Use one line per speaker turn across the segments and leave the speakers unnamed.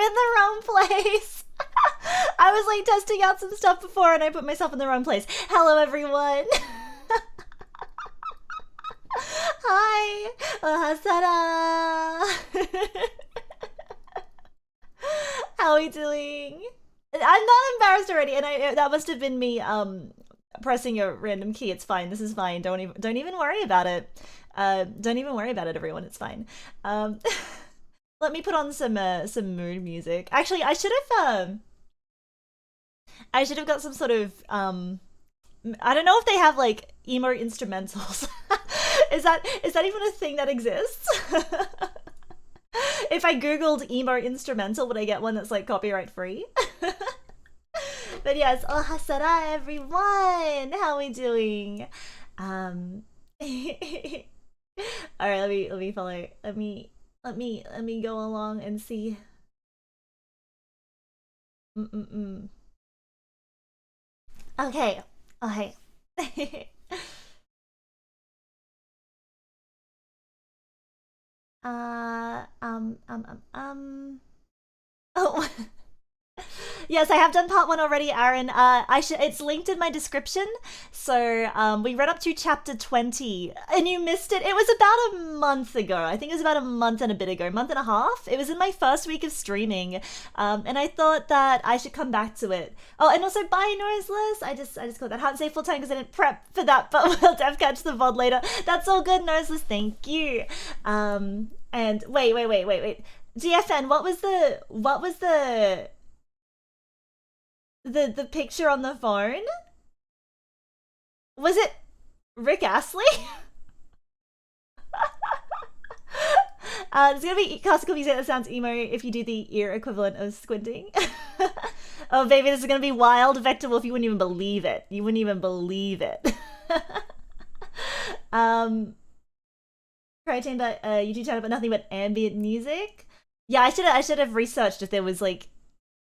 in the wrong place. I was like testing out some stuff before and I put myself in the wrong place. Hello, everyone. Hi, Sara. How are we doing? I'm not embarrassed already, and that must have been me pressing a random key. It's fine. This is fine. Don't even worry about it. Don't even worry about it, everyone. It's fine. Let me put on some mood music. Actually, I should have got some sort of I don't know if they have like emo instrumentals. Is that even a thing that exists? If I googled emo instrumental, would I get one that's like copyright free? But yes, oh Sara, everyone, how are we doing? All right, let me follow. Let me go along and see. Okay, okay. Oh. Yes, I have done part 1 already, Aaron. It's linked in my description. So we read up to chapter 20, and you missed it. It was about a month ago. I think it was about a month and a bit ago, month and a half. It was in my first week of streaming, and I thought that I should come back to it. Oh, and also bye, Noiseless. I just called that. I can't say full time because I didn't prep for that, but we'll def catch the VOD later. That's all good, Noiseless. Thank you. And wait. GFN, what was the picture on the phone? Was it Rick Astley? There's gonna be classical music that sounds emo if you do the ear equivalent of squinting. Oh baby, this is gonna be wild. Vector Wolf, you wouldn't even believe it. You wouldn't even believe it. Cry Chamber, YouTube channel, but nothing but ambient music. Yeah, I should have researched if there was like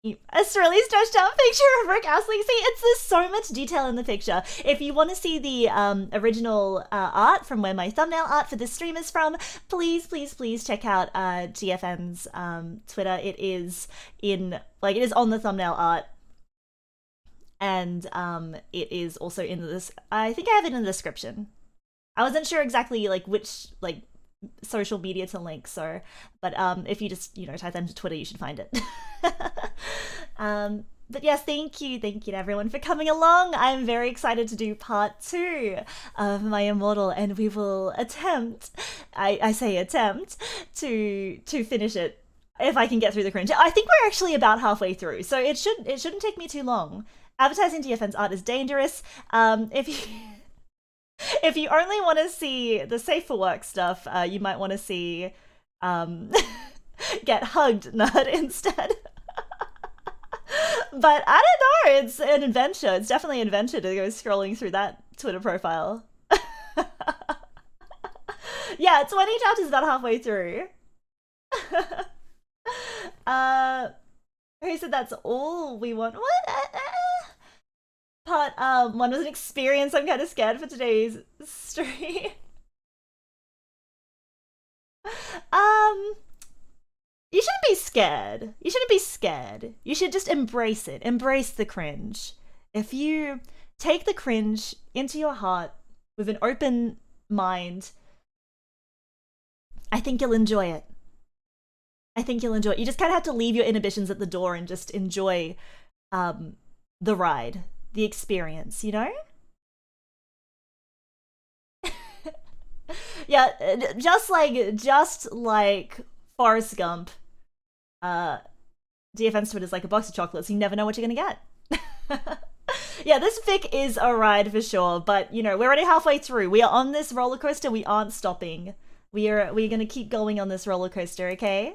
a really stretched out picture of Rick Astley. See, there's so much detail in the picture. If you want to see the original art from where my thumbnail art for this stream is from, please check out GFN's Twitter. It is on the thumbnail art, and it is also in this. I think I have it in the description. I wasn't sure exactly like which like social media to link, so but if you just type that into Twitter, you should find it. But yes, thank you to everyone for coming along. I'm very excited to do part 2 of My Immortal, and we will attempt, I say attempt, to finish it if I can get through the cringe. I think we're actually about halfway through, so it shouldn't take me too long. Advertising GFN's art is dangerous. If you only want to see the safe for work stuff, you might want to see Get Hugged Nerd instead. But I don't know, it's an adventure. It's definitely an adventure to go scrolling through that Twitter profile. Yeah, 20 chapters about halfway through. Who said that's all we want? What? Part 1 was an experience. I'm kind of scared for today's stream. You shouldn't be scared. You shouldn't be scared. You should just embrace it. Embrace the cringe. If you take the cringe into your heart with an open mind, I think you'll enjoy it. I think you'll enjoy it. You just kind of have to leave your inhibitions at the door and just enjoy the ride, the experience, you know? Yeah, just like Forrest Gump, DFN's Twitter is like a box of chocolates. You never know what you're gonna get. Yeah, this fic is a ride for sure, but we're already halfway through. We are on this roller coaster. We aren't stopping. We're gonna keep going on this roller coaster, okay?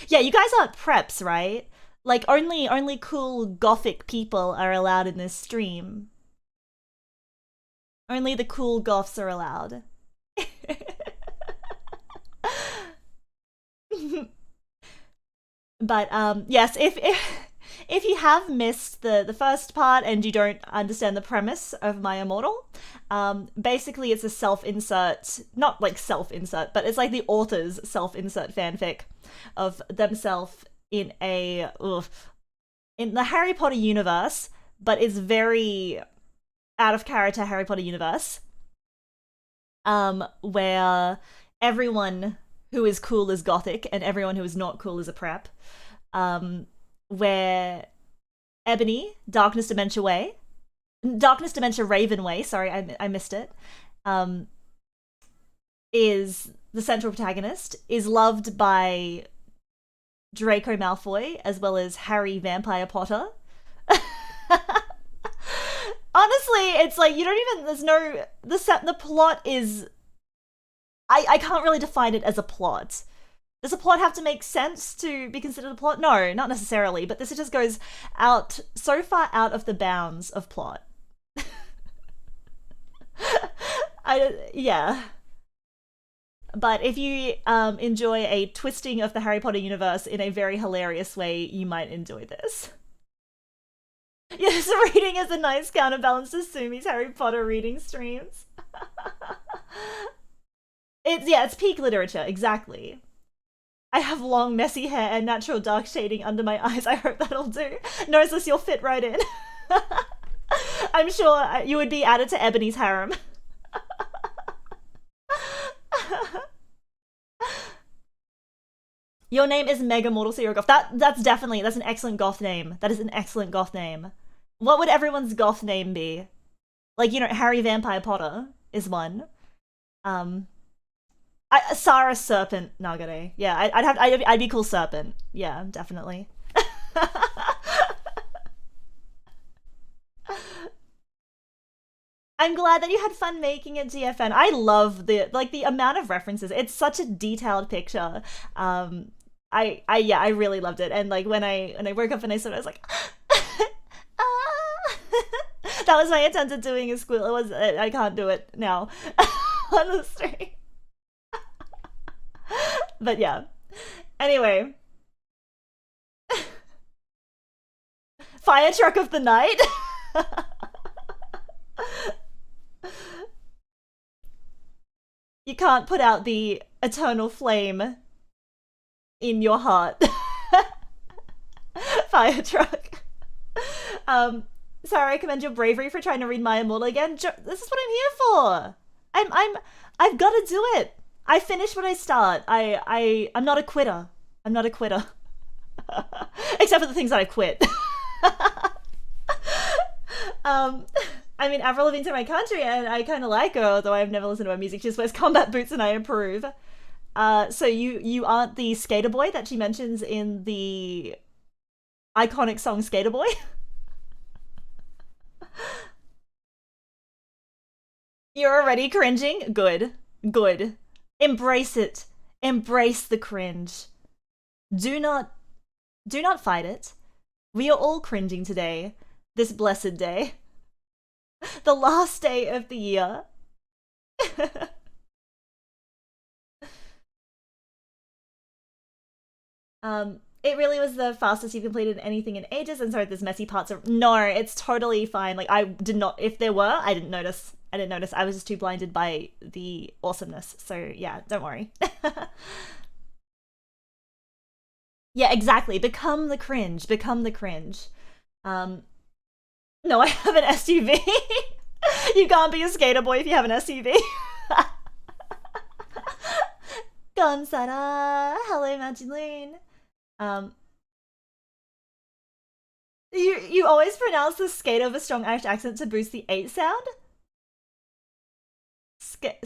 Yeah, you guys aren't preps, right? Like only cool gothic people are allowed in this stream. Only the cool goths are allowed. But yes, if you have missed the first part and you don't understand the premise of My Immortal, basically it's a self-insert, not like self-insert, but it's like the author's self-insert fanfic of themselves in in the Harry Potter universe, but it's very out of character Harry Potter universe, where everyone who is cool is gothic and everyone who is not cool is a prep. Where Ebony, Darkness Dementia Raven Way, sorry, I missed it, is the central protagonist, is loved by Draco Malfoy as well as Harry Vampire Potter. Honestly, it's like, you don't even, there's no, the plot is, I can't really define it as a plot. Does a plot have to make sense to be considered a plot? No, not necessarily, but this just goes out, so far out of the bounds of plot. Yeah. But if you enjoy a twisting of the Harry Potter universe in a very hilarious way, you might enjoy this. Yes, reading is a nice counterbalance to Sumi's Harry Potter reading streams. It's peak literature, exactly. I have long, messy hair and natural dark shading under my eyes. I hope that'll do. Noiseless, you'll fit right in. I'm sure you would be added to Ebony's harem. Your name is Mega Mortal, so you're a goth. That's an excellent goth name. That is an excellent goth name. What would everyone's goth name be? Like, you know, Harry Vampire Potter is one. Sara Serpent Nagare. Yeah, I'd be cool Serpent. Yeah, definitely. I'm glad that you had fun making it, GFN. I love the amount of references. It's such a detailed picture. I really loved it. And like when I woke up and I saw it, I was like, that was my attempt at doing a squeal. I can't do it now on the stream. But yeah. Anyway. Fire truck of the night. You can't put out the eternal flame in your heart. Fire truck. Sarah, I commend your bravery for trying to read My Immortal again. This is what I'm here for. I've got to do it. I finish what I start. I'm not a quitter. I'm not a quitter. Except for the things that I quit. I mean, Avril Lavigne's in my country, and I kind of like her, although I've never listened to her music. She just wears combat boots, and I approve. So you aren't the skater boy that she mentions in the iconic song Skater Boy? You're already cringing? Good. Good. Embrace it. Embrace the cringe. Do not fight it. We are all cringing today. This blessed day. The last day of the year. It really was the fastest you've completed anything in ages, and sorry, there's messy parts of— No, it's totally fine. Like, I did not— if there were, I didn't notice. I was just too blinded by the awesomeness. So yeah, don't worry. Yeah, exactly. Become the cringe. Become the cringe. No, I have an SUV. You can't be a skater boy if you have an SUV. Gone, Sara. Hello, Magdalene. You always pronounce the skate with a strong Irish accent to boost the 8 sound? Skate?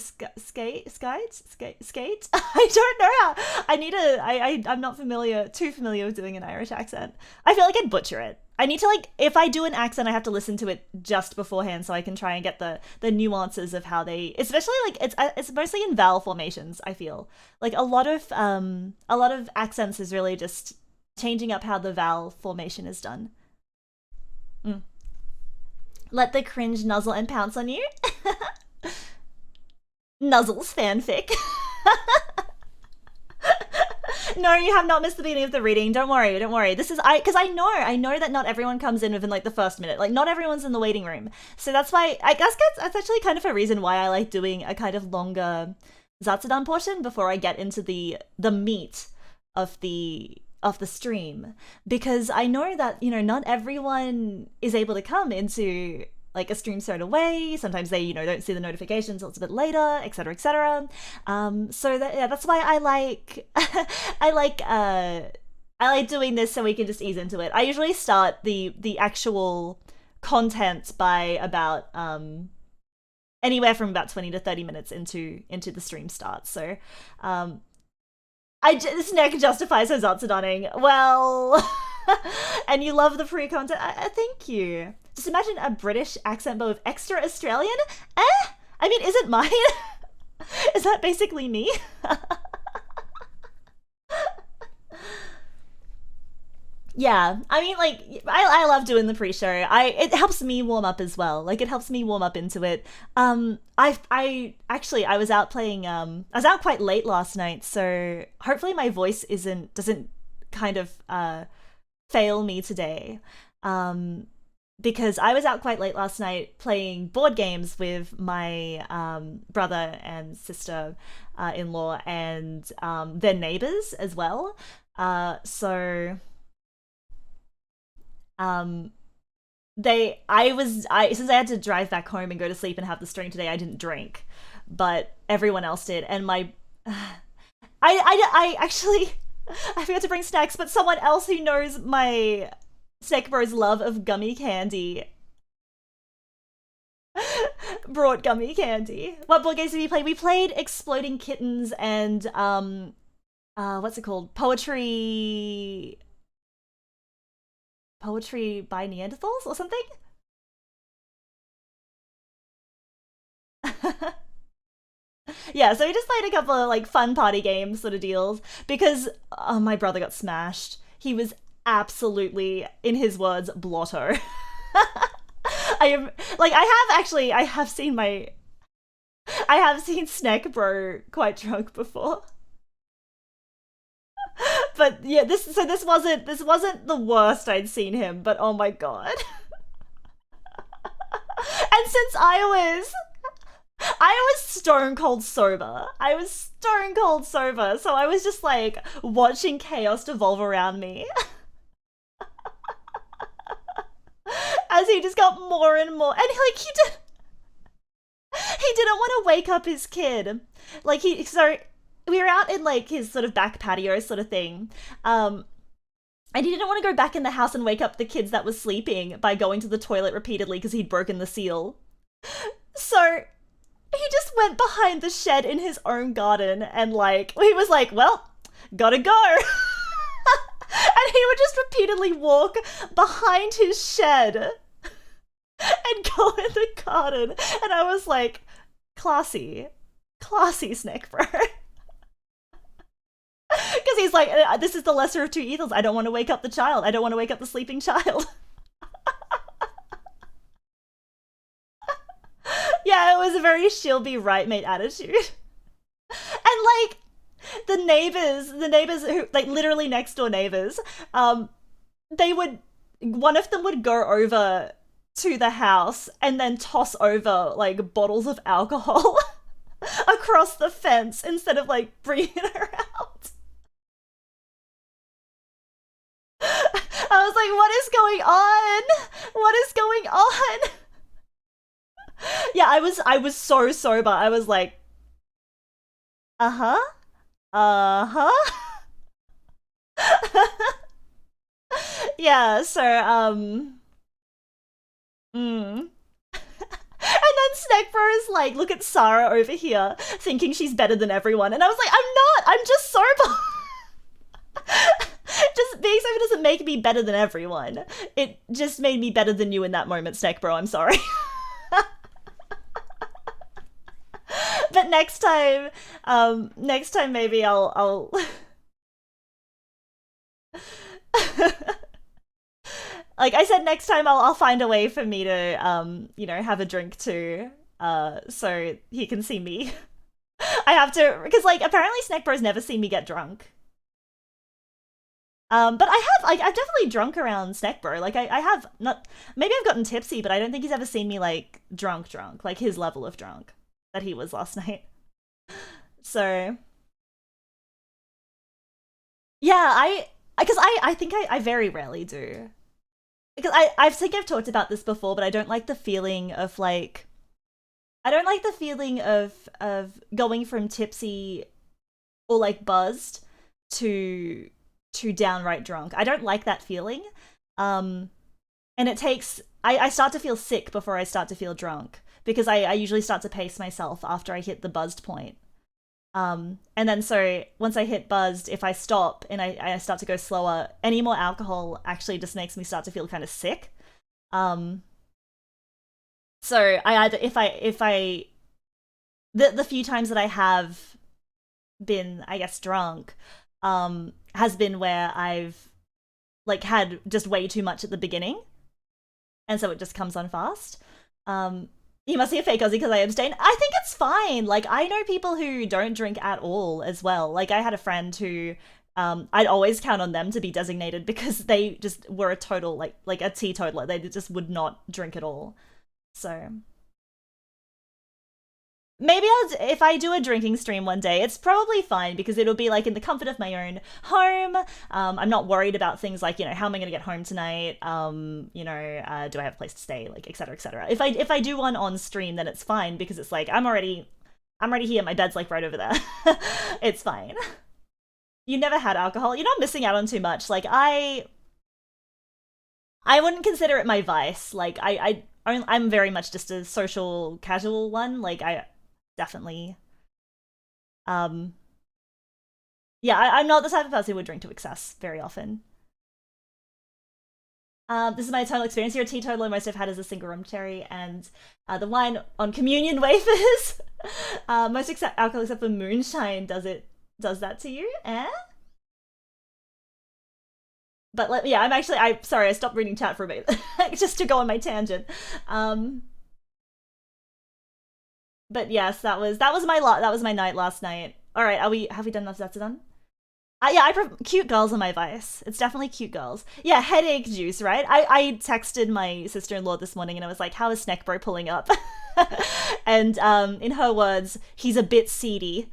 I don't know how. I'm not too familiar with doing an Irish accent. I feel like I'd butcher it. I need to, like, if I do an accent, I have to listen to it just beforehand so I can try and get the nuances of how they, especially like it's mostly in vowel formations. I feel like a lot of accents is really just changing up how the vowel formation is done. Let the cringe nuzzle and pounce on you. Nuzzles fanfic. No, you have not missed the beginning of the reading. Don't worry, don't worry. This is because I know that not everyone comes in within like the first minute. Like not everyone's in the waiting room, so that's why I guess that's actually kind of a reason why I like doing a kind of longer Zatsudan portion before I get into the meat of the stream, because I know that not everyone is able to come into like a stream straight away. Sometimes they don't see the notifications until it's a bit later, etc., etc. So that's why I like I like doing this so we can just ease into it. I usually start the actual content by about anywhere from about 20 to 30 minutes into the stream start. So this neck justifies her Zatsudaning. Well, and you love the pre-content. Thank you. Just imagine a British accent but with extra Australian. I mean, is it mine? Is that basically me? Yeah, I mean, like, I love doing the pre-show. It helps me warm up as well. Like, it helps me warm up into it. I actually I was out playing. I was out quite late last night, so hopefully my voice doesn't kind of fail me today. Because I was out quite late last night playing board games with my brother and sister in law and their neighbors as well. So since I had to drive back home and go to sleep and have the stream today, I didn't drink, but everyone else did, and I actually I forgot to bring snacks, but someone else who knows my Snake Bro's love of gummy candy brought gummy candy. What board games did we play? We played Exploding Kittens and what's it called? Poetry by Neanderthals or something? Yeah, so we just played a couple of like fun party games sort of deals because my brother got smashed. He was absolutely, in his words, blotto. I am like I have seen Snack Bro quite drunk before. But yeah, this wasn't the worst I'd seen him, but oh my god. And since I was stone cold sober. I was stone cold sober, so I was just like watching chaos devolve around me. As he just got more and more, and like he didn't want to wake up his kid. Like so we were out in like his sort of back patio sort of thing. And he didn't want to go back in the house and wake up the kids that were sleeping by going to the toilet repeatedly because he'd broken the seal. So he just went behind the shed in his own garden and like he was like, well, gotta go. And he would just repeatedly walk behind his shed and go in the garden. And I was like, classy Snake Bro. Because he's like, this is the lesser of two evils. I don't want to wake up the child. I don't want to wake up the sleeping child. Yeah, it was a very she'll be right mate attitude. And like the neighbors who like literally next door neighbors, one of them would go over to the house and then toss over like bottles of alcohol across the fence instead of like bringing her out. I was like, what is going on? What is going on? Yeah, I was so sober. I was like, uh-huh. Uh-huh. Yeah, so and then Snack Bro is like, look at Sara over here thinking she's better than everyone. And I was like, I'm not, I'm just sober. Just being sober doesn't make me better than everyone. It just made me better than you in that moment, Snack Bro. I'm sorry. But next time maybe I'll like I said, next time I'll find a way for me to have a drink too, so he can see me. I have to, because like apparently Snack Bro's never seen me get drunk. But I've definitely drunk around Snack Bro. Like I have not, maybe I've gotten tipsy, but I don't think he's ever seen me like drunk, like his level of drunk that he was last night. So yeah, because I think I very rarely do. Because I think I've talked about this before, but I don't like the feeling of like I don't like the feeling of going from tipsy or like buzzed to downright drunk. I don't like that feeling. Um and it takes I start to feel sick before I start to feel drunk because I usually start to pace myself after I hit the buzzed point. And then so once I hit buzzed, if I stop and I start to go slower, any more alcohol actually just makes me start to feel kind of sick. Um, so I either if I the few times that I have been, I guess, drunk, has been where I've like had just way too much at the beginning, and so it just comes on fast. Um, you must be a fake Aussie because I abstain. I think it's fine. Like I know people who don't drink at all as well. Like I had a friend who I'd always count on them to be designated because they just were a total like a teetotaler. They just would not drink at all. So maybe if I do a drinking stream one day, it's probably fine because it'll be like in the comfort of my own home. I'm not worried about things like, how am I going to get home tonight? Do I have a place to stay? Like, et cetera, et cetera. If I do one on stream, then it's fine because it's like I'm already here. My bed's like right over there. It's fine. You never had alcohol. You're not missing out on too much. Like I wouldn't consider it my vice. Like I'm very much just a social casual one. Like I definitely um yeah, I'm not the type of person who would drink to excess very often. This is my total experience. You're a teetotaler. Most I've had is a single rum cherry and the wine on communion wafers. Most alcohol except for moonshine does that to you? Eh? But yeah, I'm sorry. I stopped reading chat for a bit just to go on my tangent. Um, but yes, that was my night last night. All right, have we done enough? That's done. Yeah, cute girls are my vice. It's definitely cute girls. Yeah, headache juice, right? I texted my sister-in-law this morning and I was like, "How is Snackbro pulling up?" And in her words, he's a bit seedy.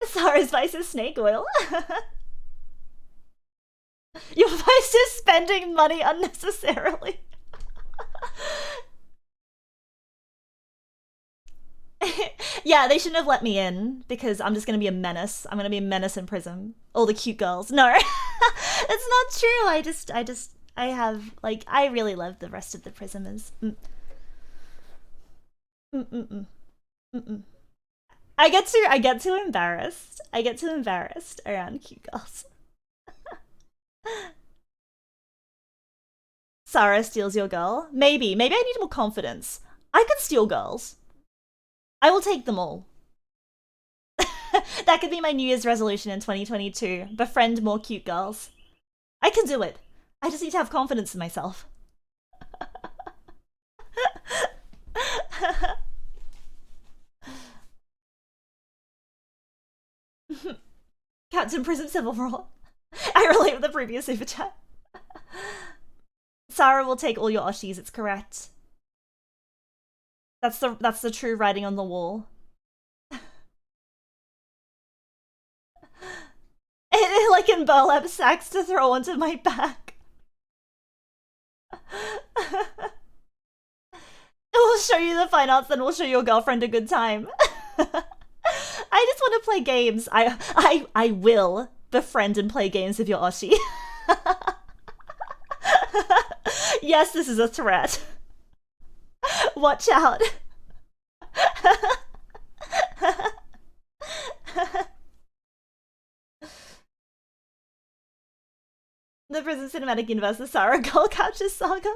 Sara's vice is snake oil. Your vice is spending money unnecessarily. Yeah, they shouldn't have let me in because I'm just gonna be a menace. I'm gonna be a menace in prison. All the cute girls. No, it's not true. I have like I really love the rest of the prisoners. Mm-mm-mm. Mm-mm. I get too embarrassed. I get too embarrassed around cute girls. Sara steals your girl. Maybe I need more confidence. I can steal girls. I will take them all. That could be my New Year's resolution in 2022. Befriend more cute girls. I can do it. I just need to have confidence in myself. Captain Prism Civil War. I relate with the previous super chat. Sara will take all your Oshies, it's correct. That's the true writing on the wall. Like in burlap sacks to throw onto my back. We'll show you the fine arts, then we'll show your girlfriend a good time. I just want to play games. I will befriend and play games with your Oshi. Yes, this is a threat. Watch out. The Prison Cinematic Universe, the Sara Girl Couches Saga.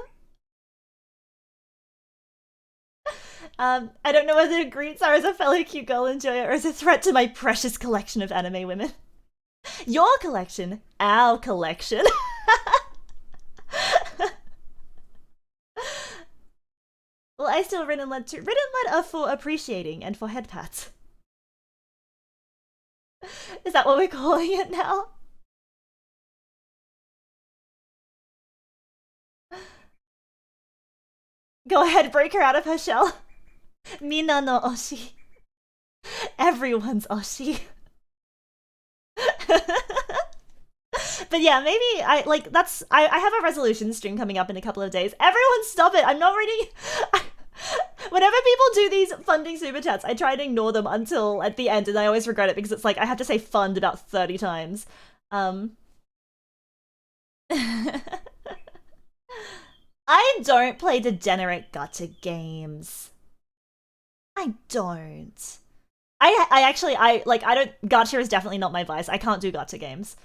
I don't know whether to greet Sara as a fellow cute girl enjoyer or as a threat to my precious collection of anime women. Your collection, our collection. Well, I still written led too. Written led are for appreciating and for head pats. Is that what we're calling it now? Go ahead, break her out of her shell. Mina no oshi. Everyone's oshi. But yeah, maybe I have a resolution stream coming up in a couple of days. Everyone stop it. I'm not reading. Whenever people do these funding super chats, I try to ignore them until at the end, and I always regret it because it's like I have to say fund about 30 times. I don't play degenerate gacha games. I don't. I actually don't. Gacha is definitely not my vice. I can't do gacha games.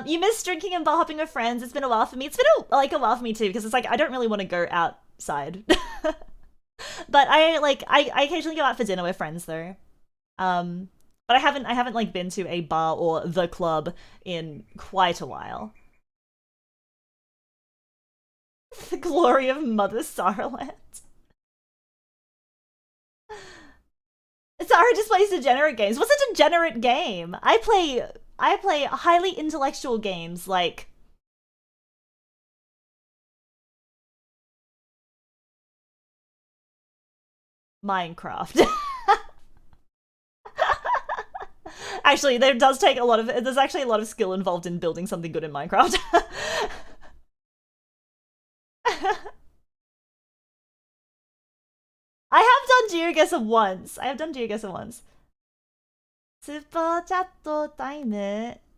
You miss drinking and bar hopping with friends. It's been a while for me. It's been a while for me too, because it's like I don't really want to go outside. But I occasionally go out for dinner with friends though. But I haven't like been to a bar or the club in quite a while. The glory of Mother Saraland. Sara just plays degenerate games. What's a degenerate game? I play highly intellectual games like Minecraft. Actually, there's actually a lot of skill involved in building something good in Minecraft. I have done GeoGuessr once. Super chat time.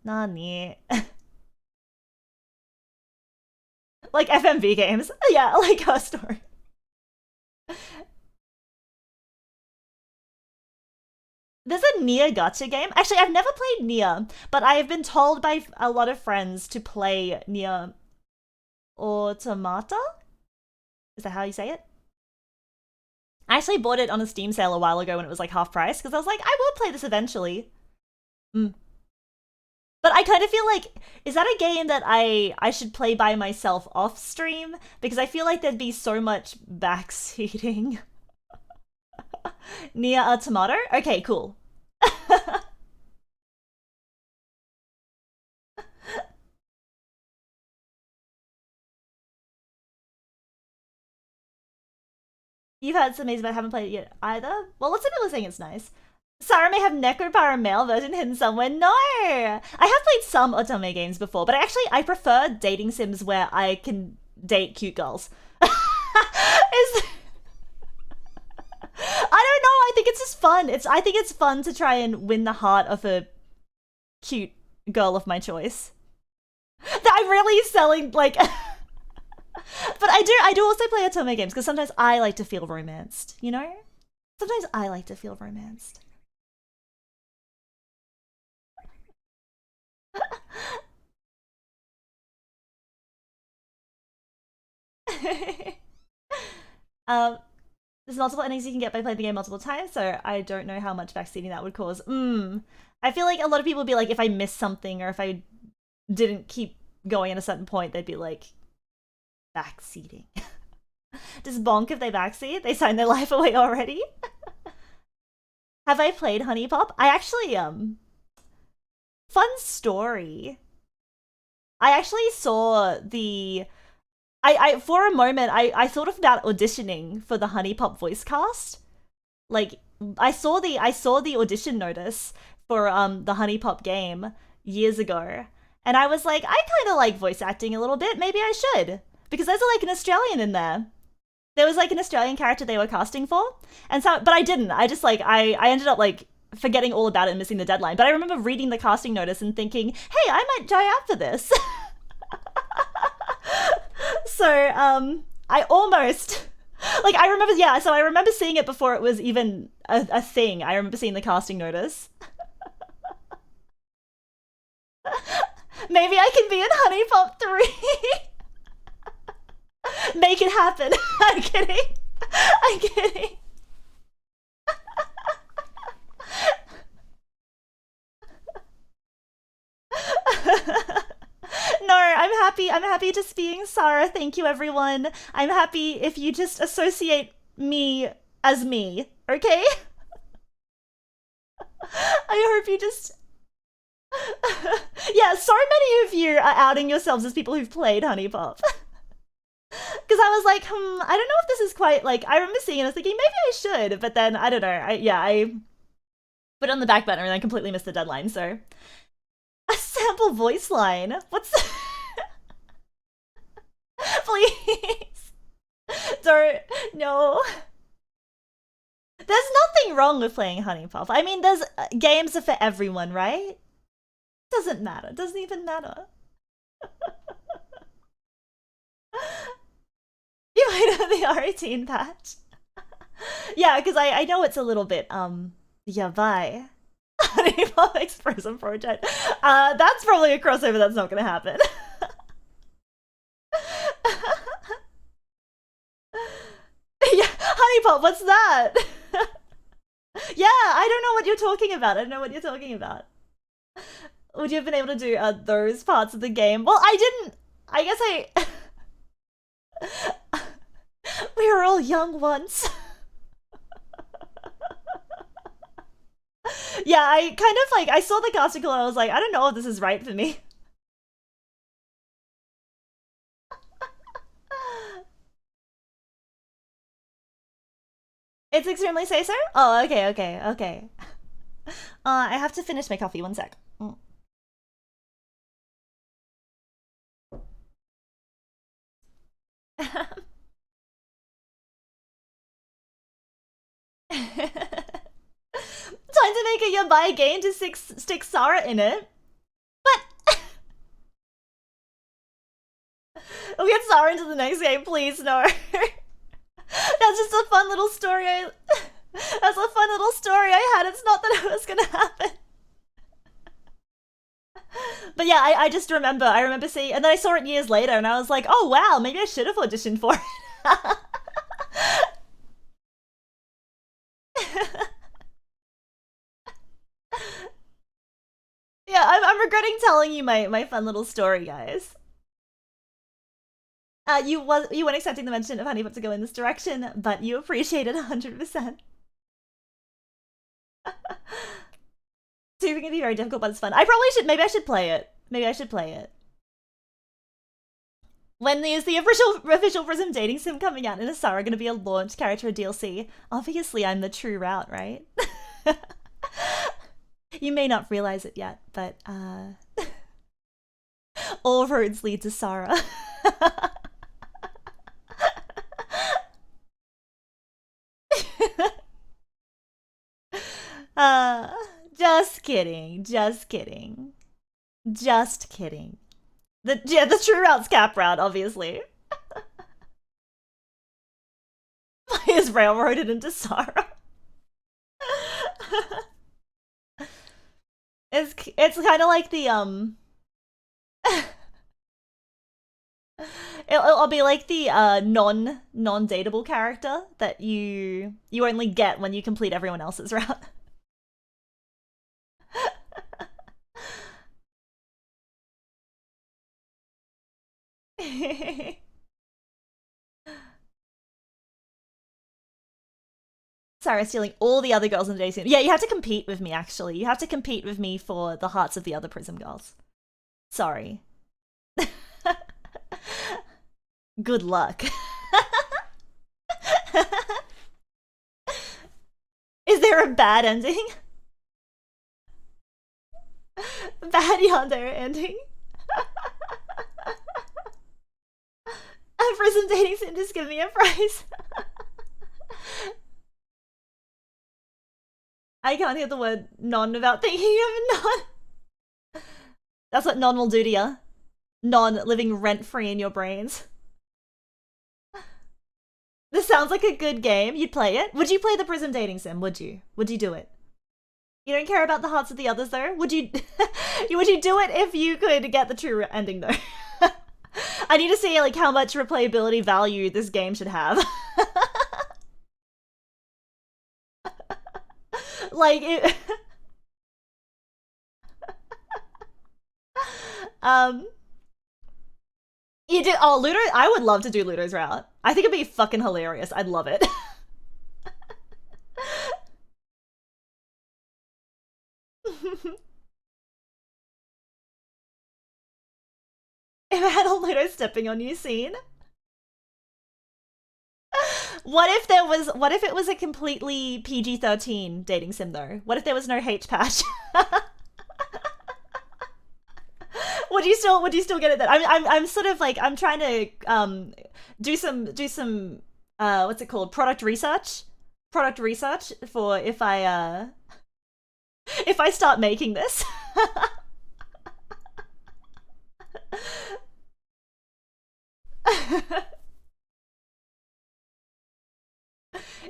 Nani? Like FMV games. Yeah, like Her Story. There's a Nier gacha game. Actually, I've never played Nier, but I have been told by a lot of friends to play Nier Automata? Is that how you say it? I actually bought it on a Steam sale a while ago when it was like half price, because I was like, I will play this eventually. But I kind of feel like, is that a game that I should play by myself off stream? Because I feel like there'd be so much backseating. Nier Automata? Okay, cool. You've heard some amazing, but haven't played it yet either? Well, lots of people are saying it's nice. Sara may have Necropara male version hidden somewhere. No! I have played some otome games before, but I prefer dating sims where I can date cute girls. I don't know, I think it's just fun. I think it's fun to try and win the heart of a cute girl of my choice. I'm really selling, like... But I do also play otome games, because sometimes I like to feel romanced, you know? Sometimes I like to feel romanced. There's multiple endings you can get by playing the game multiple times, so I don't know how much backseating that would cause. I feel like a lot of people would be like, if I missed something or if I didn't keep going at a certain point, they'd be like, backseating. Does bonk if they backseat? They sign their life away already? Have I played Honey Pop? I actually, fun story. I actually saw the... I for a moment, I thought about auditioning for the Honey Pop voice cast. Like, I saw the audition notice for the Honey Pop game years ago, and I was like, I kind of like voice acting a little bit. Maybe I should, because there's like an Australian in there. There was like an Australian character they were casting for, and so, but I didn't. I just like I ended up like forgetting all about it and missing the deadline. But I remember reading the casting notice and thinking, hey, I might try out for this. So I almost, like, I remember seeing it before it was even a thing. I remember seeing the casting notice. Maybe I can be in Honey Pop 3. Make it happen. I'm kidding. No, I'm happy. I'm happy just being Sara. Thank you, everyone. I'm happy if you just associate me as me. Okay. I hope you just. Yeah, so many of you are outing yourselves as people who've played Honey Pop. Because I was like, I don't know if this is quite like. I remember seeing it, I was thinking maybe I should, but then I don't know. I put it on the back burner and I completely missed the deadline. So a sample voice line. What's please don't no. There's nothing wrong with playing Honey Pop. I mean, there's games are for everyone, right? Doesn't matter. Doesn't even matter. You might have the R18 patch. Yeah, because I know it's a little bit yeah, bye. Honey Pop X PRISM Project. That's probably a crossover that's not gonna happen. Yeah, Honey Pop, what's that? Yeah, I don't know what you're talking about. I don't know what you're talking about. Would you have been able to do those parts of the game? Well, I didn't. I guess we were all young once. Yeah, I kind of like. I saw the article and I was like, I don't know if this is right for me. It's extremely say so? Oh, okay. I have to finish my coffee. One sec. Time to make a yabai game to stick Sara in it. But we'll get Sara into the next game, please. No. That's just a fun little story. That's a fun little story I had. It's not that it was gonna happen. But yeah, I just remember. I remember seeing, and then I saw it years later, and I was like, oh wow, maybe I should have auditioned for it. Yeah, I'm regretting telling you my fun little story, guys. You weren't expecting the mention of Honey Pop to go in this direction, but you appreciate it 100%. Two can be very difficult, but it's fun. I probably should. Maybe I should play it. Maybe I should play it. When is the official PRISM dating sim coming out? And is Sara going to be a launch character or DLC? Obviously, I'm the true route, right? You may not realize it yet, but all roads lead to Sara. Just kidding. Just kidding. Just kidding. The true route's cap route, obviously. He is railroaded into Sara. It's kind of like the It'll be like the non-dateable character that you only get when you complete everyone else's route. Sorry, stealing all the other girls in the dating scene. Yeah, you have to compete with me, actually. You have to compete with me for the hearts of the other PRISM girls. Sorry. Good luck. Is there a bad ending? Bad yandere ending? A PRISM dating sim, just give me a prize. I can't hear the word non without thinking of non. That's what non will do to you. Non living rent-free in your brains. This sounds like a good game. You'd play it? Would you play the PRISM dating sim? Would you? Would you do it? You don't care about the hearts of the others, though? Would you would you do it if you could get the true ending, though? I need to see like how much replayability value this game should have. Like it You did. Oh, Ludo. I would love to do Ludo's route. I think it'd be fucking hilarious. I'd love it. If I had a Ludo stepping on you scene. What if it was a completely PG-13 dating sim though? What if there was no H patch? would you still get it then? I'm sort of like, I'm trying to do some what's it called? Product research for if I start making this.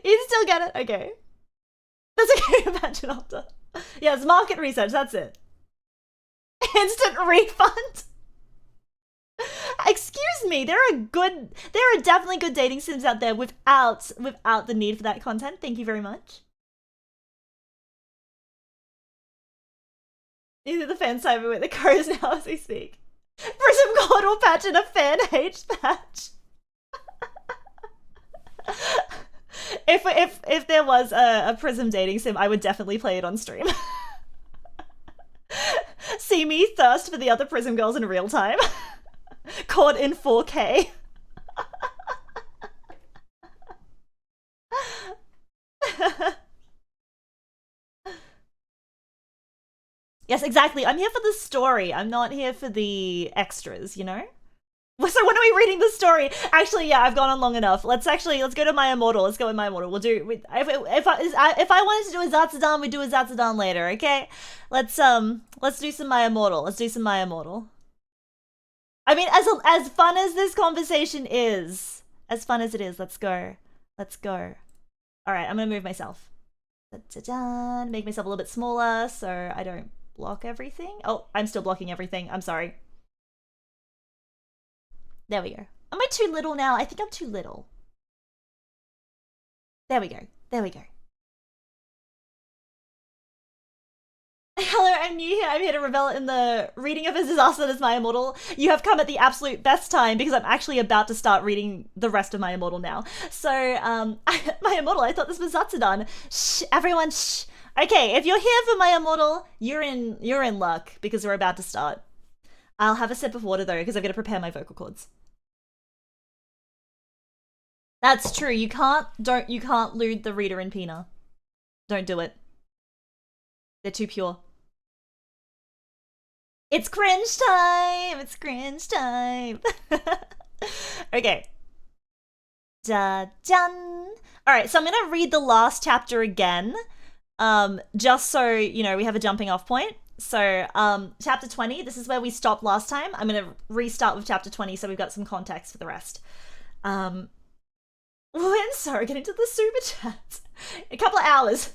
You still get it? Okay. That's okay, imagine after. Yeah, it's market research, that's it. Instant refund? Excuse me, there are definitely good dating sims out there without the need for that content. Thank you very much. These are the fan cyber with the crows now as we speak. Prism God will patch in a fan H patch. If there was a Prism dating sim, I would definitely play it on stream. See me thirst for the other Prism girls in real time. Caught in 4K. Yes, exactly. I'm here for the story. I'm not here for the extras, you know? So when are we reading the story? Actually, yeah, I've gone on long enough. Let's go to My Immortal. Let's go with My Immortal. We'll do if I wanted to do a Zatsudan, we do a Zatsudan later, okay? Let's do some My Immortal. Let's do some My Immortal. I mean, as fun as this conversation is, as fun as it is, let's go. Let's go. All right, I'm gonna move myself. Make myself a little bit smaller so I don't block everything. Oh, I'm still blocking everything. I'm sorry. There we go. Am I too little now? I think I'm too little. There we go. There we go. Hello, I'm new here. I'm here to revel in the reading of a disaster that is My Immortal. You have come at the absolute best time because I'm actually about to start reading the rest of My Immortal now. So, My Immortal, I thought this was Zatsudan. Shh, everyone, shh. Okay, if you're here for My Immortal, you're in luck because we're about to start. I'll have a sip of water though because I've got to prepare my vocal cords. That's true. You can't lewd the reader in Pina. Don't do it. They're too pure. It's cringe time. It's cringe time. Okay. Dun. All right, so I'm gonna read the last chapter again, just so you know we have a jumping off point. So, chapter 20. This is where we stopped last time. I'm gonna restart with chapter 20, so we've got some context for the rest. When Sara get into the super chat? A couple of hours.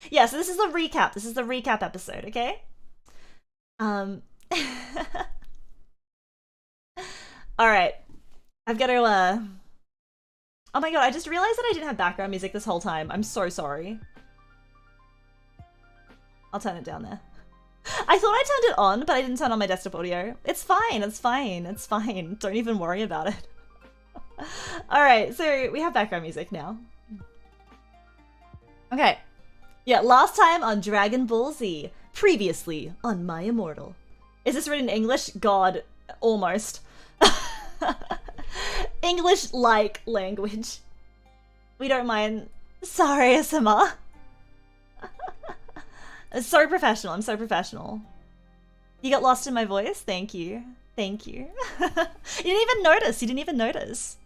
Yeah, so this is the recap. This is the recap episode, okay? Alright. I've got to, oh my god, I just realized that I didn't have background music this whole time. I'm so sorry. I'll turn it down there. I thought I turned it on, but I didn't turn on my desktop audio. It's fine, it's fine, it's fine. Don't even worry about it. Alright, so we have background music now. Okay. Yeah, last time on Dragon Ball Z. Previously on My Immortal. Is this written in English? God, almost. English-like language. We don't mind. Sorry, ASMR. So professional, I'm so professional. You got lost in my voice? Thank you. Thank you. You didn't even notice, you didn't even notice.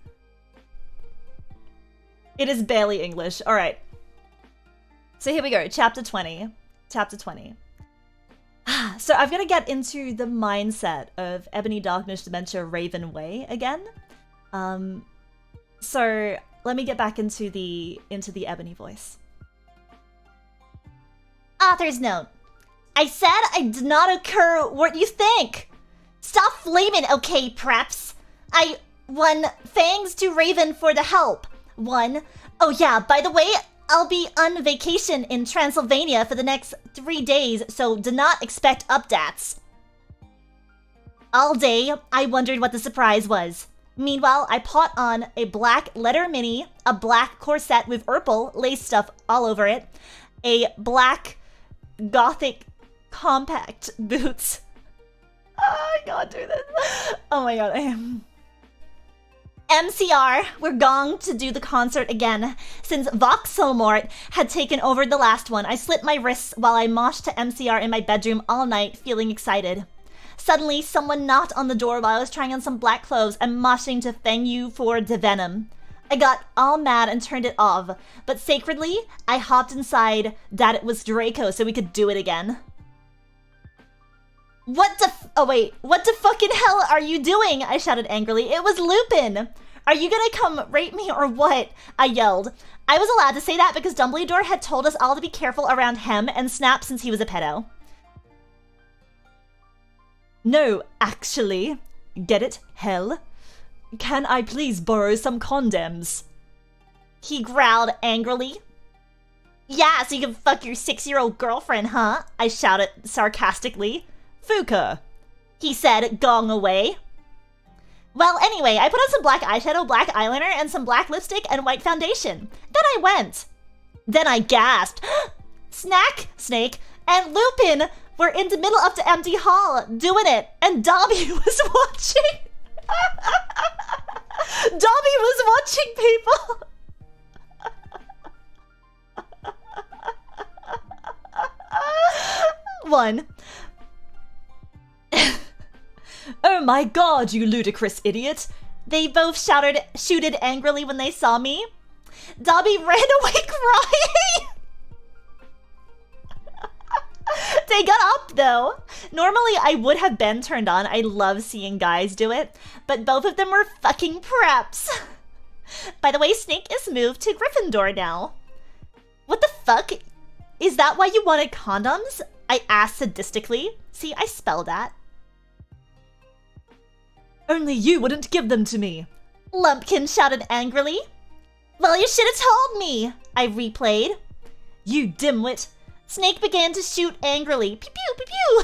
It is barely English. Alright. So here we go, chapter 20. Chapter 20. So I've got to get into the mindset of Ebony Darkness Dementia Raven Way again. So let me get back into the Ebony voice. Author's note. I said I did not occur what you think. Stop flaming, okay, preps. Thanks to Raven for the help. Oh yeah, by the way, I'll be on vacation in Transylvania for the next 3 days, so do not expect updates. All day, I wondered what the surprise was. Meanwhile, I put on a black leather mini, a black corset with purple lace stuff all over it, a black gothic compact boots. Oh, I can't do this. Oh my god, I am. MCR, we're going to do the concert again. Since Voxelmort had taken over the last one, I slit my wrists while I moshed to MCR in my bedroom all night, feeling excited. Suddenly, someone knocked on the door while I was trying on some black clothes and moshing to Thank You for the Venom. I got all mad and turned it off, but sacredly, I hopped inside that it was Draco so we could do it again. What the fucking hell are you doing? I shouted angrily. It was Lupin! Are you gonna come rape me or what? I yelled. I was allowed to say that because Dumbledore had told us all to be careful around him and Snap since he was a pedo. No, actually. Get it? Hell? Can I please borrow some condoms? He growled angrily. Yeah, so you can fuck your 6-year-old girlfriend, huh? I shouted sarcastically. Fuka, he said, going away. Well, anyway, I put on some black eyeshadow, black eyeliner, and some black lipstick and white foundation. Then I went. Then I gasped. Snake, and Lupin were in the middle of the empty hall, doing it, and Dobby was watching. Dobby was watching people. One. Oh my god, you ludicrous idiot! They both shouted angrily when they saw me. Dobby ran away crying! They got up though. Normally I would have been turned on. I love seeing guys do it. But both of them were fucking preps. By the way, Snake is moved to Gryffindor now. What the fuck? Is that why you wanted condoms? I asked sadistically. See, I spelled that. Only you wouldn't give them to me. Lumpkin shouted angrily. Well, you should have told me, I replayed. You dimwit. Snake began to shoot angrily. Pew pew pew pew.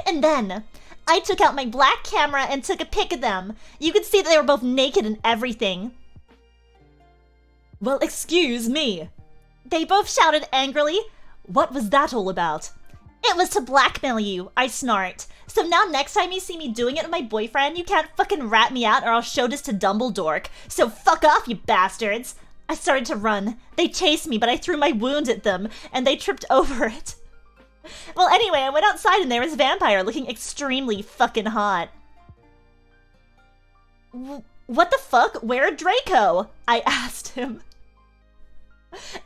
And then I took out my black camera and took a pic of them. You could see that they were both naked and everything. Well, excuse me. They both shouted angrily. What was that all about? It was to blackmail you, I snarked. So now next time you see me doing it with my boyfriend, you can't fucking rat me out or I'll show this to Dumbledore. So fuck off, you bastards. I started to run. They chased me, but I threw my wound at them, and they tripped over it. Well, anyway, I went outside and there was Vampire looking extremely fucking hot. What the fuck? Where Draco? I asked him.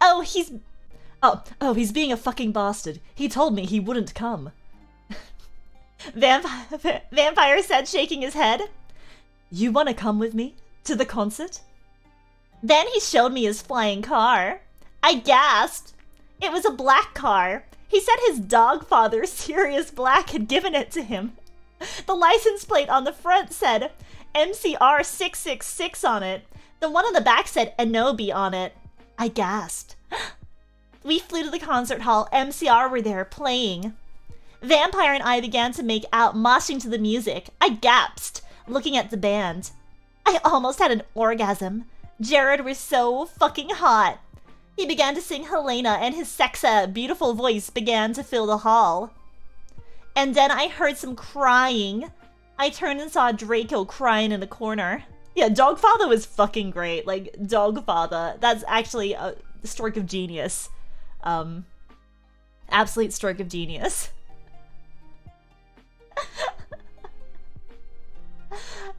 Oh, he's being a fucking bastard. He told me he wouldn't come. Vampire said, shaking his head. You wanna come with me? To the concert? Then he showed me his flying car. I gasped. It was a black car. He said his dog father, Sirius Black, had given it to him. The license plate on the front said MCR 666 on it. The one on the back said Enobi on it. I gasped. We flew to the concert hall. MCR were there playing. Vampire and I began to make out, moshing to the music. I gasped, looking at the band. I almost had an orgasm. Jared was so fucking hot. He began to sing Helena and his sexy, beautiful voice began to fill the hall. And then I heard some crying. I turned and saw Draco crying in the corner. Yeah, Dogfather was fucking great. Like, Dogfather. That's actually a stroke of genius. Absolute stroke of genius.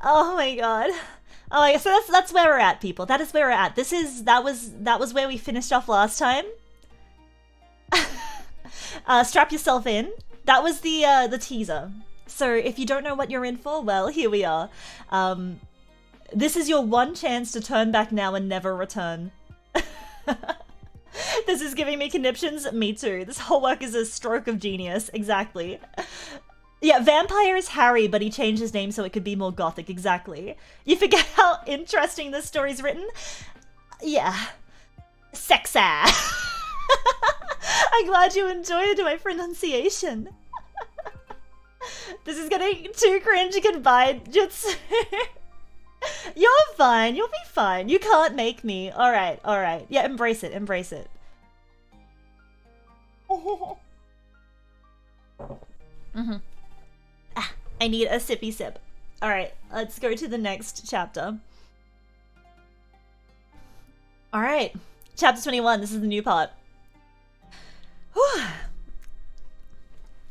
Oh my god. Oh, yeah, so that's where we're at, people. That is where we're at. That was where we finished off last time. Strap yourself in. That was the teaser. So if you don't know what you're in for, well, here we are. This is your one chance to turn back now and never return. This is giving me conniptions. Me too. This whole work is a stroke of genius. Exactly. Yeah, Vampire is Harry, but he changed his name so it could be more gothic. Exactly. You forget how interesting this story's written? Yeah. Sexy. I'm glad you enjoyed my pronunciation. This is getting too cringe. Goodbye, Jutsu. You're fine. You'll be fine. You can't make me. All right. All right. Yeah, embrace it. Embrace it. I need a sippy sip. All right. Let's go to the next chapter. All right. Chapter 21. This is the new part. Whew.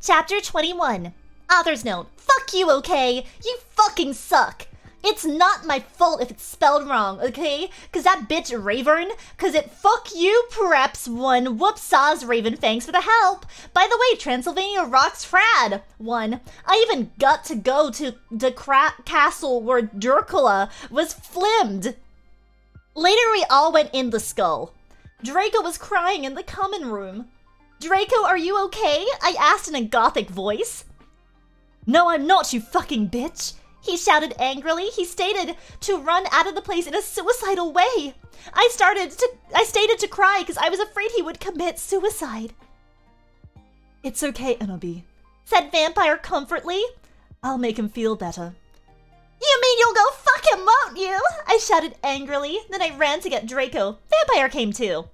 Chapter 21. Author's note. Fuck you, okay? You fucking suck. It's not my fault if it's spelled wrong, okay? Cause that bitch Ravern, cause it fuck you perhaps one whoopsaws Raven, thanks for the help. By the way, Transylvania rocks frad. One, I even got to go to the castle where Dracula was flimmed. Later we all went in the skull. Draco was crying in the common room. Draco, are you okay? I asked in a gothic voice. No, I'm not, you fucking bitch. He shouted angrily. He stated to run out of the place in a suicidal way. I stated to cry because I was afraid he would commit suicide. It's okay, Enobi, said Vampire comfortably. I'll make him feel better. You mean you'll go fuck him, won't you? I shouted angrily. Then I ran to get Draco. Vampire came too.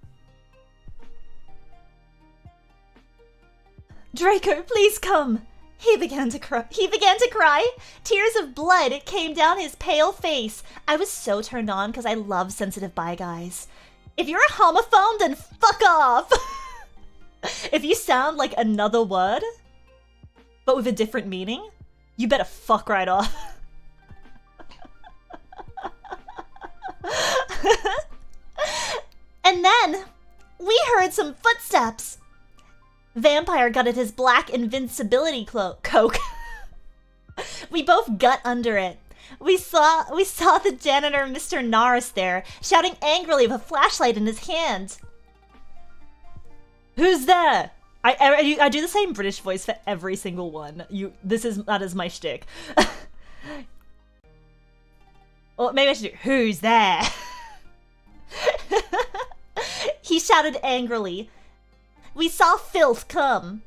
Draco, please come. He began to cry. Tears of blood came down his pale face. I was so turned on because I love sensitive bi guys. If you're a homophone, then fuck off. If you sound like another word, but with a different meaning, you better fuck right off. And then we heard some footsteps. Vampire gutted his black invincibility coke. We both gut under it. We saw the janitor, Mr. Norris, there, shouting angrily with a flashlight in his hand. Who's there? I do the same British voice for every single one. That is my shtick. Or maybe I should do, who's there? He shouted angrily. We saw filth come.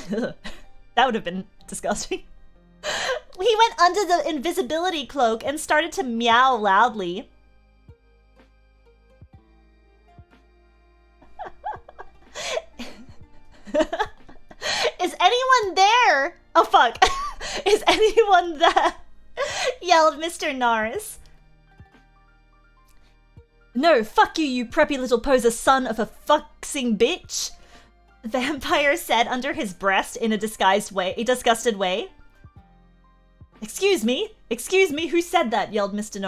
That would have been disgusting. He went under the invisibility cloak and started to meow loudly. Is anyone there? Oh fuck. Is anyone there? Yelled Mr. Norris. No, fuck you, you preppy little poser son of a fucksing bitch. Vampire said under his breast in a disgusted way. Excuse me, who said that? Yelled Mr.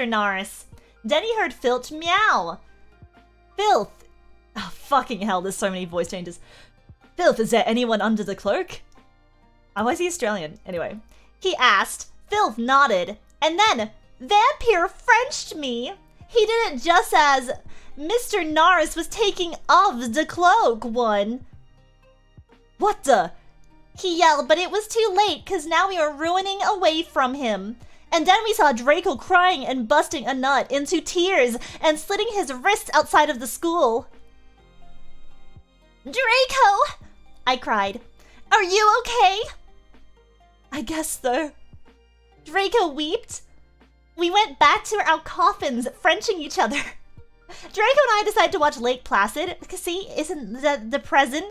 Norris. Then he heard Filth meow. Filth. Oh, fucking hell, there's so many voice changes. Filth, is there anyone under the cloak? Oh, why is he Australian? Anyway. He asked. Filth nodded. And then, Vampire Frenched me. He did it just as Mr. Norris was taking off the cloak, one. What the? He yelled, but it was too late, cause now we were ruining away from him. And then we saw Draco crying and busting a nut into tears and slitting his wrists outside of the school. Draco! I cried. Are you okay? I guess so. Draco wept. We went back to our coffins, Frenching each other. Draco and I decided to watch Lake Placid. See, isn't the present?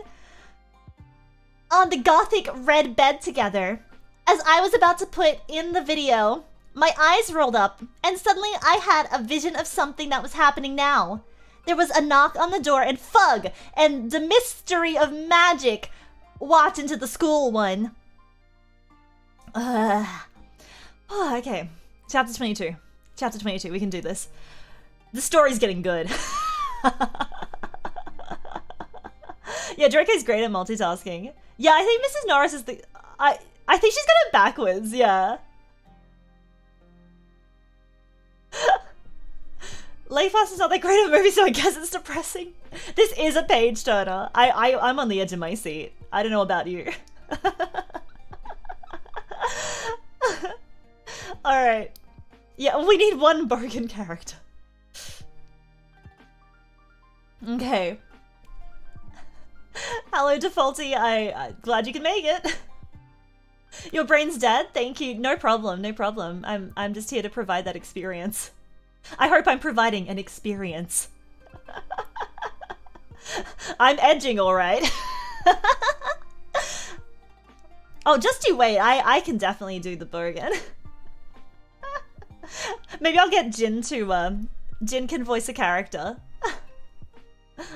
On the gothic red bed together. As I was about to put in the video, my eyes rolled up, and suddenly I had a vision of something that was happening now. There was a knock on the door, and Fug, and the mystery of magic walked into the school, one. Okay. Chapter 22. Chapter 22, we can do this. The story's getting good. Yeah, Draco's great at multitasking. Yeah, I think Mrs. Norris is the... I think she's got it backwards, yeah. Late Fast is not that great of a movie, so I guess it's depressing. This is a page turner. I'm on the edge of my seat. I don't know about you. Alright. Yeah, we need one broken character. Okay. Hello, Defaulty. I'm glad you can make it. Your brain's dead? Thank you. No problem, no problem. I'm just here to provide that experience. I hope I'm providing an experience. I'm edging, alright. Oh, just you wait. I can definitely do the bogan. Maybe I'll get Jin to, Jin can voice a character.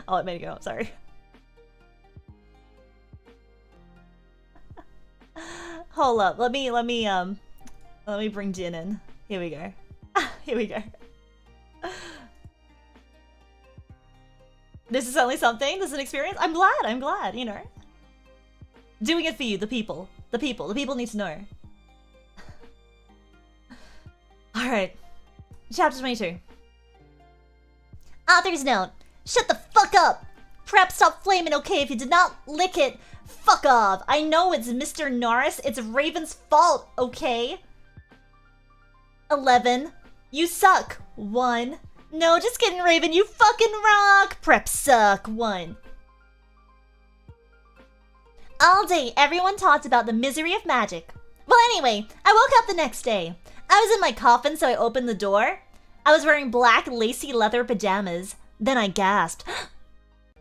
Oh, it made me go up, sorry. Hold up, let me bring Jin in. Here we go. Here we go. This is only something, this is an experience. I'm glad, you know. Doing it for you, the people. The people need to know. Alright. Chapter 22. Author's note. Shut the fuck up! Prep, stop flaming, okay? If you did not lick it, fuck off. I know it's Mr. Norris. It's Raven's fault, okay? 11. You suck. 1. No, just kidding, Raven. You fucking rock. Prep suck. 1. All day, everyone talked about the misery of magic. Well, anyway, I woke up the next day. I was in my coffin, so I opened the door. I was wearing black, lacy leather pajamas. Then I gasped.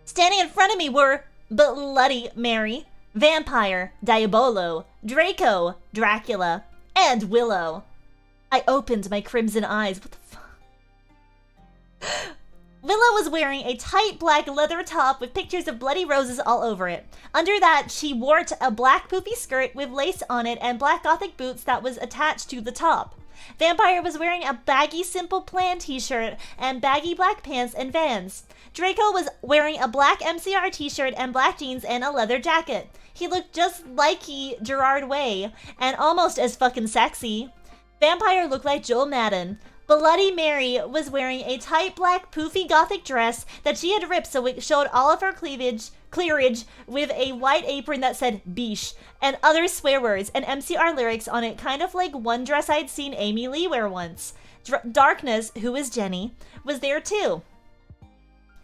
Standing in front of me were Bloody Mary, Vampire, Diabolo, Draco, Dracula, and Willow. I opened my crimson eyes. What the fuck? Willow was wearing a tight black leather top with pictures of bloody roses all over it. Under that, she wore a black poofy skirt with lace on it and black gothic boots that was attached to the top. Vampire was wearing a baggy Simple Plan t-shirt and baggy black pants and Vans. Draco was wearing a black MCR t-shirt and black jeans and a leather jacket. He looked just like Gerard Way and almost as fucking sexy. Vampire looked like Joel Madden. Bloody Mary was wearing a tight black poofy gothic dress that she had ripped so it showed all of her clearage with a white apron that said "Beesh" and other swear words and MCR lyrics on it, kind of like one dress I'd seen Amy Lee wear once. Darkness, who is Jenny, was there too.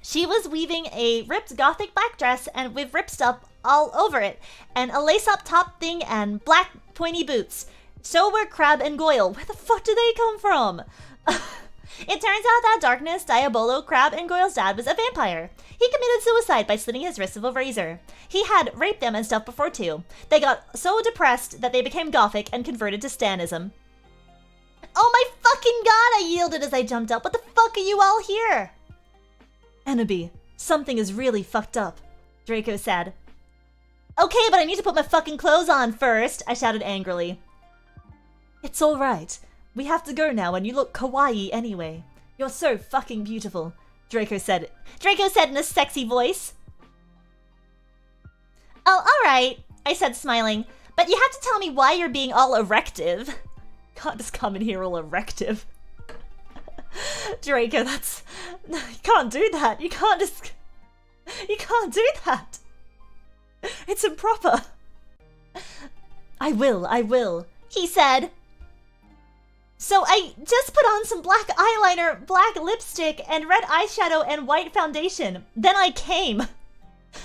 She was weaving a ripped gothic black dress and with ripped stuff all over it, and a lace-up top thing and black pointy boots. So were Crab and Goyle. Where the fuck did they come from? It turns out that Darkness, Diabolo, Crab, and Goyle's dad was a vampire. He committed suicide by slitting his wrists with a razor. He had raped them and stuff before too. They got so depressed that they became gothic and converted to Stanism. Oh my fucking god, I yielded as I jumped up. What the fuck are you all here? Ennaby, something is really fucked up, Draco said. Okay, but I need to put my fucking clothes on first, I shouted angrily. It's alright. We have to go now and you look kawaii anyway. You're so fucking beautiful, Draco said. Draco said in a sexy voice. Oh, alright, I said smiling. But you have to tell me why you're being all erective. Can't just come in here all erective. Draco, that's... You can't do that. You can't just... You can't do that. It's improper. I will, he said. So I just put on some black eyeliner, black lipstick, and red eyeshadow and white foundation. Then I came.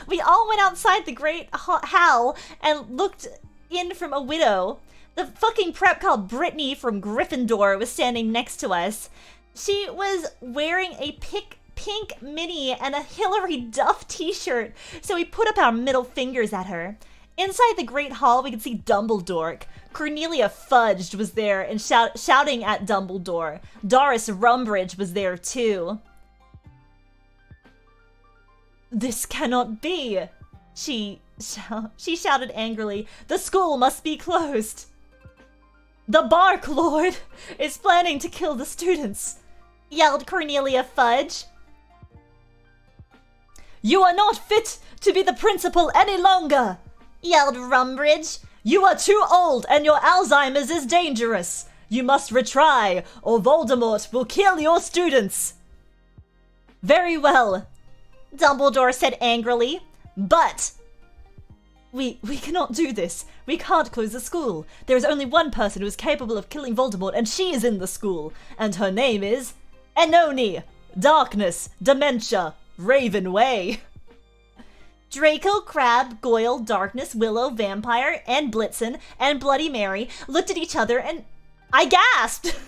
We all went outside the Great Hall and looked in from a window. The fucking prep called Brittany from Gryffindor was standing next to us. She was wearing a pink mini and a Hilary Duff t-shirt, so we put up our middle fingers at her. Inside the Great Hall, we could see Dumbledore. Cornelia Fudged was there and shouting at Dumbledore. Doris Rumbridge was there too. This cannot be, she shouted angrily. The school must be closed. The Bark Lord is planning to kill the students, yelled Cornelia Fudge. You are not fit to be the principal any longer, yelled Rumbridge. You are too old and your Alzheimer's is dangerous. You must retry or Voldemort will kill your students. Very well, Dumbledore said angrily, but we cannot do this. We can't close the school. There is only one person who is capable of killing Voldemort and she is in the school. And her name is Enoni, Darkness, Dementia, Raven Way. Draco, Crab, Goyle, Darkness, Willow, Vampire, and Blitzen, and Bloody Mary looked at each other and I gasped!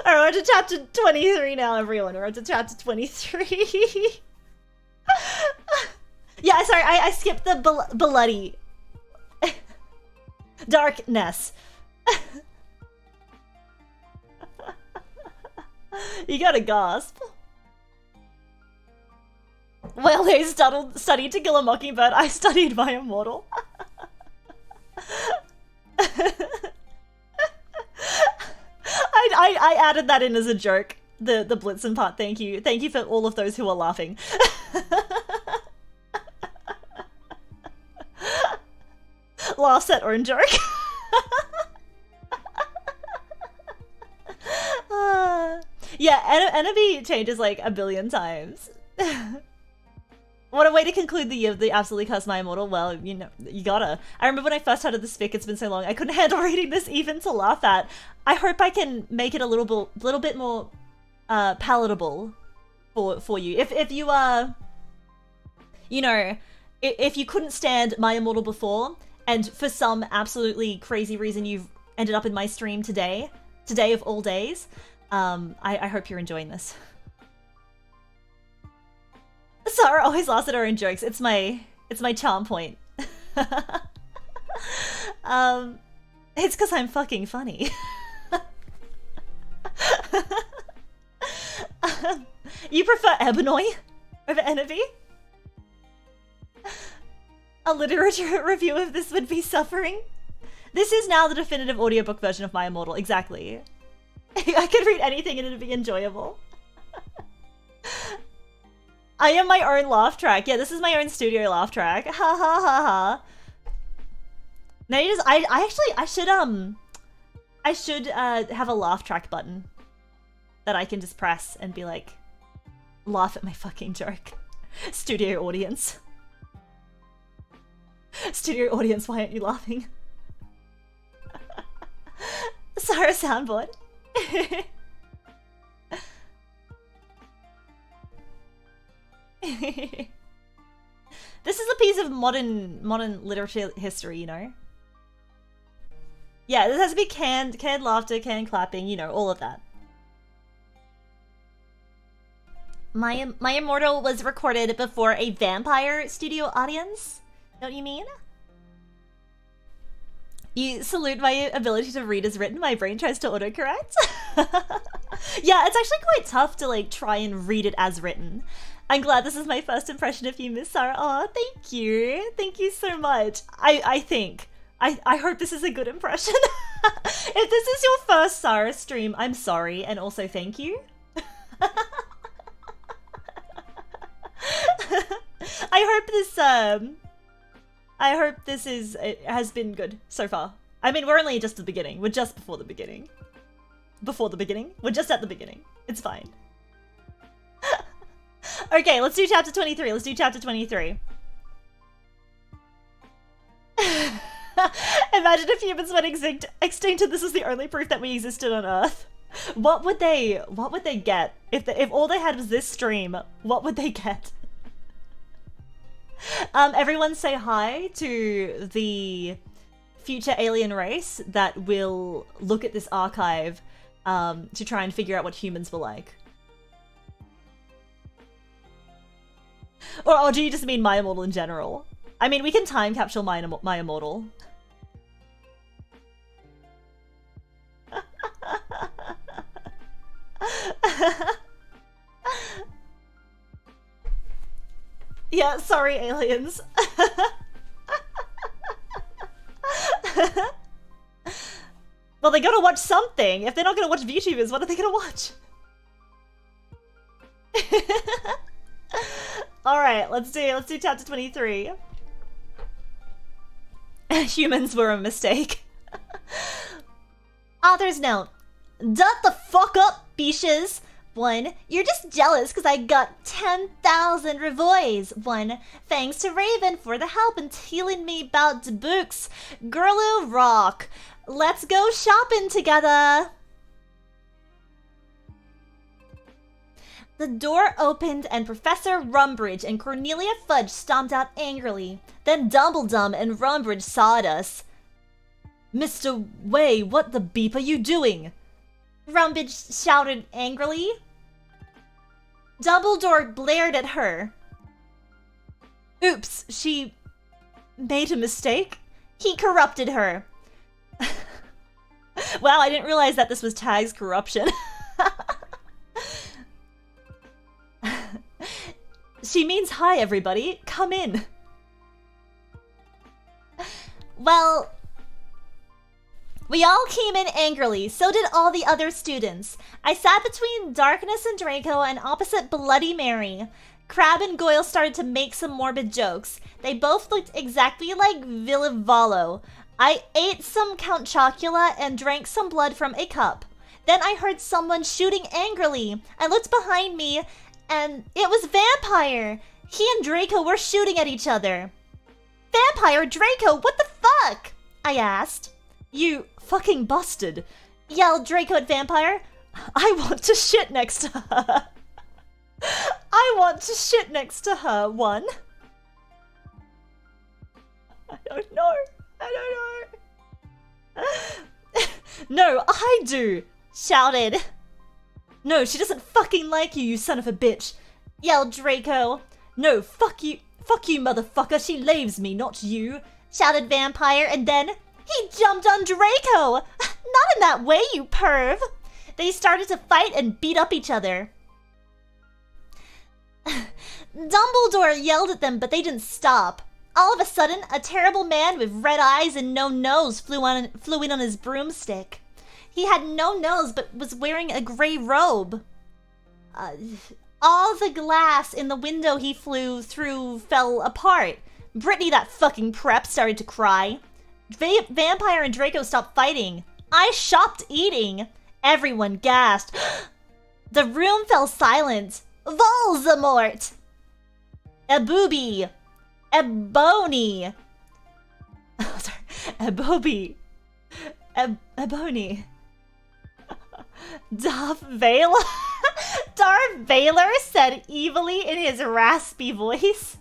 Alright, we're to chapter 23 now, everyone. We're to chapter 23. Yeah, sorry, I skipped the bloody. Darkness. You gotta gasp. Well, they studied To Kill a Mockingbird. I studied My Immortal. I added that in as a joke. The Blitzen part. Thank you. Thank you for all of those who are laughing. Laugh at own joke. Yeah, enemy changes like a billion times. What a way to conclude the year of the absolutely cursed My Immortal. Well, you know, you gotta. I remember when I first started this fic, it's been so long, I couldn't handle reading this even to laugh at. I hope I can make it a little bit more palatable for you. If you are, you know, if you couldn't stand My Immortal before, and for some absolutely crazy reason you've ended up in my stream today of all days, I hope you're enjoying this. Sara always laughs at her own jokes. It's my charm point. It's because I'm fucking funny. You prefer Ebony over Envy? A literature review of this would be suffering. This is now the definitive audiobook version of My Immortal. Exactly. I could read anything and it'd be enjoyable. I am my own laugh track. Yeah, this is my own studio laugh track. Ha ha ha ha. Now you just, I should have a laugh track button that I can just press and be like, laugh at my fucking joke. Studio audience. Studio audience, why aren't you laughing? Sara soundboard. This is a piece of modern literature history, you know? Yeah, this has to be canned laughter, canned clapping, you know, all of that. My Immortal was recorded before a vampire studio audience, don't you mean? You salute my ability to read as written. My brain tries to autocorrect. Yeah, it's actually quite tough to like try and read it as written. I'm glad this is my first impression of you, Miss Sara. Aw, thank you. Thank you so much. I hope this is a good impression. If this is your first Sara stream, I'm sorry, and also thank you. I hope this has been good so far. I mean, we're only just the beginning. We're just before the beginning. Before the beginning? We're just at the beginning. It's fine. Okay, let's do chapter 23. Let's do chapter 23. Imagine if humans went extinct and this is the only proof that we existed on Earth. What would they get? If all they had was this stream, what would they get? Everyone say hi to the future alien race that will look at this archive to try and figure out what humans were like. Or do you just mean My Immortal in general? I mean, we can time capsule My Immortal. Yeah, sorry, aliens. Well, they gotta watch something. If they're not gonna watch VTubers, what are they gonna watch? Alright, let's do chapter 23. Humans were a mistake. Author's note. Dut the fuck up, bitches. 1. You're just jealous because I got 10,000 revoys. 1. Thanks to Raven for the help and telling me about the books. Girloo rock. Let's go shopping together. The door opened and Professor Rumbridge and Cornelia Fudge stomped out angrily. Then Dumbledum and Rumbridge sawed us. Mr. Way, what the beep are you doing? Rumbridge shouted angrily. Dumbledore glared at her. Oops, she made a mistake? He corrupted her. Wow, I didn't realize that this was Tag's corruption. She means hi, everybody. Come in. Well, we all came in angrily, so did all the other students. I sat between Darkness and Draco and opposite Bloody Mary. Crabbe and Goyle started to make some morbid jokes. They both looked exactly like Villivalo. I ate some Count Chocula and drank some blood from a cup. Then I heard someone shooting angrily. I looked behind me, and it was Vampire. He and Draco were shooting at each other. Vampire, Draco, what the fuck? I asked. You fucking busted, yelled Draco at Vampire. I want to shit next to her. I want to shit next to her, one. I don't know. No, I do, shouted. No, she doesn't fucking like you, you son of a bitch, yelled Draco. No, fuck you, motherfucker, she laves me, not you, shouted Vampire, and then he jumped on Draco. Not in that way, you perv. They started to fight and beat up each other. Dumbledore yelled at them, but they didn't stop. All of a sudden, a terrible man with red eyes and no nose flew in on his broomstick. He had no nose, but was wearing a gray robe. All the glass in the window he flew through fell apart. Brittany, that fucking prep, started to cry. Vampire and Draco stopped fighting. I stopped eating. Everyone gasped. The room fell silent. Voldemort! Ebooby! Ebony! Oh, sorry. Eboby! Ebony! Darth Vader? Darth Vader said evilly in his raspy voice.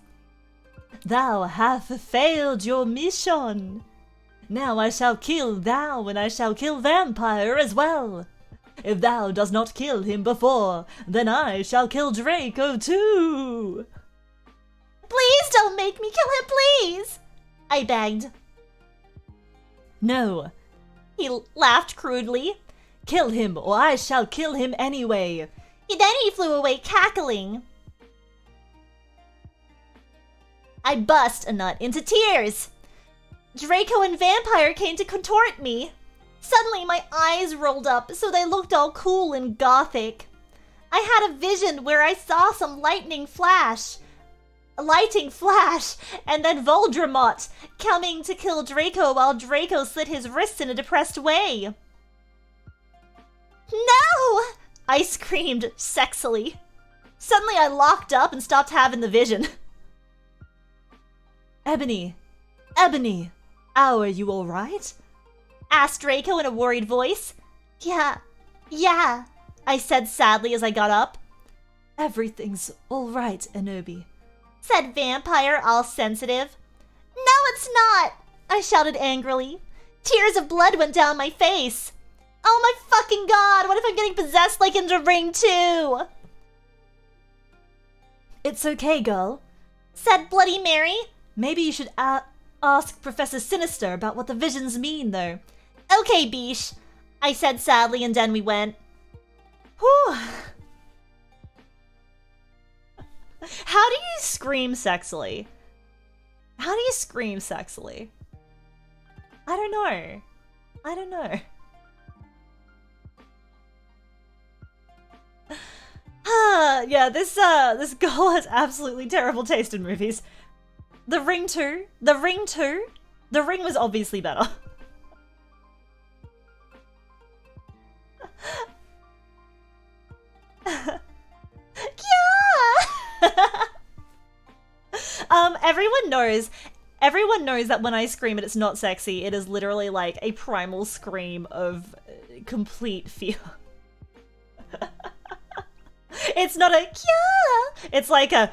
Thou hast failed your mission. Now I shall kill thou, and I shall kill Vampire as well. If thou dost not kill him before, then I shall kill Draco too. Please don't make me kill him, please, I begged. No, he laughed crudely. Kill him, or I shall kill him anyway. Then he flew away cackling. I burst a nut into tears. Draco and Vampire came to contort me. Suddenly my eyes rolled up so they looked all cool and gothic. I had a vision where I saw some lighting flash, and then Voldemort coming to kill Draco while Draco slit his wrists in a depressed way. No! I screamed sexily. Suddenly I locked up and stopped having the vision. Ebony, are you alright? Asked Draco in a worried voice. Yeah, I said sadly as I got up. Everything's alright, Enobi, said Vampire, all sensitive. No, it's not, I shouted angrily. Tears of blood went down my face. Oh my fucking god, what if I'm getting possessed like in the Ring 2? It's okay, girl, said Bloody Mary. Maybe you should ask Professor Sinister about what the visions mean, though. Okay, Beesh, I said sadly, and then we went. Whew. How do you scream sexily? How do you scream sexily? I don't know. Yeah, this girl has absolutely terrible taste in movies. The Ring 2. The Ring was obviously better. Yeah! Everyone knows that when I scream and it's not sexy, it is literally like a primal scream of complete fear. It's not a kya. It's like a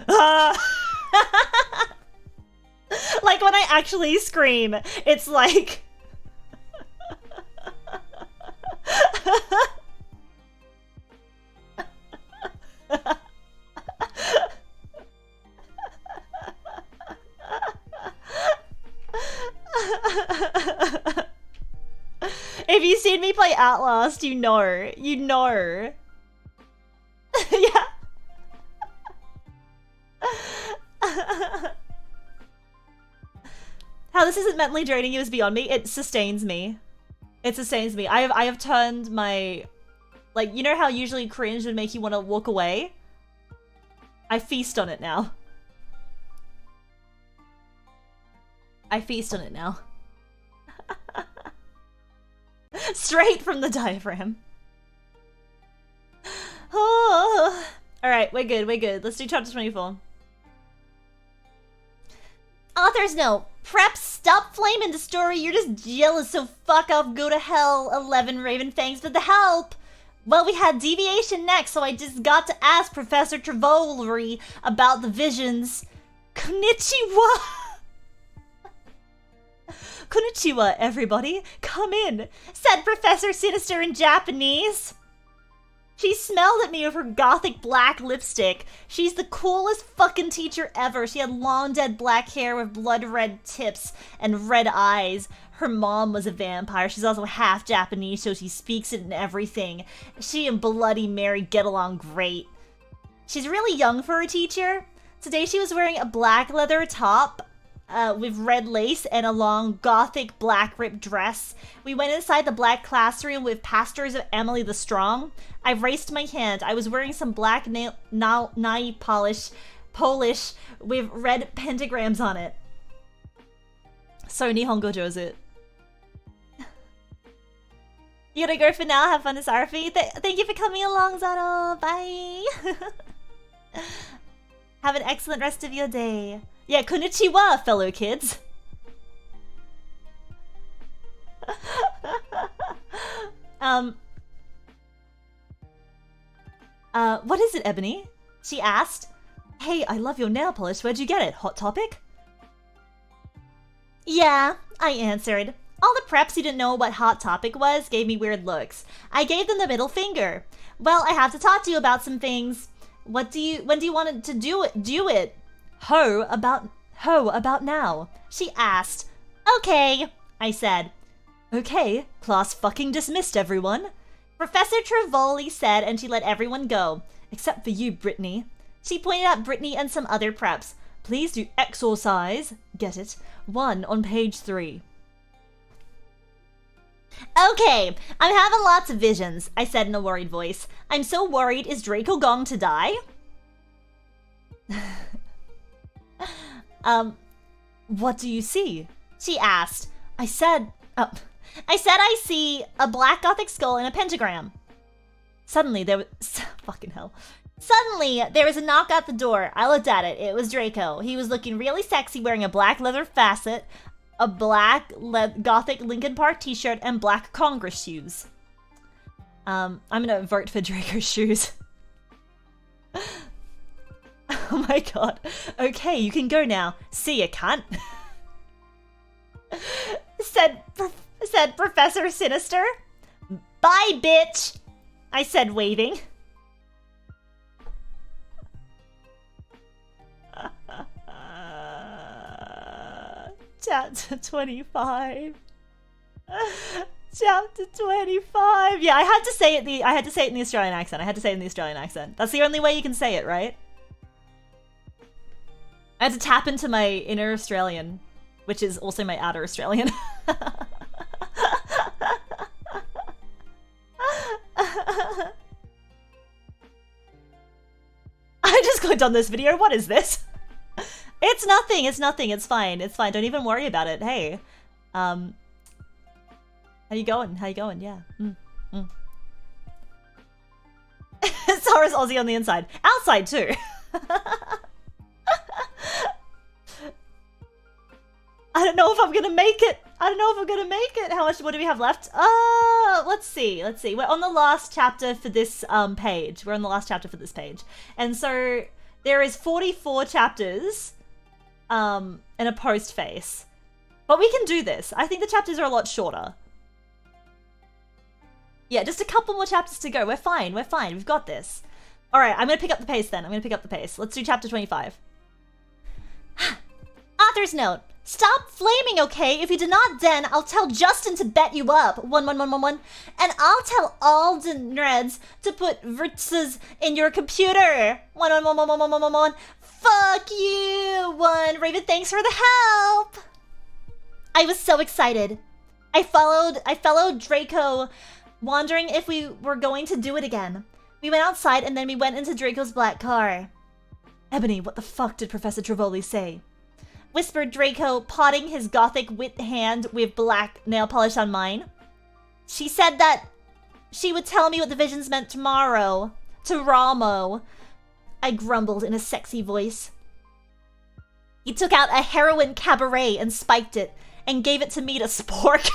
like when I actually scream, it's like if you've seen me play Outlast, you know. You know. Yeah. How this isn't mentally draining you is beyond me. It sustains me. It sustains me. I have turned my... Like, you know how usually cringe would make you want to walk away? I feast on it now. I feast on it now. Straight from the diaphragm. Oh. Alright, we're good, we're good. Let's do chapter 24. Author's note. Prep, stop flaming the story. You're just jealous, so fuck off, go to hell. 11 Raven, thanks for the help. Well, we had deviation next, so I just got to ask Professor Travolery about the visions. Konnichiwa! Konnichiwa, everybody. Come in, said Professor Sinister in Japanese. She smelled at me with her gothic black lipstick. She's the coolest fucking teacher ever. She had long dead black hair with blood red tips and red eyes. Her mom was a vampire. She's also half Japanese, so she speaks it and everything. She and Bloody Mary get along great. She's really young for a teacher. Today she was wearing a black leather top with red lace and a long gothic black ripped dress. We went inside the black classroom with pastors of Emily the Strong. I raised my hand. I was wearing some black nail polish with red pentagrams on it. So Nihongo Jozu. You gotta go for now. Have fun, Sarafi. Thank you for coming along, Zaro. Bye. Have an excellent rest of your day. Yeah, konnichiwa, fellow kids. What is it, Ebony? She asked. Hey, I love your nail polish. Where'd you get it? Hot Topic? Yeah, I answered. All the preps who didn't know what Hot Topic was gave me weird looks. I gave them the middle finger. Well, I have to talk to you about some things. When do you want to do it? Ho about now, she asked. Okay, I said. Okay, class fucking dismissed, everyone. Professor Trivoli said, and she let everyone go. Except for you, Brittany. She pointed at Brittany and some other preps. Please do exorcise, get it, 1 on page 3. Okay, I'm having lots of visions, I said in a worried voice. I'm so worried, is Draco going to die? What do you see? She asked. I said I see a black gothic skull and a pentagram. Suddenly there was... Fucking hell. Suddenly, there was a knock at the door. I looked at it. It was Draco. He was looking really sexy, wearing a black leather facet, a black gothic Linkin Park t-shirt, and black Congress shoes. I'm gonna vote for Draco's shoes. Oh my god. Okay, you can go now. See ya, cunt. said Professor Sinister. Bye, bitch, I said, waving. Chapter 25. Chapter 25. Yeah, I had to say it in the Australian accent. That's the only way you can say it, right? I had to tap into my inner Australian, which is also my outer Australian. I just clicked on this video. What is this? It's nothing. It's nothing. It's fine. It's fine. Don't even worry about it. Hey, how you going? How you going? Yeah. Sara's Aussie on the inside. Outside too. I don't know if I'm gonna make it. How much, what do we have left? let's see. We're on the last chapter for this page. We're on the last chapter for this page. And so there is 44 chapters and a post face. But we can do this. I think the chapters are a lot shorter. Yeah, just a couple more chapters to go. We're fine. We've got this. All right, I'm going to pick up the pace then. Let's do chapter 25. Author's note. Stop flaming, okay? If you do not, then I'll tell Justin to bet you up. 11111. And I'll tell all the nerds to put verses in your computer. 1111111. Fuck you. One. Raven, thanks for the help. I was so excited. I followed Draco, wondering if we were going to do it again. We went outside and then we went into Draco's black car. Ebony, what the fuck did Professor Travoli say? Whispered Draco, potting his gothic wit hand with black nail polish on mine. She said that she would tell me what the visions meant tomorrow. To Ramo. I grumbled in a sexy voice. He took out a heroin cabaret and spiked it, and gave it to me to spork.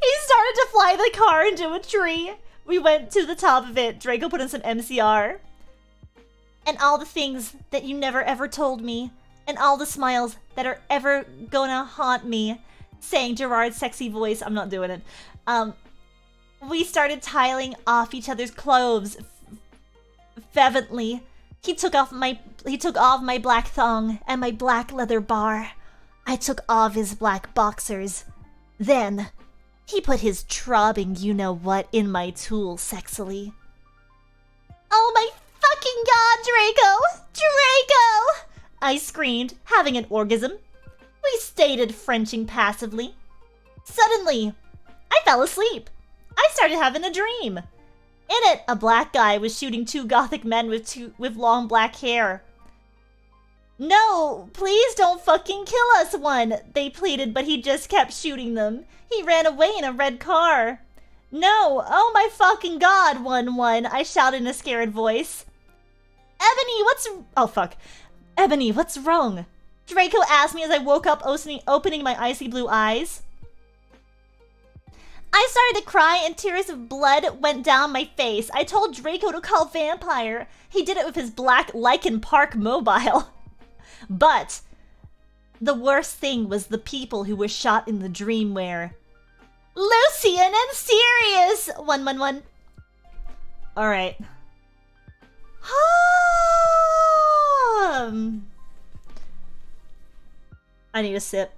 He started to fly the car into a tree. We went to the top of it. Draco put in some MCR. And all the things that you never ever told me. And all the smiles that are ever gonna haunt me. Saying Gerard's sexy voice. I'm not doing it. We started tiling off each other's clothes. Fervently. He took off my black thong and my black leather bar. I took off his black boxers. Then, he put his trobbing you-know-what in my tool sexily. Oh my fucking god, Draco! Draco! I screamed, having an orgasm. We stated Frenching passively. Suddenly, I fell asleep. I started having a dream. In it, a black guy was shooting two gothic men with long black hair. No, please don't fucking kill us, one, they pleaded, but he just kept shooting them. He ran away in a red car. No, oh my fucking god, 1-1, I shouted in a scared voice. Ebony, what's wrong? Draco asked me as I woke up, opening my icy blue eyes. I started to cry and tears of blood went down my face. I told Draco to call Vampire. He did it with his black Lycan Park mobile. But the worst thing was the people who were shot in the dream were Lucian and Sirius. 111. Alright. I need a sip.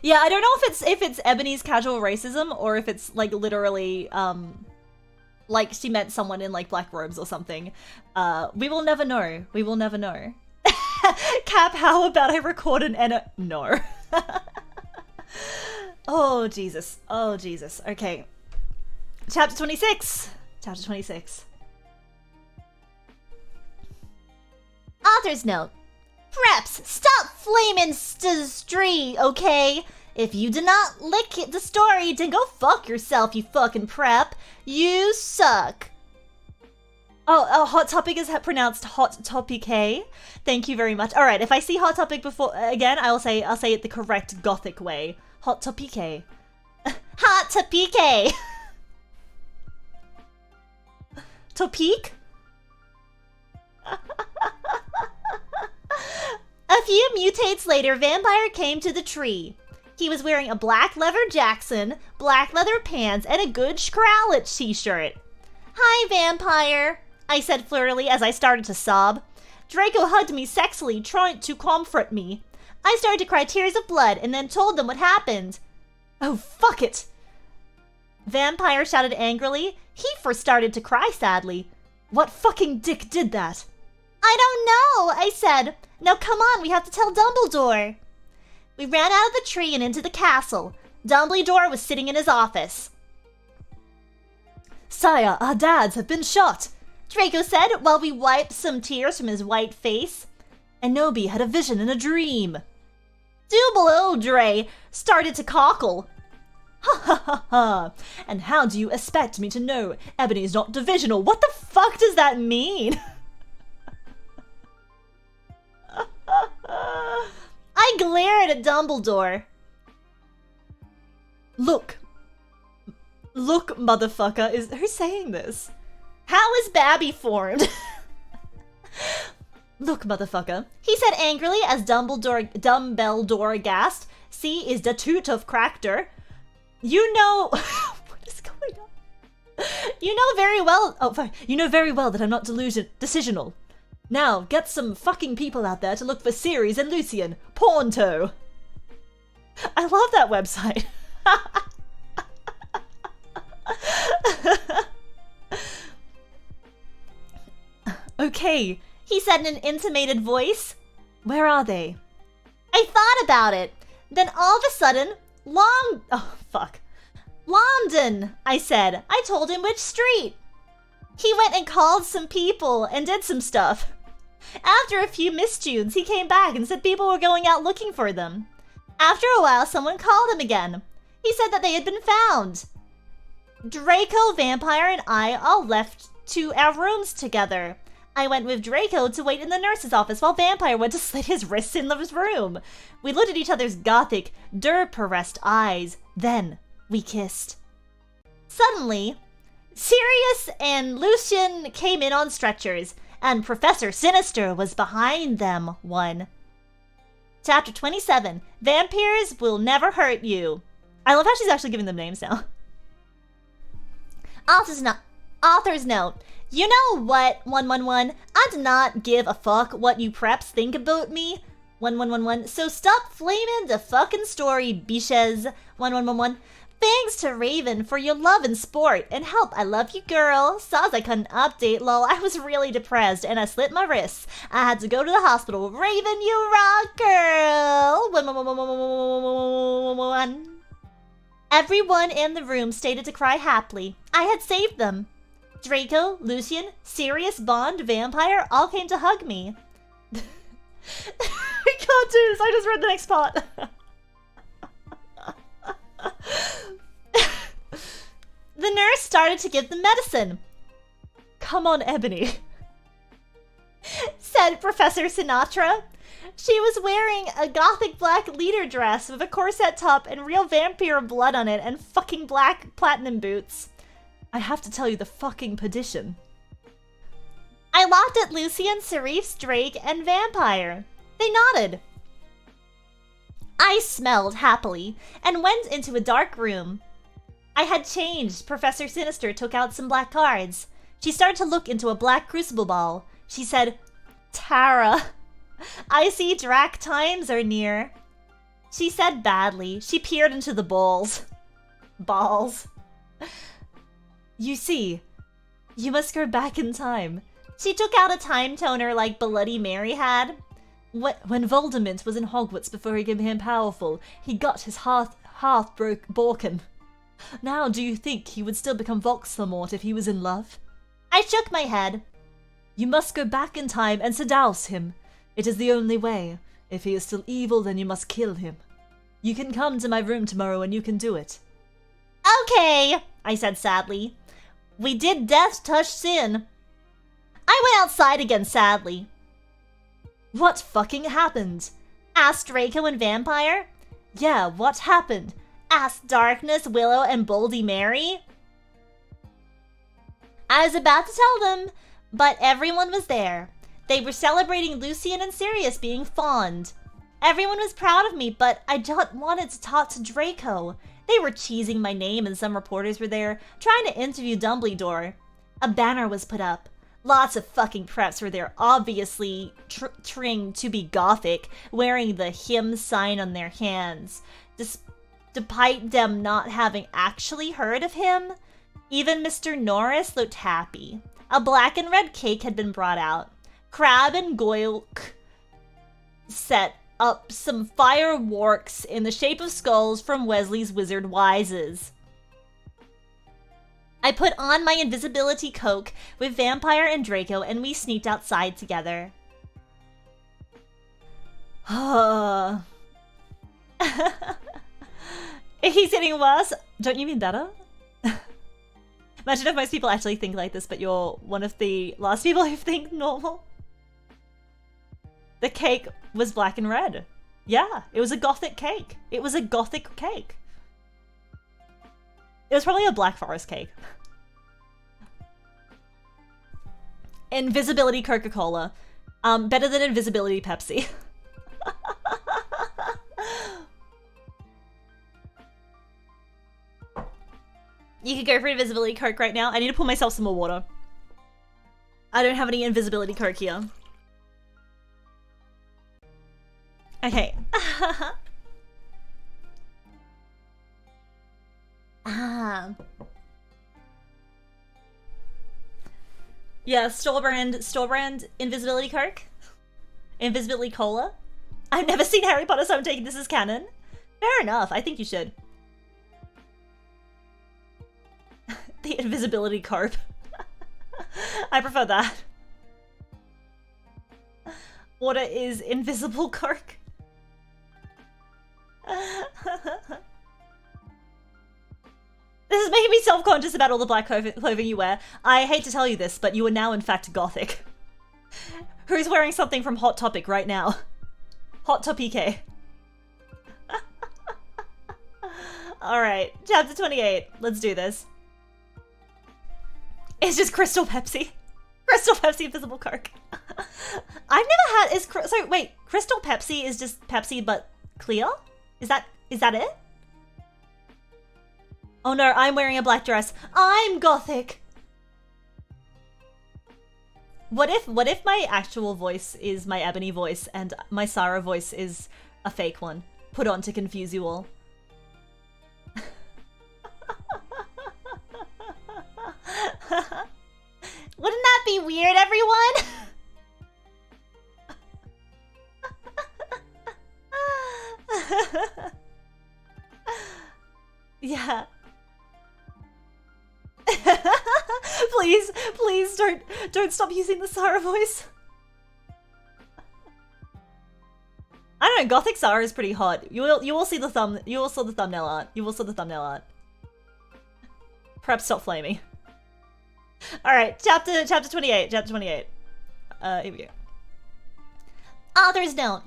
Yeah, I don't know if it's Ebony's casual racism or if it's like literally like she meant someone in like black robes or something. We will never know. We will never know. Cap, how about I record an no. Oh Jesus. Oh Jesus. Okay. Chapter 26. Chapter 26. Author's note. Preps, stop flaming street, okay? If you do not lick the story, then go fuck yourself, you fucking prep. You suck. Oh, Hot Topic is pronounced Hot Topic. Thank you very much. All right, if I see Hot Topic before again, I'll say it the correct Gothic way. Hot Topic. Hot Topic. Topic? A few mutates later, Vampire came to the tree. He was wearing a black leather Jackson, black leather pants, and a good Scrowlet t-shirt. Hi, Vampire, I said flirtily as I started to sob. Draco hugged me sexily, trying to comfort me. I started to cry tears of blood and then told them what happened. Oh, fuck it! Vampire shouted angrily. He first started to cry sadly. What fucking dick did that? I don't know, I said. Now come on, we have to tell Dumbledore. We ran out of the tree and into the castle. Dumbledore was sitting in his office. Sire, our dads have been shot, Draco said while we wiped some tears from his white face. And Nobi had a vision in a dream. Dumbledore started to cockle. Ha ha ha ha. And how do you expect me to know Ebony's not divisional? What the fuck does that mean? I I glared at Dumbledore. Look, motherfucker, who's saying this? How is Babby formed? Look, motherfucker, he said angrily as Dumbledore gasped. See is the toot of Crackter. You know... What is going on? You know very well... Oh, fine. You know very well that I'm not decisional. Now, get some fucking people out there to look for Sirius and Lucian. Pornto. I love that website. Okay, he said in an intimated voice. Where are they? I thought about it. Then all of a sudden, London, I said. I told him which street. He went and called some people and did some stuff. After a few mistunes, he came back and said people were going out looking for them. After a while, someone called him again. He said that they had been found. Draco, Vampire, and I all left to our rooms together. I went with Draco to wait in the nurse's office while Vampire went to slit his wrists in his room. We looked at each other's gothic, derp-pressed eyes. Then we kissed. Suddenly, Sirius and Lucian came in on stretchers, and Professor Sinister was behind them. Chapter 27, Vampires Will Never Hurt You. I love how she's actually giving them names now. Author's note. You know what, 111? I do not give a fuck what you preps think about me. 1111. So stop flaming the fucking story, bitches. 1111. Thanks to Raven for your love and sport and help. I love you, girl. Saws I couldn't update, lol. I was really depressed and I slit my wrists. I had to go to the hospital. Raven, you rock, girl. 111. Everyone in the room stated to cry happily. I had saved them. Draco, Lucian, Sirius, Bond, Vampire all came to hug me. I can't do this. I just read the next part. The nurse started to give them medicine. Come on, Ebony, said Professor Sinatra. She was wearing a gothic black leader dress with a corset top and real vampire blood on it and fucking black platinum boots. I have to tell you the fucking perdition. I looked at Lucian, Serifs, Drake, and Vampire. They nodded. I smelled happily and went into a dark room. I had changed. Professor Sinister took out some black cards. She started to look into a black crucible ball. She said, Tara, I see Drac times are near. She said badly. She peered into the balls. You see, you must go back in time. She took out a time toner like Bloody Mary had. When Voldemort was in Hogwarts before he became powerful, he got his hearth broken. Now, do you think he would still become Voldemort if he was in love? I shook my head. You must go back in time and seduce him. It is the only way. If he is still evil, then you must kill him. You can come to my room tomorrow and you can do it. Okay, I said sadly. We did death touch sin. I went outside again sadly. What fucking happened? Asked Draco and Vampire. Yeah, what happened? Asked Darkness, Willow, and Boldy Mary. I was about to tell them, but everyone was there. They were celebrating Lucian and Sirius being fond. Everyone was proud of me, but I just wanted to talk to Draco. They were cheesing my name and some reporters were there, trying to interview Dumbledore. A banner was put up. Lots of fucking preps were there, obviously trying to be gothic, wearing the hymn sign on their hands. Despite them not having actually heard of him, even Mr. Norris looked happy. A black and red cake had been brought out. Crab and Goylk set up some fireworks in the shape of skulls from Wesley's Wizard Wises. I put on my invisibility cloak with Vampire and Draco and we sneaked outside together. He's getting worse. Don't you mean better? Imagine if most people actually think like this, but you're one of the last people who think normal. The cake was black and red. Yeah, it was a gothic cake. It was a gothic cake. It was probably a Black Forest cake. Invisibility Coca-Cola. Better than Invisibility Pepsi. You could go for Invisibility Coke right now. I need to pour myself some more water. I don't have any Invisibility Coke here. Okay. Yeah, store brand Invisibility Coke. Invisibility Cola. I've never seen Harry Potter, so I'm taking this as canon. Fair enough, I think you should. The Invisibility Coke. I prefer that. Water is invisible Coke. This is making me self-conscious about all the black clothing you wear. I hate to tell you this, but you are now in fact gothic. Who's wearing something from Hot Topic right now? Hot Topic. Alright, chapter 28. Let's do this. It's just Crystal Pepsi. Crystal Pepsi Invisible Coke. I've never had... So wait, Crystal Pepsi is just Pepsi but clear? Is that it? Oh no, I'm wearing a black dress. I'm gothic. What if my actual voice is my ebony voice and my Sara voice is a fake one put on to confuse you all? Wouldn't that be weird, everyone? Yeah. Please don't stop using the Sara voice. I don't know, Gothic Sara is pretty hot. You will see the thumbnail art. You will see the thumbnail art. Perhaps stop flaming. Alright, chapter 28. Chapter 28. Here we go. Author's note.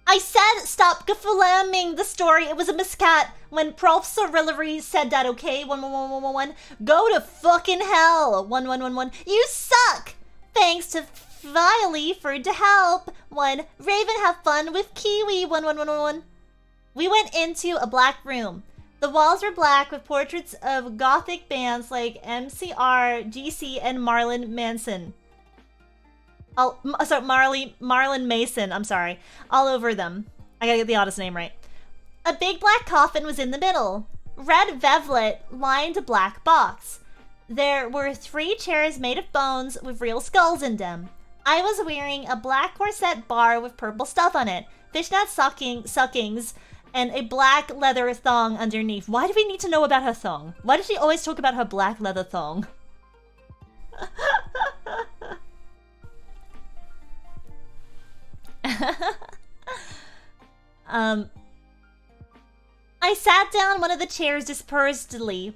I said stop flamming the story. It was a miscat when Prof. Sorillery said that, okay? 11111. Go to fucking hell. 1111. You suck. Thanks to Viley for to help. 1. Raven have fun with Kiwi. 1111. We went into a black room. The walls were black with portraits of gothic bands like MCR, GC, and Marlon Manson. Marlon Mason, I'm sorry. All over them. I gotta get the artist name right. A big black coffin was in the middle. Red velvet lined a black box. There were 3 chairs made of bones with real skulls in them. I was wearing a black corset bar with purple stuff on it, fishnet suckings, and a black leather thong underneath. Why do we need to know about her thong? Why does she always talk about her black leather thong? I sat down one of the chairs dispersedly.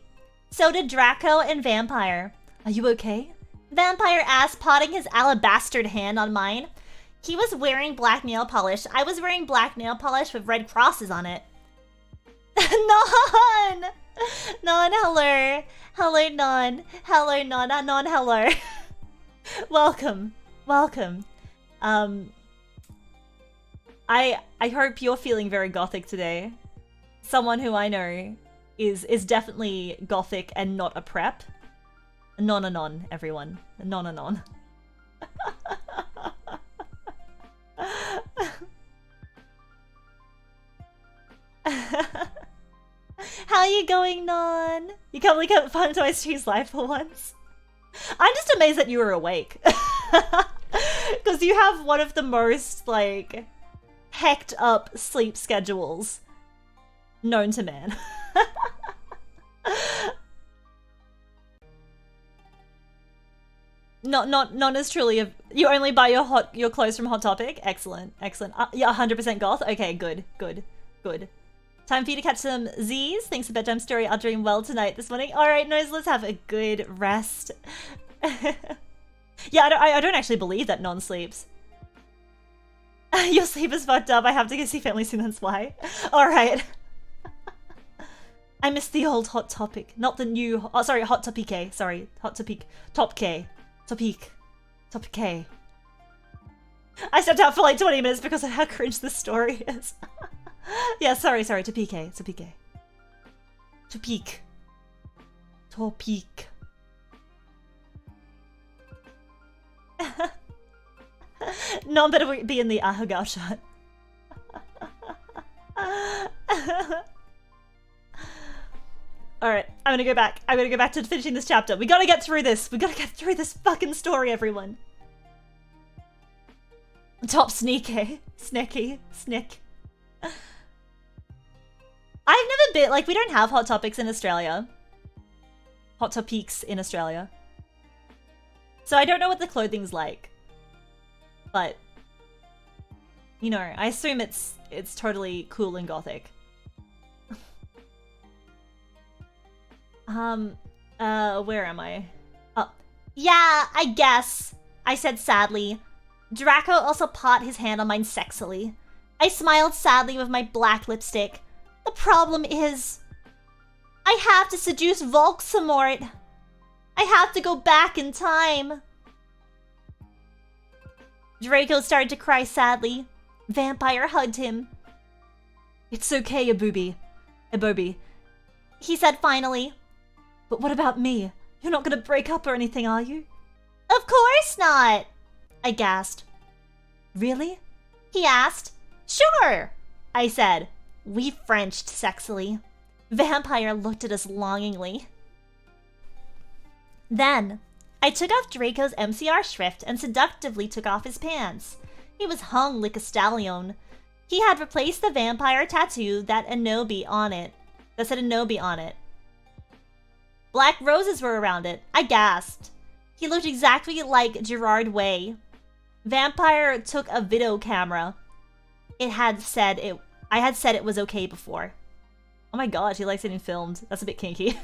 So did Draco and Vampire. Are you okay? Vampire asked, potting his alabastered hand on mine. He was wearing black nail polish. I was wearing black nail polish with red crosses on it. Non! Non, hello. Hello, Non. Hello, Non. Non, hello. Welcome. Welcome. I hope you're feeling very gothic today. Someone who I know is definitely gothic and not a prep. Non, everyone. Non. How you going, Non? You can't really get fun to my stream's live for once. I'm just amazed that you were awake. Because you have one of the most, like, hecked up sleep schedules known to man. Not as truly a... You only buy your clothes from Hot Topic? Excellent. Yeah, 100% goth? Okay, good. Time for you to catch some Z's. Thanks for bedtime story. I'll dream well tonight this morning. Alright, Nose, let's have a good rest. Yeah, I don't actually believe that Non sleeps. Your sleep is fucked up. I have to go see family soon, that's why. Alright. I missed the old Hot Topic. Not the new... Oh, sorry, Hot Topic. Sorry, Hot Topic. Top K. Topic. Topic K. I stepped out for like 20 minutes because of how cringe this story is. Yeah, sorry. Topic. Topic. Topic. Topic. No one better be in the Ahagao shot. Alright, I'm gonna go back. I'm gonna go back to finishing this chapter. We gotta get through this. We gotta get through this fucking story, everyone. Top sneaky. Snick. I've never been, like, we don't have Hot Topics in Australia. Hot Topics in Australia. So I don't know what the clothing's like. But, you know, I assume it's totally cool and gothic. Where am I? Oh, yeah, I guess, I said sadly. Draco also put his hand on mine sexily. I smiled sadly with my black lipstick. The problem is, I have to seduce Volksamort. I have to go back in time. Draco started to cry sadly. Vampire hugged him. It's okay, Ebobi. He said finally. But what about me? You're not gonna break up or anything, are you? Of course not, I gasped. Really? He asked. Sure, I said. We Frenched sexily. Vampire looked at us longingly. Then, I took off Draco's MCR shrift and seductively took off his pants. He was hung like a stallion. He had replaced the vampire tattoo that said Enobi on it. Black roses were around it. I gasped. He looked exactly like Gerard Way. Vampire took a video camera. I had said it was okay before. Oh my god, he likes getting filmed. That's a bit kinky.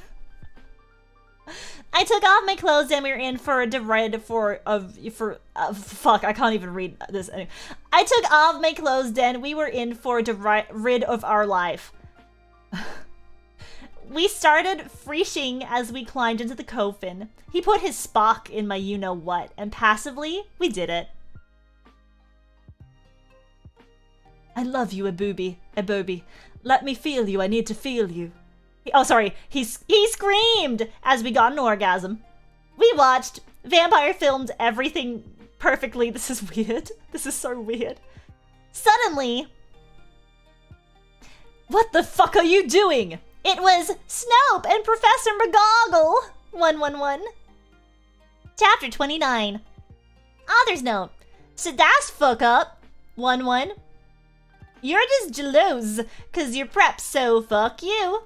I took off my clothes and we were in for fuck, I can't even read this. I took off my clothes then we were in for the rid of our life. We started freeshing as we climbed into the coffin. He put his Spock in my you-know-what, and passively, we did it. I love you, Ebobi. Let me feel you, I need to feel you. He screamed as we got an orgasm. We watched. Vampire filmed everything perfectly. This is weird. This is so weird. Suddenly... What the fuck are you doing? It was Snope and Professor McGoggle. 111. Chapter 29. Author's note. So that's fuck up. 11. You're just jealous, cause you're prepped, so fuck you.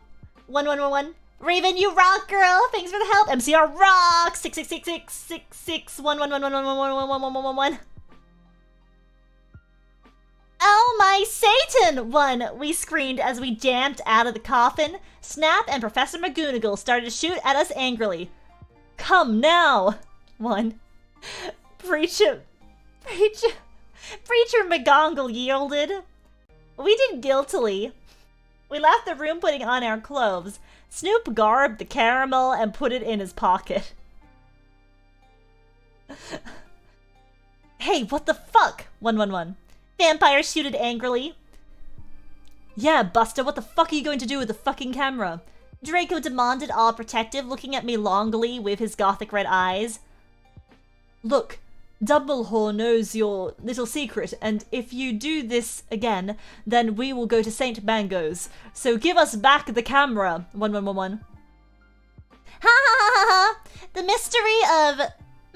1111. Raven, you rock, girl. Thanks for the help. MCR rock. 6666666 11111111111. Oh my Satan! 1, we screamed as we jumped out of the coffin. Snap and Professor McGonagall started to shoot at us angrily. Come now! 1. Preacher McGonagall yielded. We did guiltily. We left the room putting on our clothes. Snoop garbed the caramel and put it in his pocket. Hey, what the fuck? 111. Vampire shooted angrily. Yeah, Buster, what the fuck are you going to do with the fucking camera? Draco demanded, all protective, looking at me longingly with his gothic red eyes. Look, Dumbledore knows your little secret, and if you do this again, then we will go to St. Mango's. So give us back the camera. 1111. Ha ha ha ha ha! The mystery of...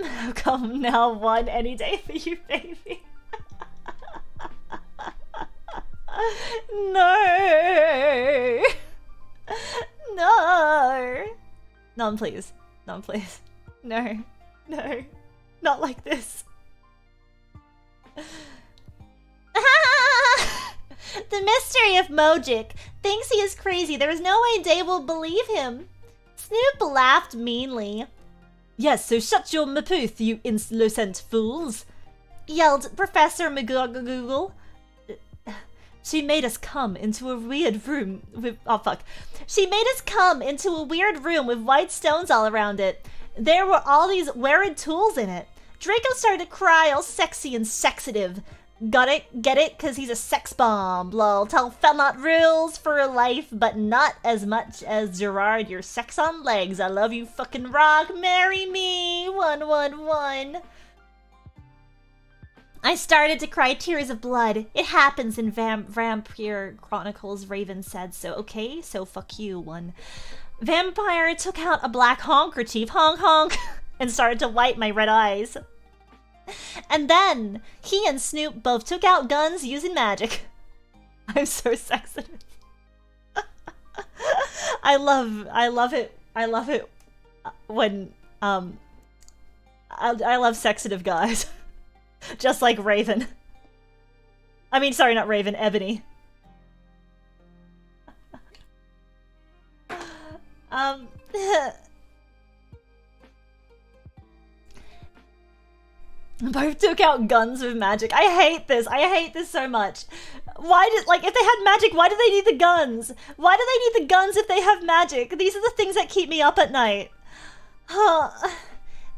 Oh, come now, 1, any day for you, baby. No! No! None, please. None, please. No. No. Not like this. The mystery of Mojic thinks he is crazy. There is no way Day will believe him. Snoop laughed meanly. Yes, so shut your mapooth, you insolent fools, yelled Professor McGonagall. She made us come into a weird room with... Oh, fuck. She made us come into a weird room with white stones all around it. There were all these weird tools in it. Draco started to cry all sexy and sexative. Got it? Get it? Cause he's a sex bomb. Lol. Tell Felmont rules for life, but not as much as Gerard, your sex on legs. I love you fucking rock. Marry me. 111. I started to cry tears of blood. It happens in Vampire Chronicles, Raven said so. Okay, so fuck you, one. Vampire took out a black handkerchief, honk honk, and started to wipe my red eyes. And then, he and Snoop both took out guns using magic. I'm so sensitive. I love it when, I love sexative guys. Just like Raven. I mean, sorry, not Raven, Ebony. Both took out guns with magic. I hate this. I hate this so much. Why did, like, if they had magic, why do they need the guns? Why do they need the guns if they have magic? These are the things that keep me up at night.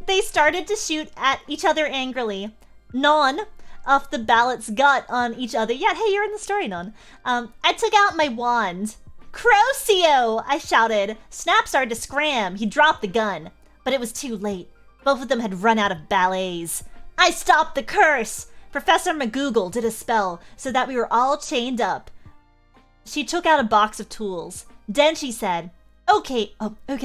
They started to shoot at each other angrily. Non off the ballot's gut on each other. Yeah, hey, you're in the story, Non. I took out my wand. Crocio! I shouted. Snap started to scram. He dropped the gun. But it was too late. Both of them had run out of ballets. I stopped the curse! Professor McGoogle did a spell so that we were all chained up. She took out a box of tools. Then she said, okay,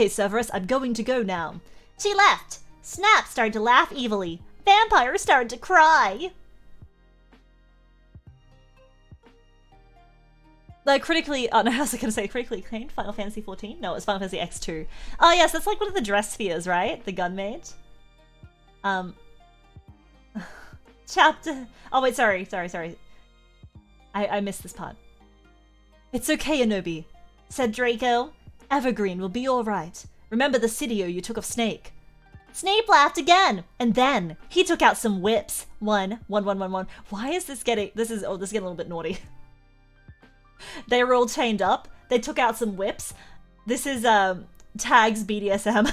Severus, I'm going to go now. She left. Snap started to laugh evilly. Vampire started to cry. Like critically, oh no, I was gonna say critically acclaimed Final Fantasy 14? No, it was Final Fantasy X2. Oh yes, that's like one of the dress spheres, right? The Gunmate. Chapter, oh wait, sorry. I missed this part. It's okay, Anobi, said Draco. Evergreen will be alright. Remember the Sidio you took of Snake. Snape laughed again, and then he took out some whips. One. Why is this getting, this is getting a little bit naughty. They were all chained up. They took out some whips. This is, Tags BDSM.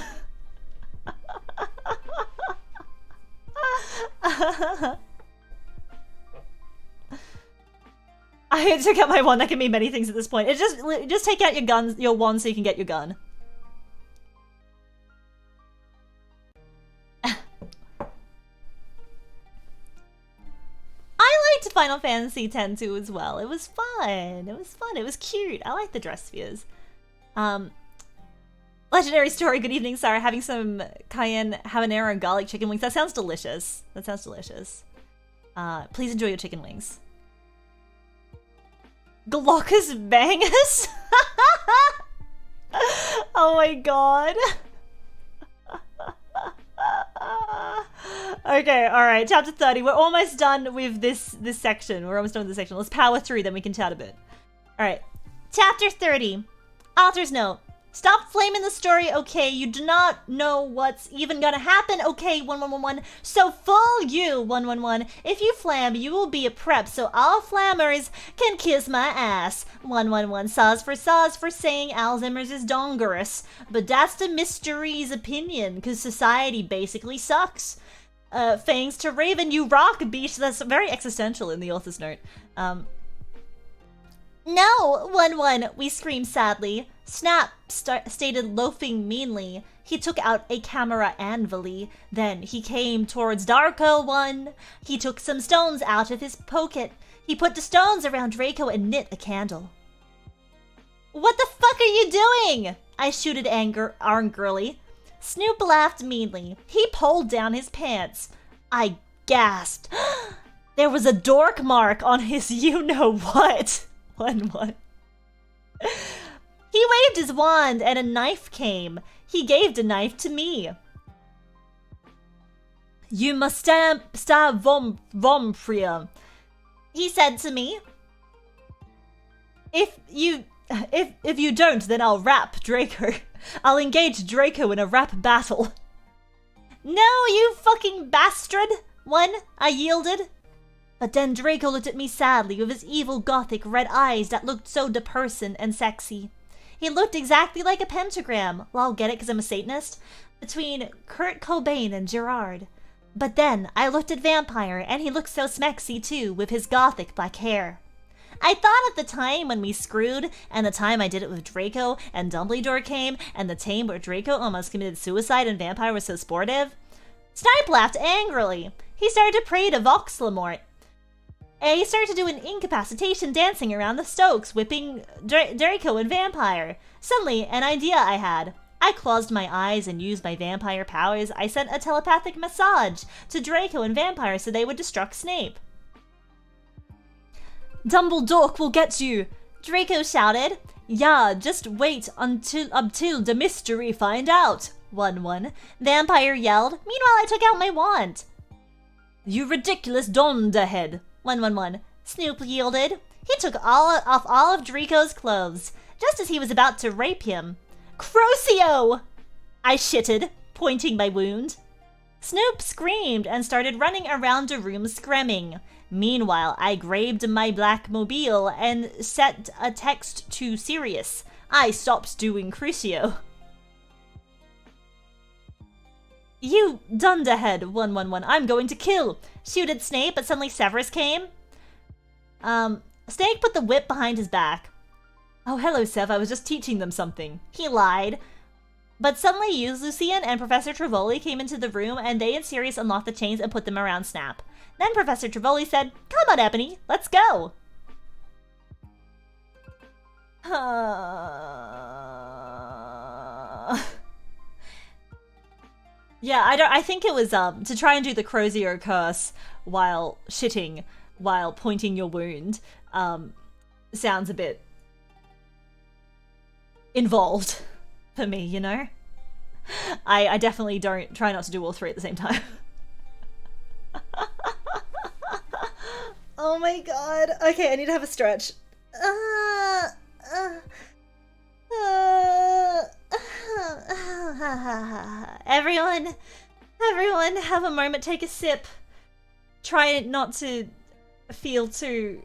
I took out my wand. That can mean many things at this point. It just take out your wand so you can get your gun. I liked Final Fantasy X too as well. It was fun. It was cute. I like the dress spheres. Legendary story. Good evening, Sara. Having some cayenne habanero and garlic chicken wings. That sounds delicious. Please enjoy your chicken wings. Glockus bangers? Oh my god. Okay, alright, chapter 30. We're almost done with this section. Let's power through, then we can chat a bit. Alright, chapter 30. Author's note. Stop flaming the story, okay? You do not know what's even gonna happen, okay? 1111. So fool you, 111. If you flam, you will be a prep, so all flammers can kiss my ass. 111. Saws for saying Alzheimer's is dangerous. But that's the mystery's opinion, because society basically sucks. Thanks to Raven, you rock, beach. That's very existential in the author's note. No, 1-1, we screamed sadly. Snap stated loafing meanly. He took out a camera anvily. Then he came towards Darko 1. He took some stones out of his pocket. He put the stones around Draco and lit a candle. What the fuck are you doing? I shooted angrily. Snoop laughed meanly. He pulled down his pants. I gasped. There was a dork mark on his you-know-what. 1-1. He waved his wand and a knife came. He gave the knife to me. You must stab Vomfria, he said to me. If you don't, then I'll rap Draco. I'll engage Draco in a rap battle. No, you fucking bastard! 1, I yielded. But then Draco looked at me sadly with his evil gothic red eyes that looked so depersonal and sexy. He looked exactly like a pentagram, well, I'll get it because I'm a Satanist, between Kurt Cobain and Gerard. But then I looked at Vampire, and he looked so smexy too, with his gothic black hair. I thought of the time when we screwed, and the time I did it with Draco, and Dumbledore came, and the time where Draco almost committed suicide and Vampire was so sportive. Snipe laughed angrily. He started to pray to Voxlamort. And he started to do an incapacitation dancing around the Stokes, whipping Draco and Vampire. Suddenly, an idea I had. I closed my eyes and used my vampire powers. I sent a telepathic massage to Draco and Vampire so they would destruct Snape. Dumbledore will get you, Draco shouted. Yeah, just wait until the mystery find out, 1-1. Vampire yelled. Meanwhile, I took out my wand. You ridiculous dunderhead, 1-1-1. Snoop yielded. He took off all of Draco's clothes, just as he was about to rape him. Crocio! I shitted, pointing my wound. Snoop screamed and started running around the room screaming. Meanwhile, I grabbed my black mobile and set a text to Sirius. I stopped doing Crucio. You dunderhead, 1-1-1. I'm going to kill. Shoot at Snape, but suddenly Severus came. Snake put the whip behind his back. Oh, hello, Sev. I was just teaching them something. He lied. But suddenly Lucian and Professor Trivoli came into the room, and they and Sirius unlocked the chains and put them around Snap. Then Professor Trivoli said, Come on, Ebony, let's go. Yeah, I think it was to try and do the Crozier curse while shitting, while pointing your wound. Sounds a bit involved for me, you know? I definitely don't try not to do all three at the same time. Oh my god. Okay, I need to have a stretch. Everyone have a moment, take a sip. Try not to feel too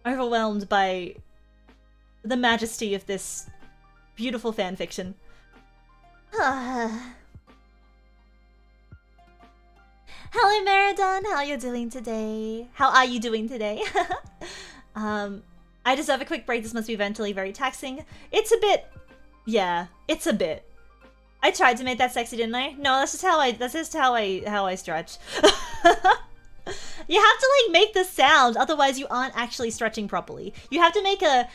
overwhelmed by the majesty of this beautiful fanfiction. Hello Meridon, how are you doing today? How are you doing today? I deserve a quick break. This must be mentally very taxing. It's a bit. Yeah, it's a bit. I tried to make that sexy, didn't I? No, that's just how I stretch. You have to like make the sound, otherwise you aren't actually stretching properly. You have to make a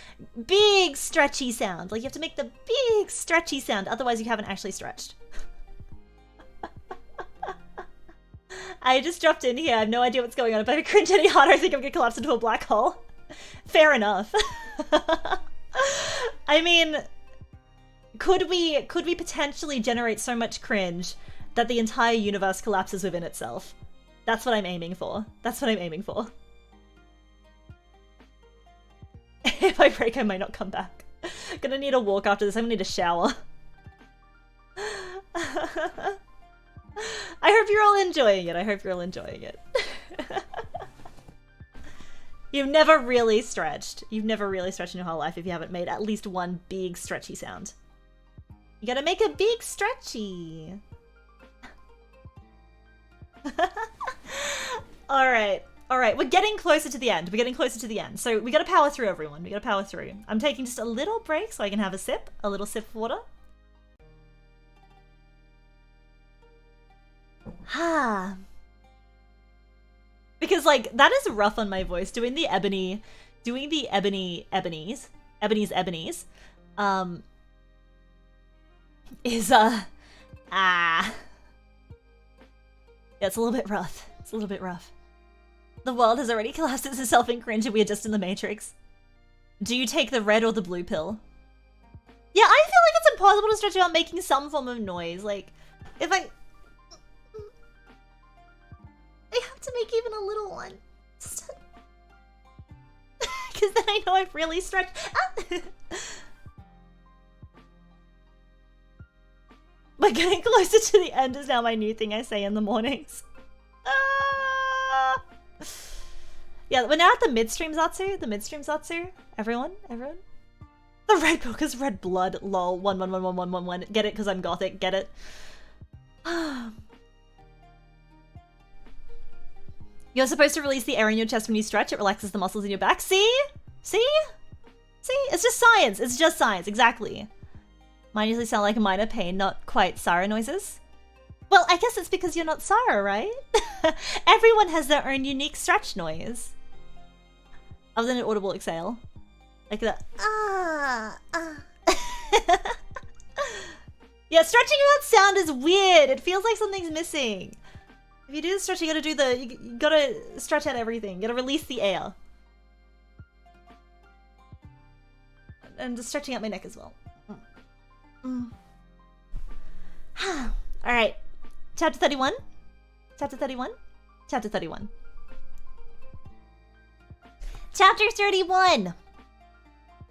big stretchy sound. Like you have to make the big stretchy sound, otherwise you haven't actually stretched. I just dropped in here. I have no idea what's going on. If I cringe any harder, I think I'm gonna collapse into a black hole. Fair enough. I mean, could we potentially generate so much cringe that the entire universe collapses within itself? That's what I'm aiming for. That's what I'm aiming for. If I break, I might not come back. Gonna need a walk after this. I'm gonna need a shower. I hope you're all enjoying it. I hope you're all enjoying it. You've never really stretched. You've never really stretched in your whole life if you haven't made at least one big stretchy sound. You gotta make a big stretchy. Alright. Alright, we're getting closer to the end. We're getting closer to the end. So we gotta power through, everyone. We gotta power through. I'm taking just a little break so I can have a sip. A little sip of water. Ah. Because, like, that is rough on my voice. Doing the ebonies, is, yeah, it's a little bit rough. It's a little bit rough. The world has already collapsed itself in cringe and we are just in the Matrix. Do you take the red or the blue pill? Yeah, I feel like it's impossible to stretch without making some form of noise. Like, if I have to make even a little one. Because then I know I've really stretched. But getting closer to the end is now my new thing I say in the mornings. Yeah, Yeah, we're now at the midstream Zatsu. The midstream Zatsu. Everyone? Everyone? The red book is red blood. Lol. 11111111. Get it? Because I'm gothic. Get it? You're supposed to release the air in your chest when you stretch. It relaxes the muscles in your back. See? See? See? It's just science. It's just science. Exactly. Mine usually sound like minor pain, not quite Sara noises. Well, I guess it's because you're not Sara, right? Everyone has their own unique stretch noise. Other than an audible exhale. Like the Yeah, stretching without sound is weird. It feels like something's missing. If you do the stretch, you gotta do the... You gotta stretch out everything. You gotta release the air. And just stretching out my neck as well. Alright. Chapter 31. Chapter 31. Chapter 31. Chapter 31!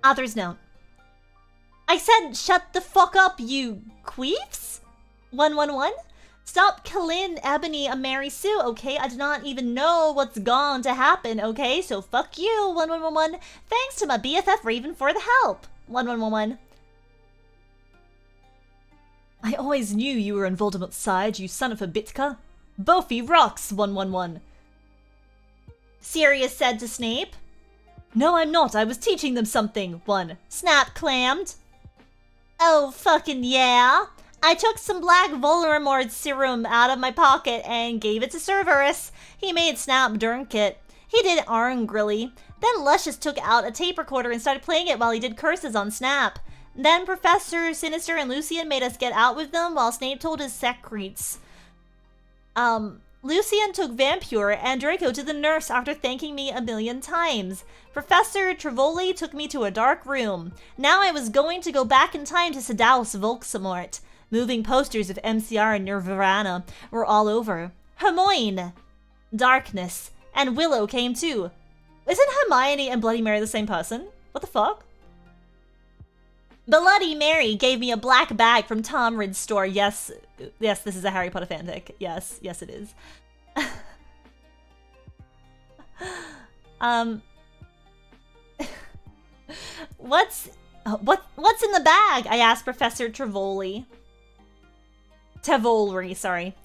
Author's note. I said shut the fuck up, you queefs? 111? Stop killing Ebony and Mary Sue, okay? I did not even know what's going to happen, okay? So fuck you, 1111. Thanks to my BFF Raven for the help. 1111. I always knew you were on Voldemort's side, you son of a bitka. Buffy rocks, 111. Sirius said to Snape. No, I'm not. I was teaching them something. 1. Snap clammed. Oh, fucking yeah. I took some black Voldemort serum out of my pocket and gave it to Cerberus. He made Snap drink it. He did it angrily. Then Luscious took out a tape recorder and started playing it while he did curses on Snap. Then Professor Sinister and Lucian made us get out with them while Snape told his secrets. Lucian took Vampire and Draco to the nurse after thanking me a million times. Professor Trivoli took me to a dark room. Now I was going to go back in time to seduce Volksamort. Moving posters of MCR and Nirvana were all over. Hermione, Darkness, and Willow came too. Isn't Hermione and Bloody Mary the same person? What the fuck? Bloody Mary gave me a black bag from Tom Ridd's store. Yes, this is a Harry Potter fanfic. Yes, it is. What's in the bag? I asked Professor Trivoli. Tavolry, sorry.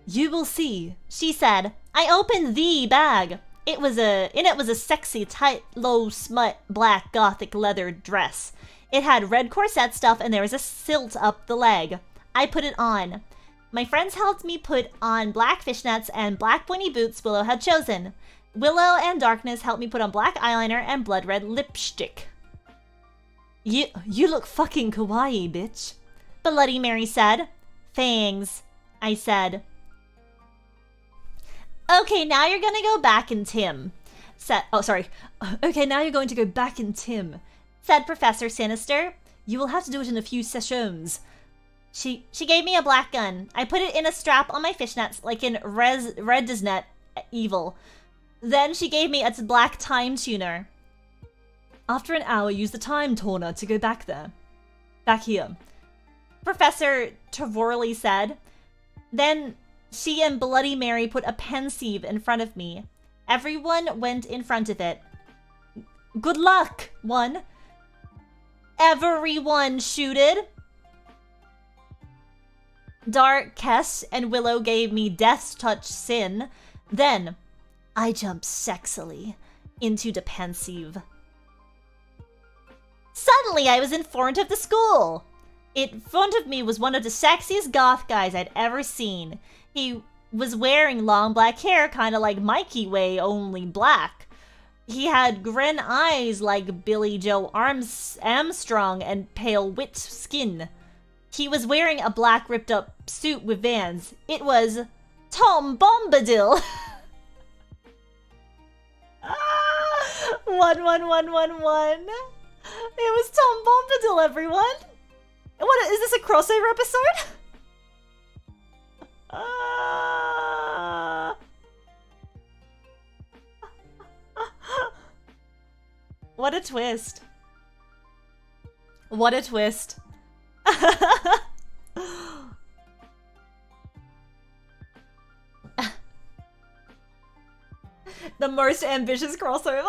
You will see, she said. I opened the bag. In it was a sexy, tight, low smut, black gothic leather dress. It had red corset stuff and there was a silt up the leg. I put it on. My friends helped me put on black fishnets and black pointy boots Willow had chosen. Willow and Darkness helped me put on black eyeliner and blood red lipstick. You look fucking kawaii, bitch. Bloody Mary said. Thanks, I said. Okay, now you're gonna go back in Tim. Okay, now you're going to go back in Tim, said Professor Sinister. You will have to do it in a few sessions. She gave me a black gun. I put it in a strap on my fishnets, like in Red Disnet Evil. Then she gave me a black time tuner. After an hour, use the time toner to go back there. Back here. Professor Tavorley said. Then she and Bloody Mary put a pensieve in front of me. Everyone went in front of it. Good luck, 1. Everyone shooted. Dark Kess and Willow gave me Death's Touch Sin. Then, I jumped sexily into the pensieve. Suddenly, I was in front of the school. In front of me was one of the sexiest goth guys I'd ever seen. He was wearing long black hair, kind of like Mikey Way, only black. He had grin eyes like Billy Joe Armstrong and pale wit skin. He was wearing a black ripped up suit with Vans. It was Tom Bombadil. 11111. It was Tom Bombadil, everyone. What is this, a crossover episode? What a twist. What a twist. The most ambitious crossover.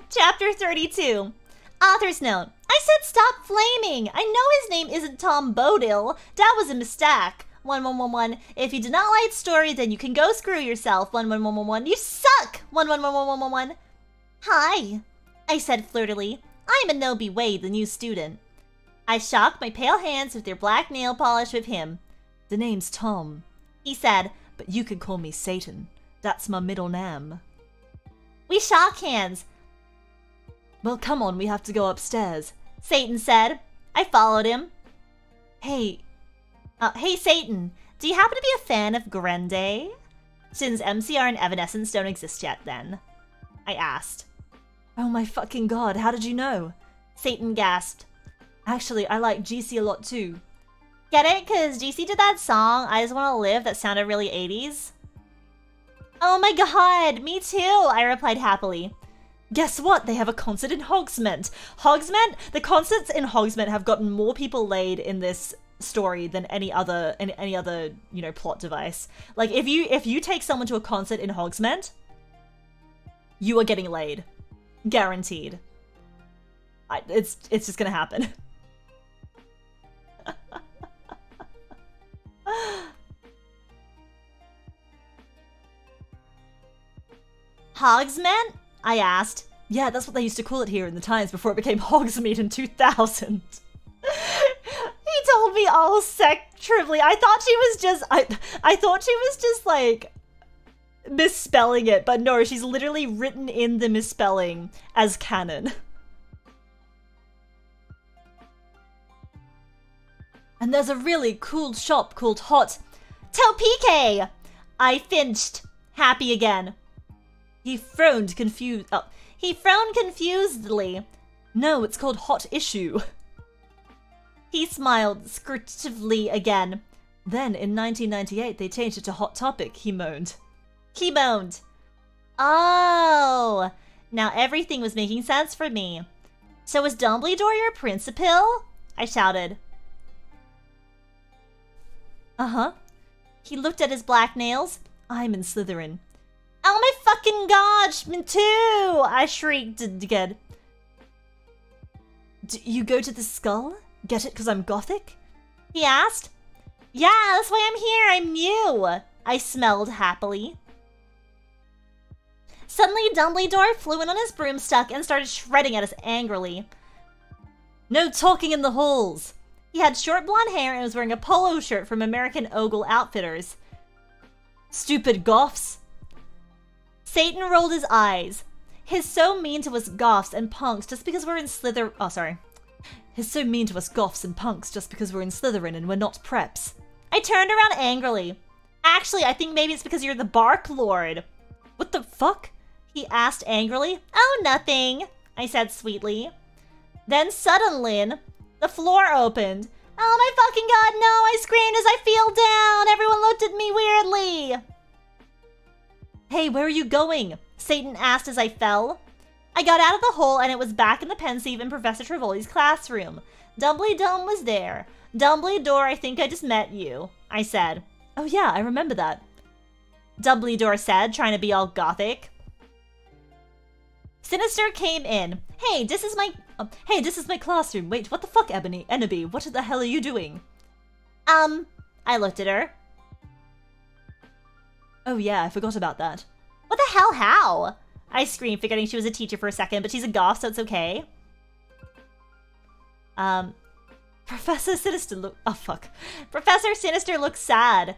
Chapter 32. Author's note. I said stop flaming. I know his name isn't Tom Bodil. That was a mistake. 1111. If you do not like story, then you can go screw yourself. 1111. You suck. 111111. Hi, I said flirtily. I'm Anobi Wade, the new student. I shocked my pale hands with their black nail polish with him. The name's Tom, he said, but you can call me Satan. That's my middle name. We shook hands. Well, come on, we have to go upstairs, Satan said. I followed him. Hey Satan, do you happen to be a fan of Grande? Since MCR and Evanescence don't exist yet then, I asked. Oh my fucking god, how did you know? Satan gasped. Actually, I like GC a lot too. Get it? Cause GC did that song, I Just Wanna Live, that sounded really 80s? Oh my god, me too, I replied happily. Guess what? They have a concert in Hogsmeade. Hogsmeade? The concerts in Hogsmeade have gotten more people laid in this story than any other, you know, plot device. Like, if you take someone to a concert in Hogsmeade, you are getting laid. Guaranteed. It's just gonna happen. Hogsmeade? I asked. Yeah, that's what they used to call it here in the Times before it became Hogsmeade in 2000. He told me all sexually. I thought she was just like misspelling it, but no, she's literally written in the misspelling as canon. And there's a really cool shop called Hot Topike! I finched, happy again. He frowned confusedly. No, it's called Hot Issue. He smiled scrutively again. Then, in 1998, they changed it to Hot Topic, he moaned. He moaned. Oh, now everything was making sense for me. So is Dumbledore your principal? I shouted. Uh-huh. He looked at his black nails. I'm in Slytherin. Oh my fucking gosh, me too! I shrieked again. Do you go to the skull? Get it because I'm gothic? He asked. Yeah, that's why I'm here, I'm you! I smelled happily. Suddenly, Dumbledore flew in on his broomstick and started shredding at us angrily. No talking in the halls! He had short blonde hair and was wearing a polo shirt from American Ogle Outfitters. Stupid goths! Satan rolled his eyes. He's so mean to us goths and punks just because we're in Slytherin. Oh, sorry. He's so mean to us goths and punks just because we're in Slytherin and we're not preps. I turned around angrily. Actually, I think maybe it's because you're the Bark Lord. What the fuck? He asked angrily. Oh, nothing, I said sweetly. Then suddenly, the floor opened. Oh my fucking god, no! I screamed as I fell down! Everyone looked at me weirdly! Hey, where are you going? Satan asked as I fell. I got out of the hole and it was back in the Pensieve in Professor Trevoli's classroom. Dumbledore was there. Dumbledore, I think I just met you, I said. Oh yeah, I remember that. Dumbledore said, trying to be all gothic. Sinister came in. Hey, this is my classroom. Wait, what the fuck, Enobi? What the hell are you doing? I looked at her. Oh yeah, I forgot about that. What the hell, how? I screamed, forgetting she was a teacher for a second, but she's a goth, so it's okay. Professor Sinister Professor Sinister looked sad.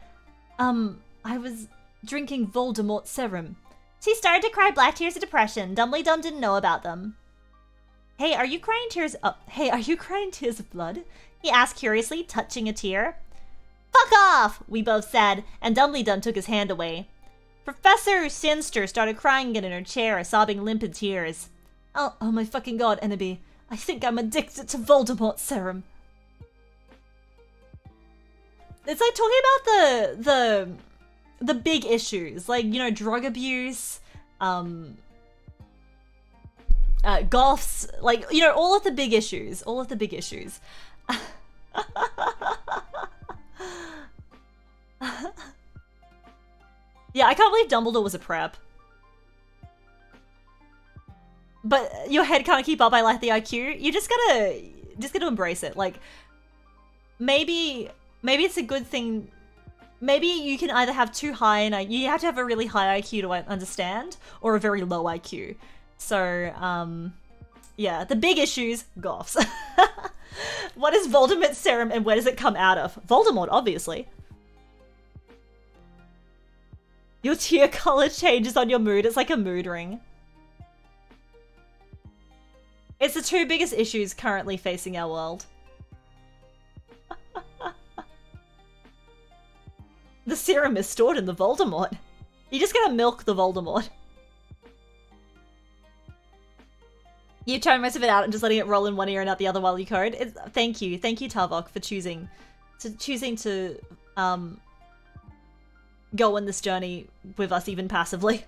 I was drinking Voldemort serum. She started to cry black tears of depression. Dumbledore didn't know about them. Hey, are you crying tears of blood? He asked curiously, touching a tear. Fuck off, we both said, and Dumbledore took his hand away. Professor Sinister started crying again in her chair, sobbing limpid tears. Oh my fucking god, Enobi. I think I'm addicted to Voldemort serum. It's like talking about the big issues, like, you know, drug abuse, goths, like, you know, all of the big issues. Yeah, I can't believe Dumbledore was a prep. But your head can't keep up, I like the IQ. You just gotta embrace it. Like, maybe it's a good thing. Maybe you can either have too high and you have to have a really high IQ to understand, or a very low IQ. So, yeah, the big issues, goths. What is Voldemort's serum and where does it come out of? Voldemort, obviously. Your tear color changes on your mood. It's like a mood ring. It's the two biggest issues currently facing our world. The serum is stored in the Voldemort. You just gotta milk the Voldemort. You tone most of it out and just letting it roll in one ear and out the other while you code. Thank you, Tavok, for choosing to go on this journey with us even passively.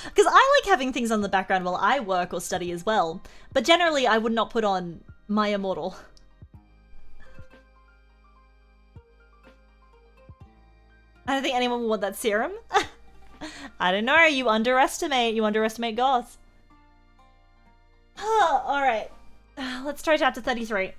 Because I like having things on the background while I work or study as well, but generally I would not put on My Immortal. I don't think anyone will want that serum. I don't know, you underestimate goths. Alright, let's try chapter 33.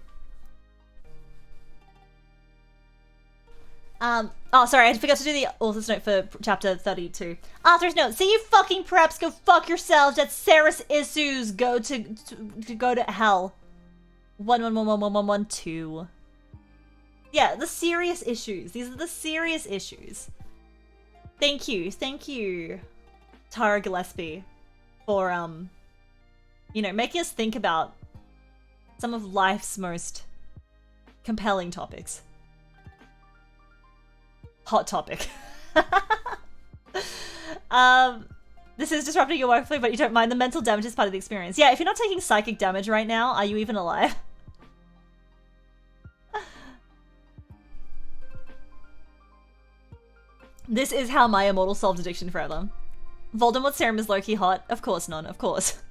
Oh, sorry, I forgot to do the author's note for chapter 32. Author's note, see you fucking preps, go fuck yourselves, that's Sarah's issues, go to hell. 1111112. Yeah, the serious issues. These are the serious issues. Thank you, Tara Gillespie, for, you know, making us think about some of life's most compelling topics. Hot topic. This is disrupting your workflow, but you don't mind. The mental damage is part of the experience. Yeah, if you're not taking psychic damage right now, are you even alive? This is how My Immortal solved addiction forever. Voldemort's serum is low-key hot. Of course, none. Of course.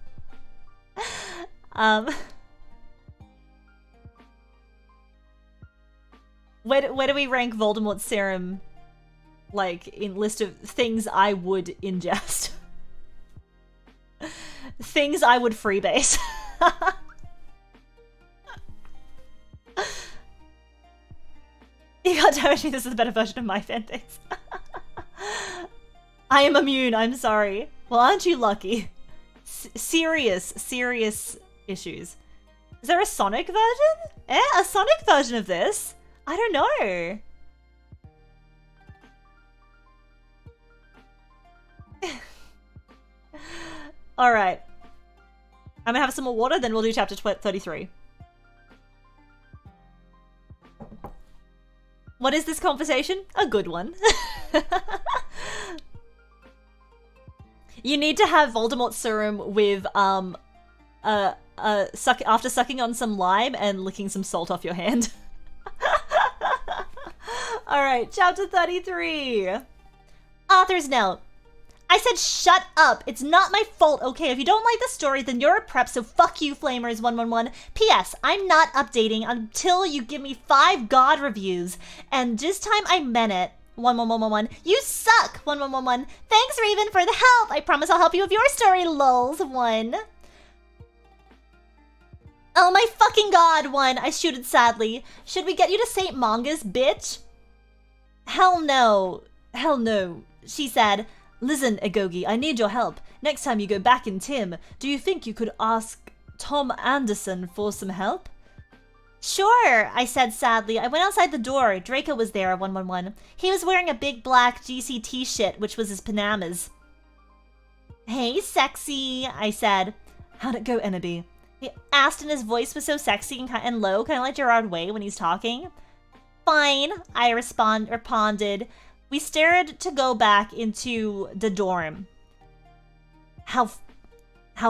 Where do we rank Voldemort's serum, like, in list of things I would ingest? Things I would freebase. You can't damage me, this is a better version of my fanfics. I am immune, I'm sorry. Well, aren't you lucky? Serious issues. Is there a Sonic version? A Sonic version of this? I don't know. Alright. I'm gonna have some more water, then we'll do chapter 33. What is this conversation? A good one. You need to have Voldemort serum with, after sucking on some lime and licking some salt off your hand. Alright, chapter 33. Author's note. I said shut up. It's not my fault, okay? If you don't like the story, then you're a prep, so fuck you, Flamers 111. P.S. I'm not updating until you give me 5 God reviews. And this time I meant it. 11111. You suck! 1111. Thanks, Raven, for the help. I promise I'll help you with your story, lols. 1. Oh my fucking god, 1. I shooted sadly. Should we get you to St. Manga's, bitch? Hell no. Hell no. She said, listen, Agogi, I need your help. Next time you go back in Tim, do you think you could ask Tom Anderson for some help? Sure, I said sadly. I went outside the door. Draco was there, 111. He was wearing a big black GCT shit, which was his Panamas. Hey, sexy, I said. How'd it go, Ennaby? He asked, and his voice was so sexy and low, kind of like Gerard Way when he's talking. Fine, I responded. We stared to go back into the dorm. How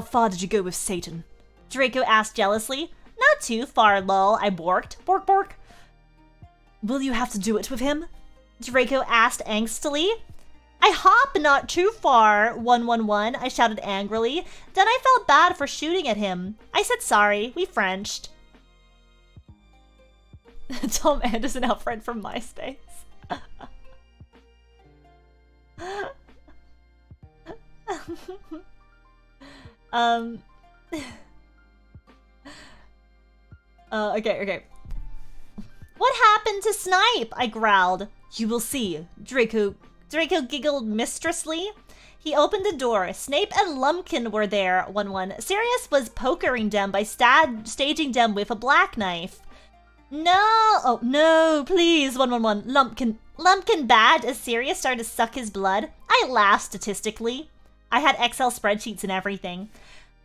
far did you go with Satan? Draco asked jealously. Not too far, lol, I borked. Bork, bork. Will you have to do it with him? Draco asked angstily. I hop not too far, 111, I shouted angrily. Then I felt bad for shooting at him. I said sorry, we Frenched. Tom Anderson out front from MySpace. Okay. What happened to Snipe? I growled. You will see. Draco giggled mistressly. He opened the door. Snape and Lumpkin were there, 1-1. Sirius was pokering them by staging them with a black knife. No! Oh, no, please, 1-1-1. Lumpkin bad as Sirius started to suck his blood. I laughed statistically. I had Excel spreadsheets and everything.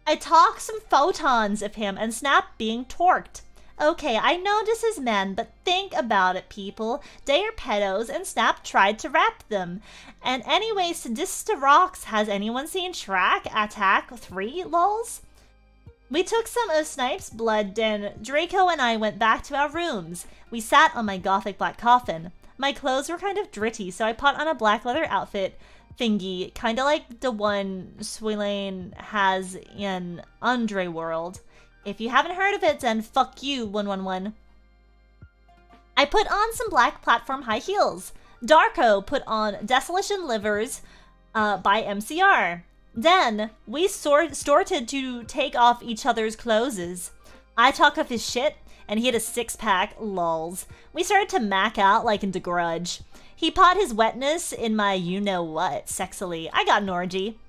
I talked some photons of him and Snap being torqued. Okay, I know this is men, but think about it, people. They are pedos, and Snap tried to rap them. And anyway, Sadista rocks. Has anyone seen Shrek Attack 3, lols? We took some of Snipe's blood, then Draco and I went back to our rooms. We sat on my gothic black coffin. My clothes were kind of dritty, so I put on a black leather outfit thingy, kind of like the one Swilane has in Andre World. If you haven't heard of it, then fuck you, 1-1-1. I put on some black platform high heels. Darko put on Desolation Livers by MCR. Then, we started to take off each other's clothes. I took off his shit, and he had a six-pack, lols. We started to mac out like in The Grudge. He put his wetness in my you-know-what, sexily. I got an orgy.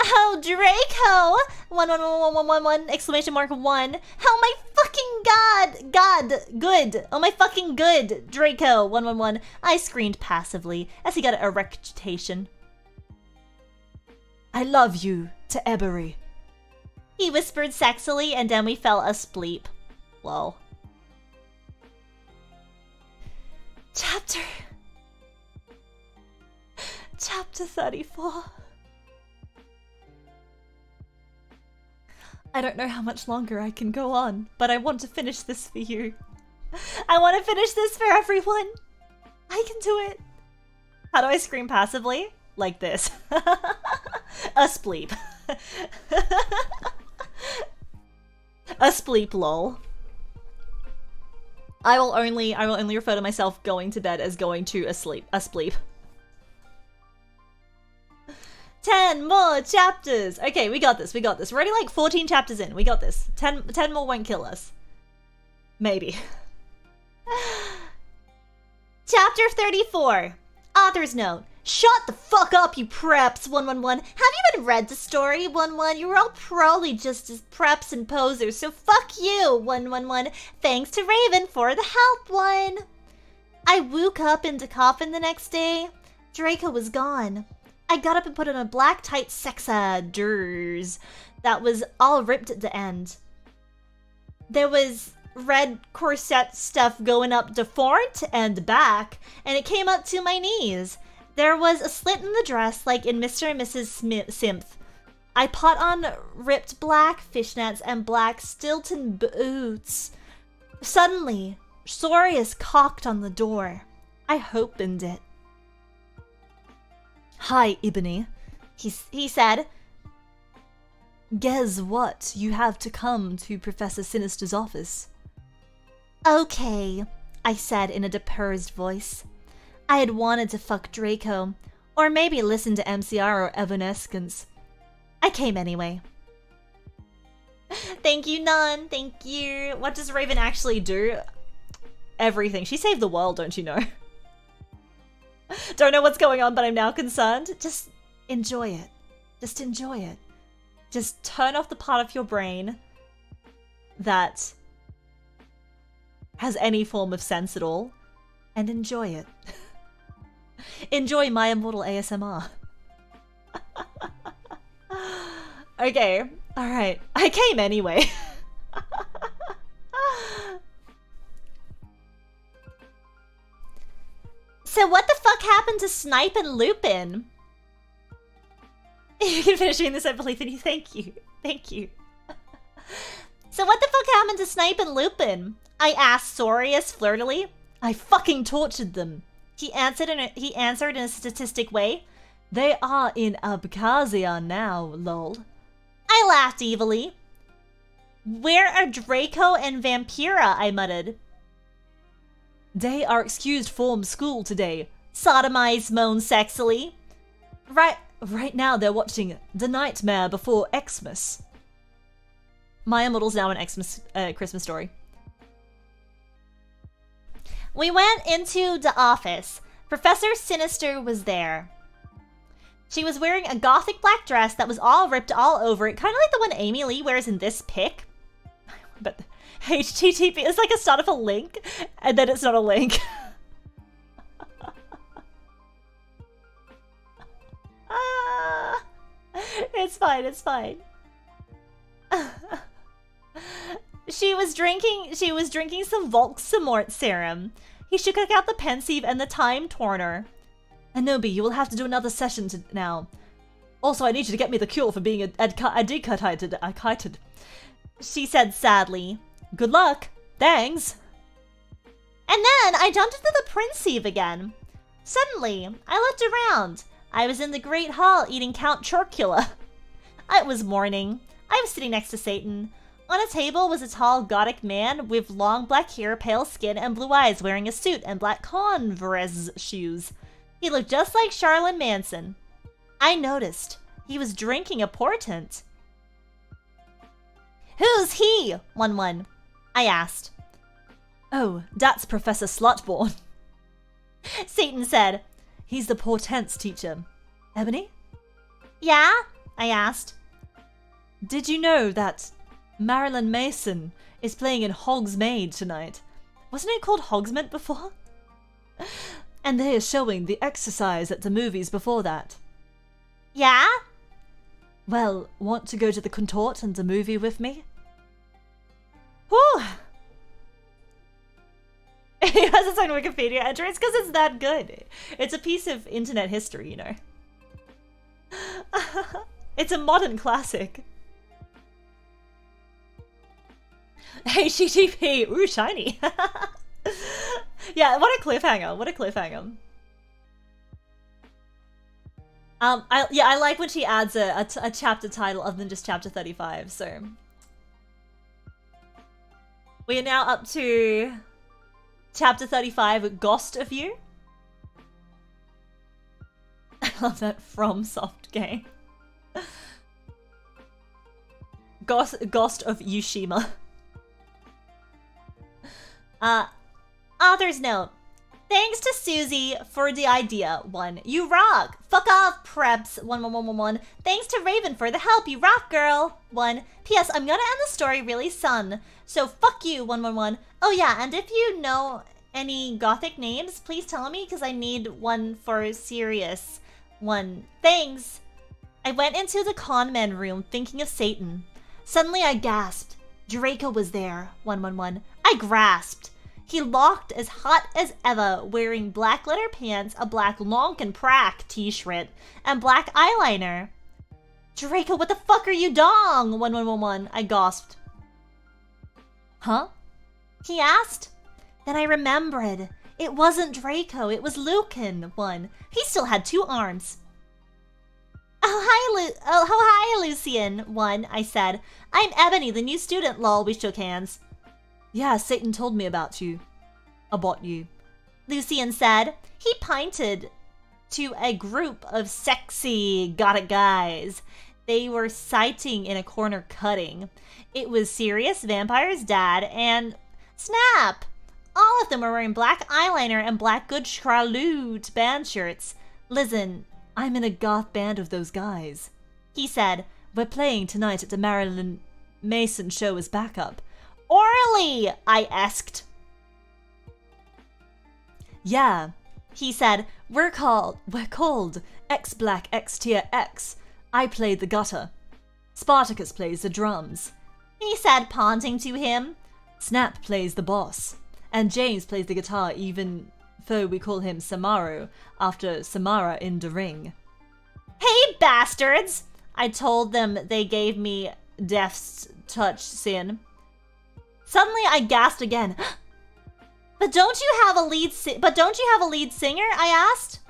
Oh, Draco! 1 exclamation mark 1. Oh my fucking good. Oh my fucking good, Draco, 1. I screamed passively as he got an erection. I love you to Ebery. He whispered sexily and then we fell asleep. Lol. Chapter 34. I don't know how much longer I can go on, but I want to finish this for you. I want to finish this for everyone. I can do it. How do I scream passively? Like this. A spleep. A spleep, lol. I will only refer to myself going to bed as going to a spleep. 10 more chapters! Okay, we got this. We're already like 14 chapters in. We got this. 10 more won't kill us. Maybe. Chapter 34. Author's note. Shut the fuck up, you preps, 111. Have you even read the story, 11? You were all probably just as preps and posers, so fuck you, 111. Thanks to Raven for the help, 1. I woke up in the coffin the next day. Draco was gone. I got up and put on a black tight sexa that was all ripped at the end. There was red corset stuff going up the front and back, and it came up to my knees. There was a slit in the dress like in Mr. and Mrs. Simph. I put on ripped black fishnets and black Stilton boots. Suddenly, Sorius cocked on the door. I opened it. Hi, Ibony, he said. Guess what? You have to come to Professor Sinister's office. Okay, I said in a depressed voice. I had wanted to fuck Draco, or maybe listen to MCR or Evanescence. I came anyway. Thank you, Nun. Thank you. What does Raven actually do? Everything. She saved the world, don't you know? Don't know what's going on, but I'm now concerned. Just enjoy it. Just enjoy it. Just turn off the part of your brain that has any form of sense at all and enjoy it. Enjoy My Immortal ASMR. Okay, alright. I came anyway. So what the fuck happened to Snipe and Lupin? You can finish reading this, I believe in you. Thank you. Thank you. So what the fuck happened to Snipe and Lupin? I asked Sorius flirtily. I fucking tortured them. He answered in a statistic way. They are in Abkhazia now, lol. I laughed evilly. Where are Draco and Vampira? I muttered. They are excused from school today. Sodomize moaned sexily. Right now they're watching The Nightmare Before Xmas. My Immortal's now an Xmas Christmas story. We went into the office. Professor Sinister was there. She was wearing a gothic black dress that was all ripped all over it, kind of like the one Amy Lee wears in this pic. But HTTP is like a start of a link, and then it's not a link. It's fine, it's fine. She was drinking some Volksamort serum. He shook out the pensieve and the time torner. Anobi, you will have to do another session now. Also, I need you to get me the cure for being addicted. She said sadly. Good luck. Thanks. And then I jumped into the pensieve again. Suddenly, I looked around. I was in the Great Hall eating Count Chocula. It was morning. I was sitting next to Satan. On a table was a tall Gothic man with long black hair, pale skin, and blue eyes, wearing a suit and black Converse shoes. He looked just like Charlene Manson. I noticed he was drinking a portent. Who's he? 1-1. I asked. Oh, that's Professor Slutborn. Satan said. He's the portents teacher. Ebony? Yeah? I asked. Did you know that Marilyn Mason is playing in Hogsmeade tonight? Wasn't it called Hogsmeade before? And they are showing The Exercise at the movies before that. Yeah? Well, want to go to the contort and the movie with me? Whew! It has its own Wikipedia entry. It's because it's that good. It's a piece of internet history, you know. It's a modern classic. HTTP. Ooh, shiny. Yeah, what a cliffhanger. What a cliffhanger. I like when she adds a chapter title other than just chapter 35, so. We are now up to chapter 35, Ghost of You. I love that FromSoft game. Ghost of Yushima. Author's note. Thanks to Susie for the idea. 1. You rock. Fuck off, preps. 11111. Thanks to Raven for the help. You rock, girl. 1. P.S. I'm gonna end the story really soon. So fuck you, 111. Oh yeah, and if you know any gothic names, please tell me because I need one for Sirius. 1. Thanks. I went into the conman room thinking of Satan. Suddenly I gasped. Draco was there. 111. I grasped. He looked as hot as ever, wearing black leather pants, a black Lonkin Prack t-shirt, and black eyeliner. Draco, what the fuck are you dong? 1111. I gasped. Huh? He asked. Then I remembered. It wasn't Draco, it was Lucan. 1. He still had 2 arms. Oh, hi, Lucian. 1. I said. I'm Ebony, the new student, lol. We shook hands. Yeah, Satan told me about you. About you. Lucian said. He pointed to a group of sexy gothic guys. They were sitting in a corner cutting. It was Sirius, Vampire's dad, and Snap. All of them were wearing black eyeliner and black good Charlotte band shirts. Listen, I'm in a goth band of those guys. He said, we're playing tonight at the Marilyn Mason show as backup. Orally, I asked. Yeah, he said, we're called X Black X Tier X. I played the gutter. Spartacus plays the drums. He said, pointing to him. Snap plays the boss. And James plays the guitar, even though we call him Samaru, after Samara in the ring. Hey, bastards! I told them. They gave me death's touch sin. Suddenly I gasped again. But don't you have a lead singer? I asked.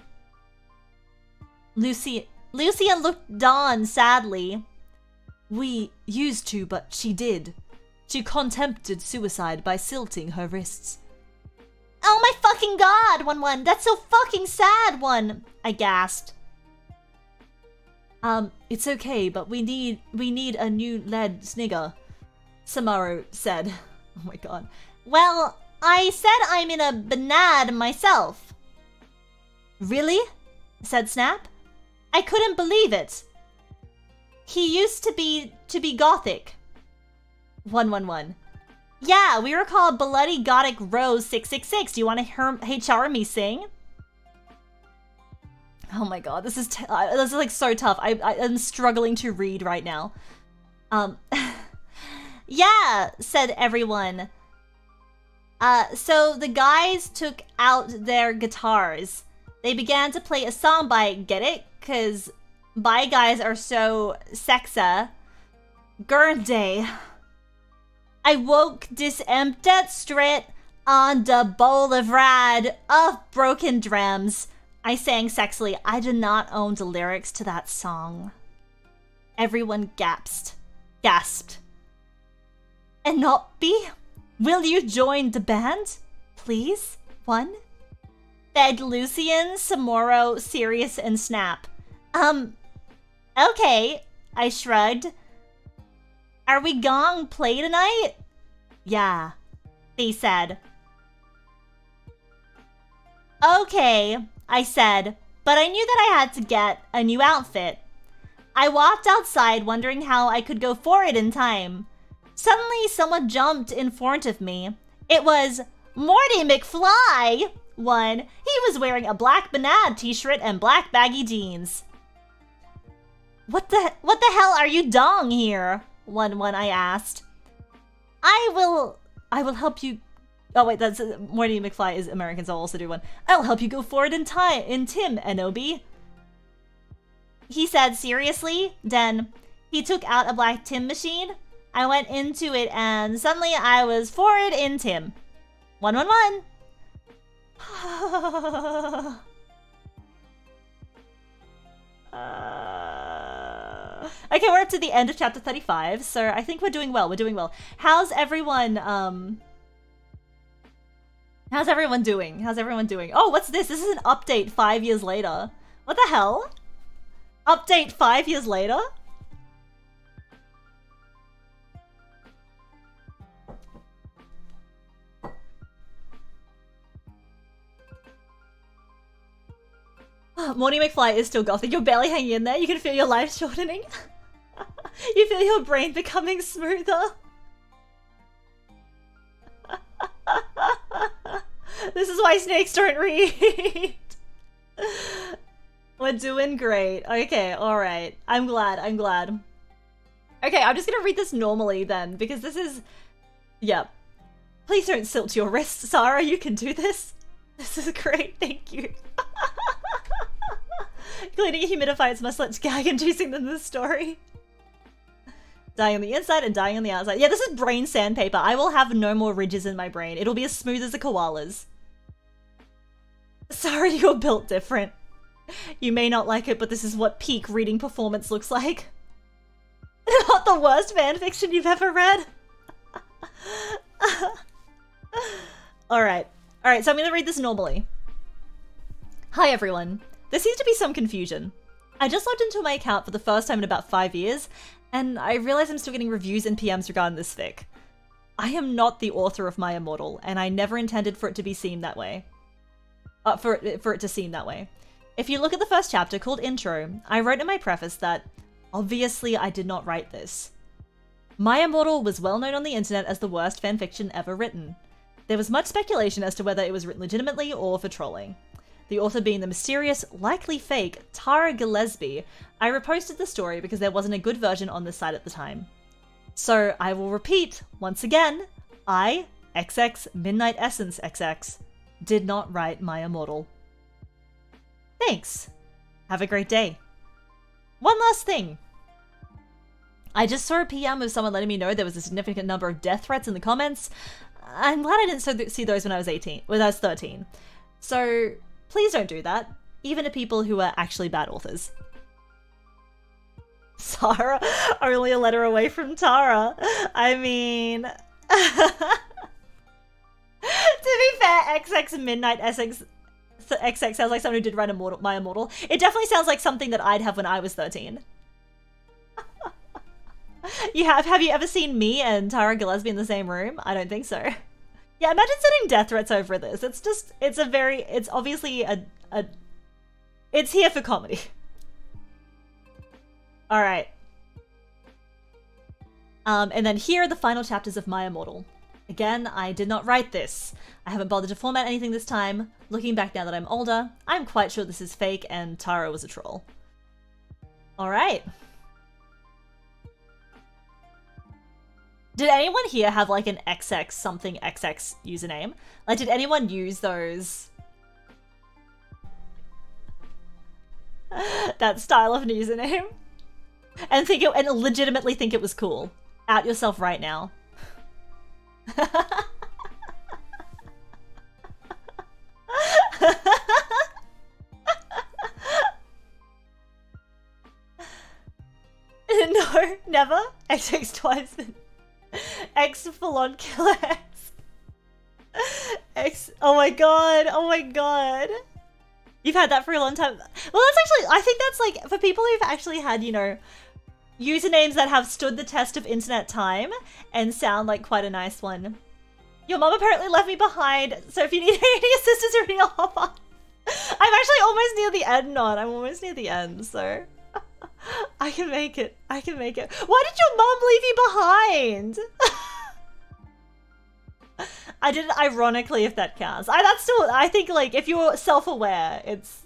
Lucian looked Dawn sadly. We used to, but she did. She contemplated suicide by silting her wrists. Oh my fucking god, 1-1. That's so fucking sad, 1. I gasped. It's okay, but we need a new lead snigger, Samaru said. Oh my god. Well, I said I'm in a banad myself. Really? Said Snap. I couldn't believe it. He used to be gothic. 111. Yeah, we were called Bloody Gothic Rose 666. Do you want to HR me sing? Oh my god, this is like so tough. I'm struggling to read right now. Yeah, said everyone. So the guys took out their guitars. They began to play a song by, get it? Cause bi guys are so sexa. Gurnday. I woke disempted straight on the boulevard of broken drums. I sang sexily. I did not own the lyrics to that song. Everyone gasped. And not be? Will you join the band? Please? 1? Begged Lucian, Samoro, Sirius, and Snap. Okay, I shrugged. Are we gong play tonight? Yeah, they said. Okay, I said, but I knew that I had to get a new outfit. I walked outside wondering how I could go for it in time. Suddenly, someone jumped in front of me. It was Morty McFly! 1. He was wearing a black banana t-shirt and black baggy jeans. What the hell are you doing here? 1 I asked. I will help you. Oh wait, that's Morty McFly is American, so I'll also do 1. I'll help you go forward in Tim, Enobi. He said seriously. Then he took out a black Tim machine. I went into it and suddenly I was forward in Tim. 111. Okay, we're up to the end of chapter 35, so I think we're doing well. How's everyone doing? Oh, what's this? This is an update 5 years later. What the hell? Update 5 years later? Morty McFly is still gothic. You're barely hanging in there. You can feel your life shortening. You feel your brain becoming smoother. This is why snakes don't read. We're doing great. Okay, alright. I'm glad. Okay, I'm just gonna read this normally then, because this is... Yeah. Please don't silt your wrist, Sara. You can do this. This is great. Thank you. Cleaning a humidifier is much less gag-inducing than this story. Dying on the inside and dying on the outside. Yeah, this is brain sandpaper. I will have no more ridges in my brain. It'll be as smooth as a koala's. Sorry, you're built different. You may not like it, but this is what peak reading performance looks like. Not the worst fanfiction you've ever read. Alright, so I'm gonna read this normally. Hi everyone. There seems to be some confusion. I just logged into my account for the first time in about 5 years, and I realize I'm still getting reviews and PMs regarding this fic. I am not the author of My Immortal, and I never intended for it to be seen that way. For it to seem that way. If you look at the first chapter called Intro, I wrote in my preface that, obviously I did not write this. My Immortal was well known on the internet as the worst fanfiction ever written. There was much speculation as to whether it was written legitimately or for trolling. The author being the mysterious, likely fake, Tara Gillespie, I reposted the story because there wasn't a good version on this site at the time. So I will repeat, once again, I, XX Midnight Essence XX, did not write My Immortal. Thanks. Have a great day. One last thing. I just saw a PM of someone letting me know there was a significant number of death threats in the comments. I'm glad I didn't see those when I was 13. So please don't do that, even to people who are actually bad authors. Sara, only a letter away from Tara. I mean... To be fair, XX Midnight SX XX sounds like someone who did write My Immortal. It definitely sounds like something that I'd have when I was 13. Have you ever seen me and Tara Gillespie in the same room? I don't think so. Yeah, imagine sending death threats over this. It's obviously it's here for comedy. All right. And then here are the final chapters of My Immortal. Again, I did not write this. I haven't bothered to format anything this time. Looking back now that I'm older, I'm quite sure this is fake and Tara was a troll. All right. Did anyone here have like an XX something XX username? Like, did anyone use those? That style of username? And legitimately think it was cool. Out yourself right now. No, never. XX twice. X full on killer X. X. Oh my god. Oh my god. You've had that for a long time. Well, that's actually, I think that's like, for people who've actually had, you know, usernames that have stood the test of internet time and sound like quite a nice one. Your mom apparently left me behind, so if you need any assistance or anything, I'll hop on. I'm actually almost near the end, I'm almost near the end, so I can make it. I can make it. Why did your mom leave you behind? I did it ironically, if that counts. I think like if you're self-aware, it's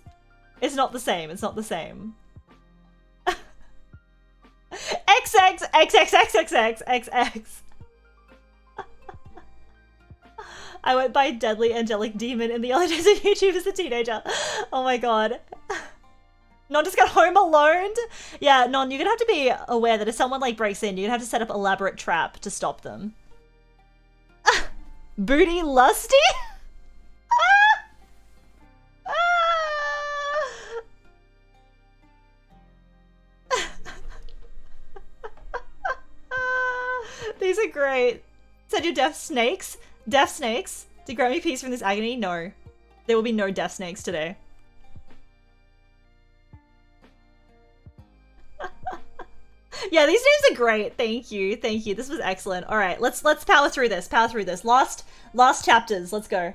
not the same. It's not the same. XX XXXXXXX. I went by Deadly Angelic Demon in the early days of YouTube as a teenager. Oh my god. Non just got home alone? Yeah, Non, you're gonna have to be aware that if someone like breaks in, you're gonna have to set up elaborate trap to stop them. Booty lusty? These are great. Said you're deaf snakes? Deaf snakes? To grant me peace from this agony? No. There will be no deaf snakes today. Yeah, these names are great. Thank you. Thank you. This was excellent. All right, let's power through this. Power through this. Last chapters. Let's go.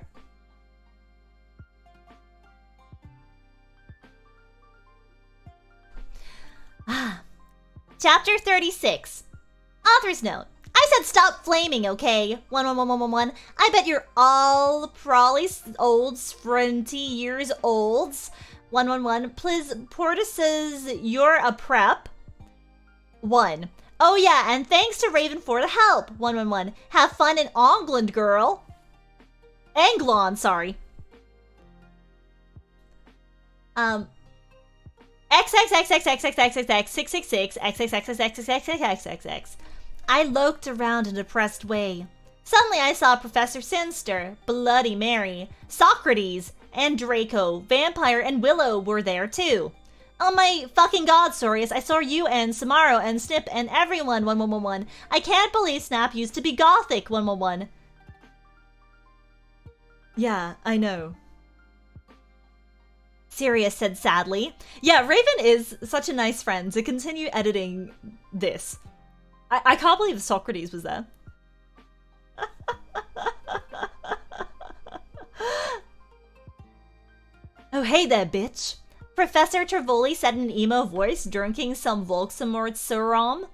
Chapter 36. Author's note. I said stop flaming, okay? 111111. I bet you're all probably old, sprinty years olds. 111. Please, Porta says you're a prep. 1. Oh yeah, and thanks to Raven for the help. 111. Have fun in England, girl. Anglon, sorry. XXXXXXXXX666XXXXXXXXXXX. I loped around in a depressed way. Suddenly I saw Professor Sinister, Bloody Mary, Socrates, and Draco, Vampire, and Willow were there too. Oh my fucking god, Sorius, I saw you and Samaro and Snip and everyone, 1111. I can't believe Snap used to be gothic, 111. Yeah, I know. Sirius said sadly. Yeah, Raven is such a nice friend to continue editing this. I can't believe Socrates was there. Oh, hey there, bitch. Professor Trevoli said in an emo voice, drinking some Volksamort serum.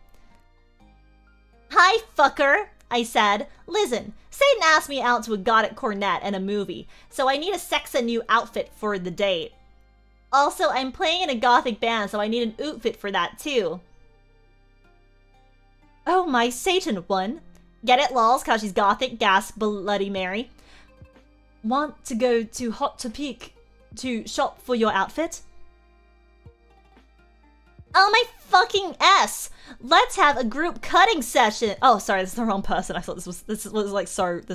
Hi, fucker, I said. Listen, Satan asked me out to a gothic cornet and a movie, so I need a sexa new outfit for the date. Also, I'm playing in a gothic band, so I need an outfit for that too. Oh, my Satan one. Get it, lols, cause she's gothic, gasp Bloody Mary. Want to go to Hot Topic to shop for your outfit? Oh my fucking S! Let's have a group cutting session. Oh, sorry, this is the wrong person. I thought this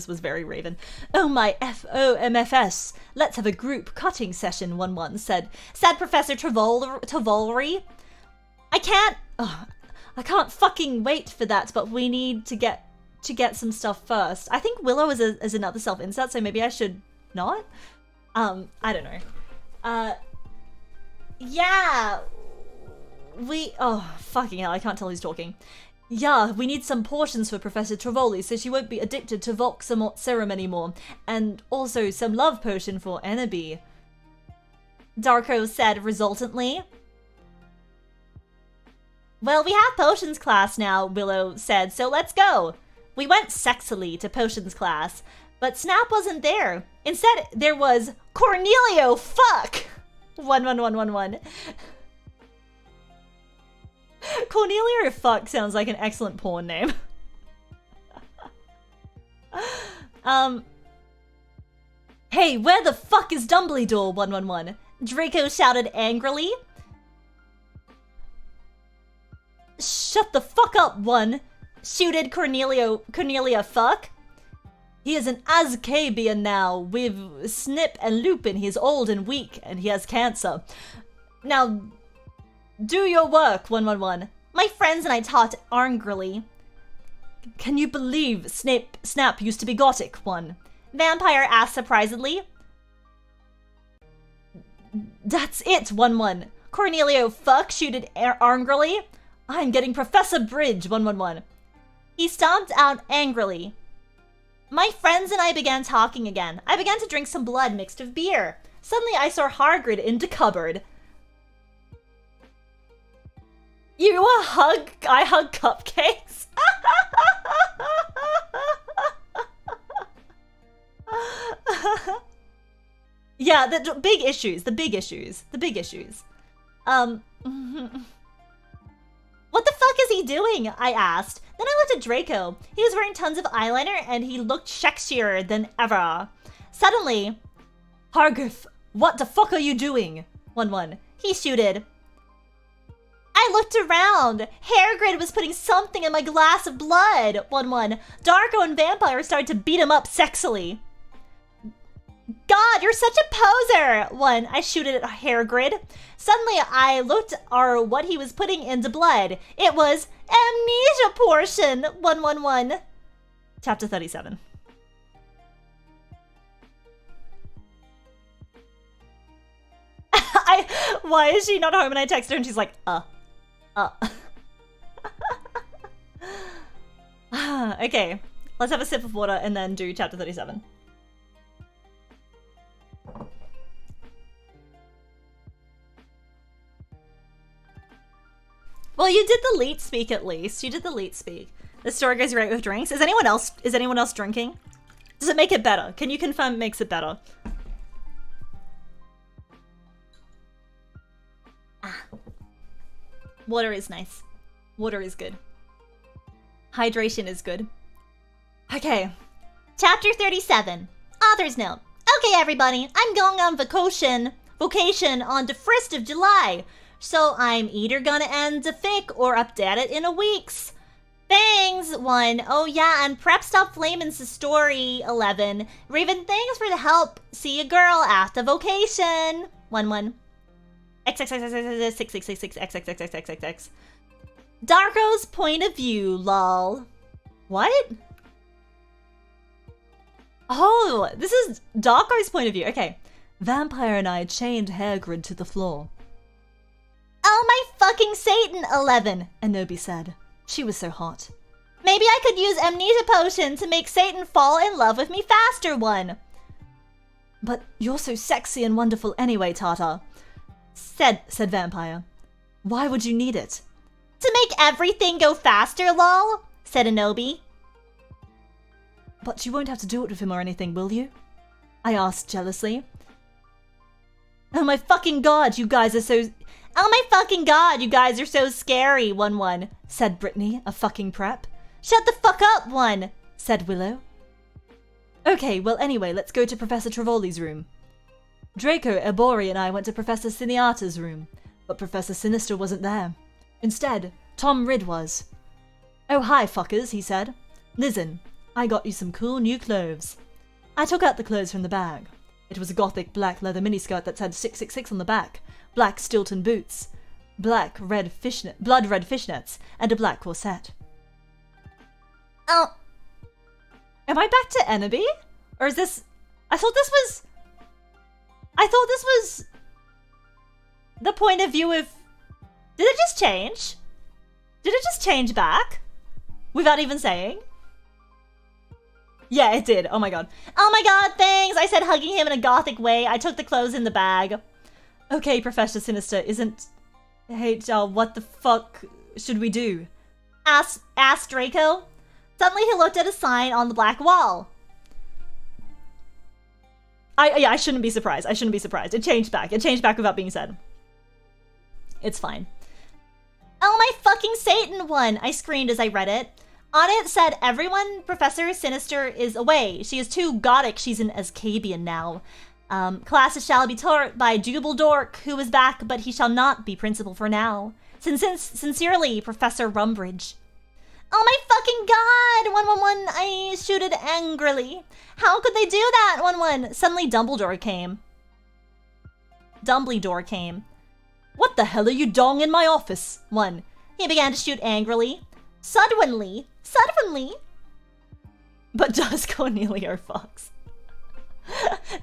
was very Raven. Oh my FOMFS. Let's have a group cutting session, 11 said Professor Tavolry. I can't fucking wait for that, but we need to get some stuff first. I think Willow is another self-insert, so maybe I should not? I don't know. Yeah. Oh, fucking hell, I can't tell who's talking. Yeah, we need some portions for Professor Trivoli so she won't be addicted to Vox serum anymore. And also some love potion for Enobi. Darko said resultantly. Well, we have potions class now, Willow said, so let's go. We went sexily to potions class, but Snap wasn't there. Instead, there was Cornelio, fuck! 11111. Cornelio fuck sounds like an excellent porn name. Hey, where the fuck is Dumbledore? 111. Draco shouted angrily. Shut the fuck up, one. Shooted Cornelia fuck. He is an Azkabian now, with Snip and Lupin. He's old and weak, and he has cancer. Now, do your work, 111. My friends and I taught angrily. Can you believe Snap used to be Gothic, one? Vampire asked surprisedly. That's it, 111. Cornelio fuck shooted angrily. I'm getting Professor Bridge, 111. He stomped out angrily. My friends and I began talking again. I began to drink some blood mixed with beer. Suddenly I saw Hagrid in the cupboard. I hug cupcakes? Yeah, the big issues. What the fuck is he doing? I asked. Then I looked at Draco. He was wearing tons of eyeliner and he looked sexier than ever. Suddenly, Hargriff, what the fuck are you doing? 1-1. He shooted. I looked around. Hagrid was putting something in my glass of blood. 1-1. Darko and Vampire started to beat him up sexily. God, you're such a poser! 1. I shooted at Hagrid. Suddenly, I looked at what he was putting into blood. It was amnesia portion. 111. Chapter 37. Why is she not home? And I text her and she's like, Okay, let's have a sip of water and then do chapter 37. Well, you did the leet speak at least. You did the leet speak. The story goes great with drinks. Is anyone else drinking? Does it make it better? Can you confirm it makes it better? Water is nice. Water is good. Hydration is good. Okay. Chapter 37. Author's note. Okay, everybody. I'm going on vacation on the 1st of July. So I'm either gonna end the fic or update it in a week's. Thanks, 1. Oh yeah, and prep stop flamin's the story, 11. Raven, thanks for the help. See you, girl, after vocation. 1-1. XXXXXXXXXXXXXXX. Darko's point of view, lol. What? Oh, this is Darko's point of view. Okay. Vampire and I chained Hagrid to the floor. Oh my fucking Satan, 11, Enobi said. She was so hot. Maybe I could use amnesia potion to make Satan fall in love with me faster, 1. But you're so sexy and wonderful anyway, Tata. Said Vampire. Why would you need it? To make everything go faster, lol, said Enobi. But you won't have to do it with him or anything, will you? I asked jealously. Oh my fucking god, you guys are so... Oh my fucking god, you guys are so scary, 1-1, said Brittany, a fucking prep. Shut the fuck up, 1, said Willow. Okay, well anyway, let's go to Professor Trivoli's room. Draco, Ebori and I went to Professor Siniata's room, but Professor Sinister wasn't there. Instead, Tom Ridd was. Oh hi, fuckers, he said. Listen, I got you some cool new clothes. I took out the clothes from the bag. It was a gothic black leather miniskirt that said 666 on the back, black Stilton boots, blood red fishnets, and a black corset. Oh. Am I back to Enobi? Or is this... I thought this was the point of view of... Did it just change? Did it just change back? Without even saying? Yeah, it did. Oh my god. Oh my god, thanks! I said hugging him in a gothic way. I took the clothes in the bag. Okay, Professor Sinister, isn't... Hey, what the fuck should we do? Asked Draco. Suddenly he looked at a sign on the black wall. I shouldn't be surprised. I shouldn't be surprised. It changed back. It changed back without being said. It's fine. Oh, my fucking Satan one! I screamed as I read it. On it said, everyone, Professor Sinister is away. She is too gothic. She's an Ascabian now. Classes shall be taught by Dumbledore, who is back, but he shall not be principal for now. Sincerely, Professor Rumbridge. Oh my fucking god! 111, I shooted angrily. How could they do that, 11? Suddenly Dumbledore came. What the hell are you doing in my office? 1. He began to shoot angrily. Suddenly. But does Cornelio Fox?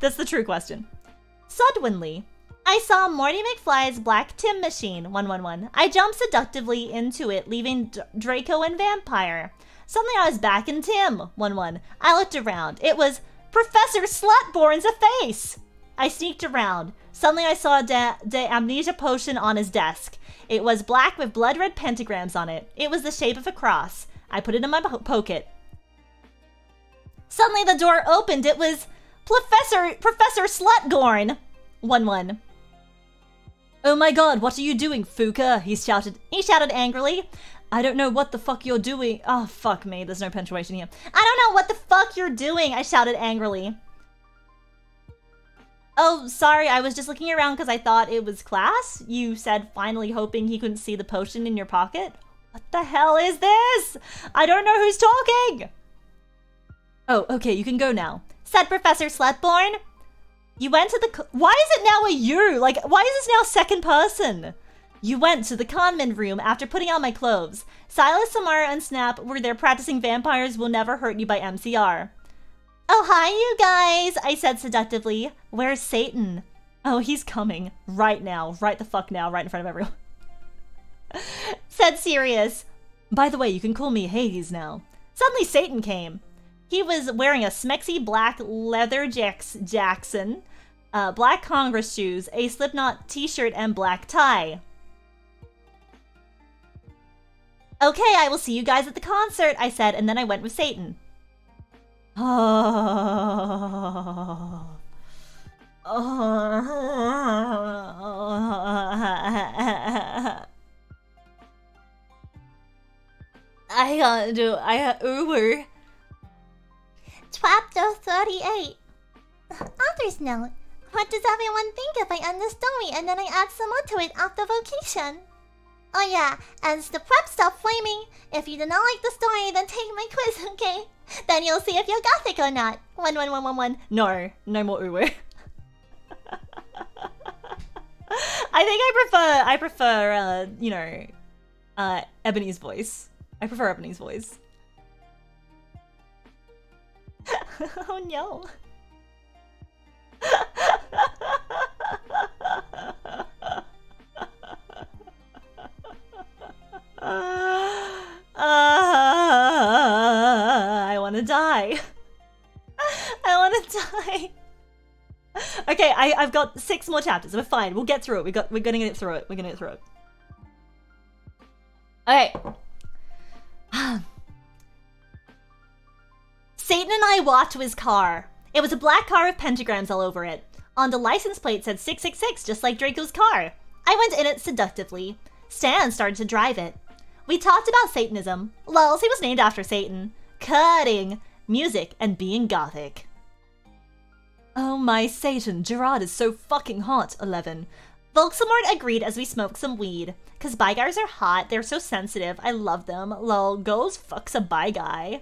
That's the true question. Suddenly, I saw Morty McFly's black Tim machine, 111. I jumped seductively into it, leaving Draco and Vampire. Suddenly I was back in Tim, 11. I looked around. It was Professor Slutborn's face. I sneaked around. Suddenly I saw the amnesia potion on his desk. It was black with blood red pentagrams on it. It was the shape of a cross. I put it in my pocket. Suddenly the door opened. It was Professor Slutgorn, 11. Oh my god, what are you doing, Fuka? He shouted angrily. I don't know what the fuck you're doing. Oh, fuck me, there's no punctuation here. I don't know what the fuck you're doing, I shouted angrily. Oh, sorry, I was just looking around because I thought it was class. You said finally hoping he couldn't see the potion in your pocket. What the hell is this? I don't know who's talking. Oh, okay, you can go now, said Professor Slutborn. You went to the... Why is it now a you? Like, why is this now second person? You went to the conman room after putting on my clothes. Silas, Samara, and Snap were there practicing Vampires Will Never Hurt You by MCR. Oh, hi, you guys, I said seductively. Where's Satan? Oh, he's coming. Right now. Right the fuck now. Right in front of everyone. Said Sirius. By the way, you can call me Hades now. Suddenly Satan came. He was wearing a smexy black leather Jackson, black Congress shoes, a Slipknot t-shirt, and black tie. Okay, I will see you guys at the concert, I said, and then I went with Satan. I got Uber. Chapter 38. Author's note. What does everyone think if I end the story and then I add some more to it after vocation? Oh yeah, and the prep stop flaming. If you do not like the story, then take my quiz, okay? Then you'll see if you're gothic or not. 11111. No, no more Uwe. I think I prefer you know, Ebony's voice. I prefer Ebony's voice. Oh no. I want to die. I want to die. Okay, I've got 6 more chapters. We're fine. We'll get through it. We're gonna get through it. We're gonna get through it. Okay. Satan and I walked to his car. It was a black car with pentagrams all over it. On the license plate said 666, just like Draco's car. I went in it seductively. Stan started to drive it. We talked about Satanism. Lulz, he was named after Satan. Cutting. Music and being gothic. Oh my Satan, Gerard is so fucking hot, 11. Volksamort agreed as we smoked some weed. Cause bi guys are hot, they're so sensitive, I love them. Lol, goes fucks a bi guy.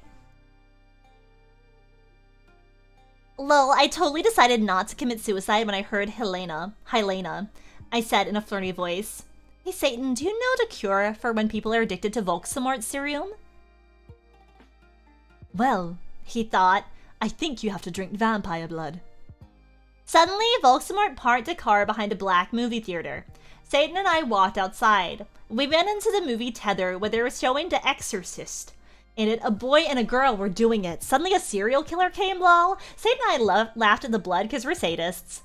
Lol, I totally decided not to commit suicide when I heard Helena. I said in a flirty voice. Hey Satan, do you know the cure for when people are addicted to Volksamort serum? Well, he thought, I think you have to drink vampire blood. Suddenly, Volksamort parked a car behind a black movie theater. Satan and I walked outside. We went into the movie Tether, where they were showing The Exorcist. In it, a boy and a girl were doing it. Suddenly a serial killer came, lol. Satan and I laughed at the blood because we're sadists.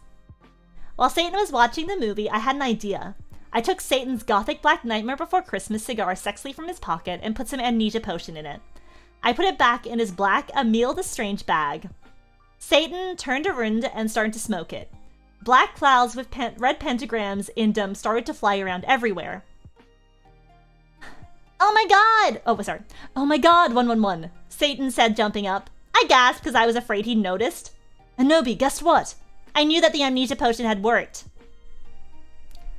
While Satan was watching the movie, I had an idea. I took Satan's gothic black Nightmare Before Christmas cigar sexily from his pocket and put some amnesia potion in it. I put it back in his black Emile the Strange bag. Satan turned around and started to smoke it. Black clouds with red pentagrams in them started to fly around everywhere. Oh my god! Oh my god, 111. Satan said, jumping up. I gasped because I was afraid he'd noticed. Anobi, guess what? I knew that the amnesia potion had worked.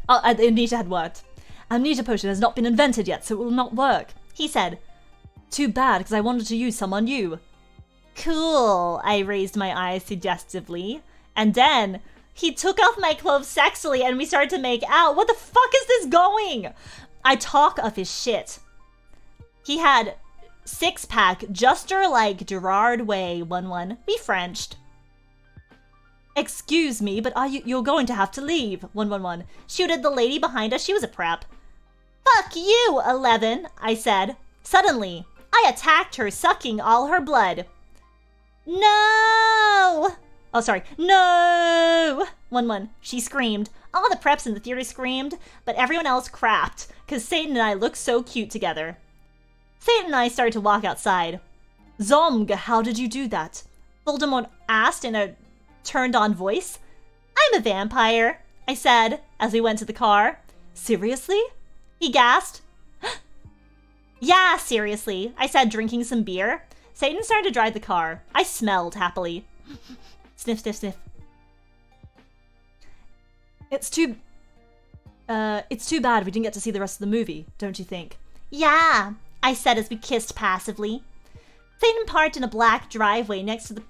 The amnesia had worked. Amnesia potion has not been invented yet, so it will not work, he said. Too bad, because I wanted to use some on you. Cool, I raised my eyes suggestively. And then, he took off my clothes sexily and we started to make out. What the fuck is this going? I talk of his shit. He had six-pack, juster like Gerard Way, 1-1. We Frenched. Excuse me, but you're going to have to leave, 111. Shooted the lady behind us, she was a prep. Fuck you, 11, I said. Suddenly, I attacked her, sucking all her blood. No! Oh, sorry. No! 1-1. She screamed. All the preps in the theater screamed, but everyone else crapped, because Satan and I looked so cute together. Satan and I started to walk outside. Zomg, how did you do that? Voldemort asked in a turned-on voice. I'm a vampire, I said, as we went to the car. Seriously? He gasped. Yeah, seriously, I said, drinking some beer. Satan started to drive the car. I smelled happily. Sniff, sniff, sniff. It's too bad we didn't get to see the rest of the movie, don't you think? Yeah, I said as we kissed passively. Satan parked in a black driveway next to the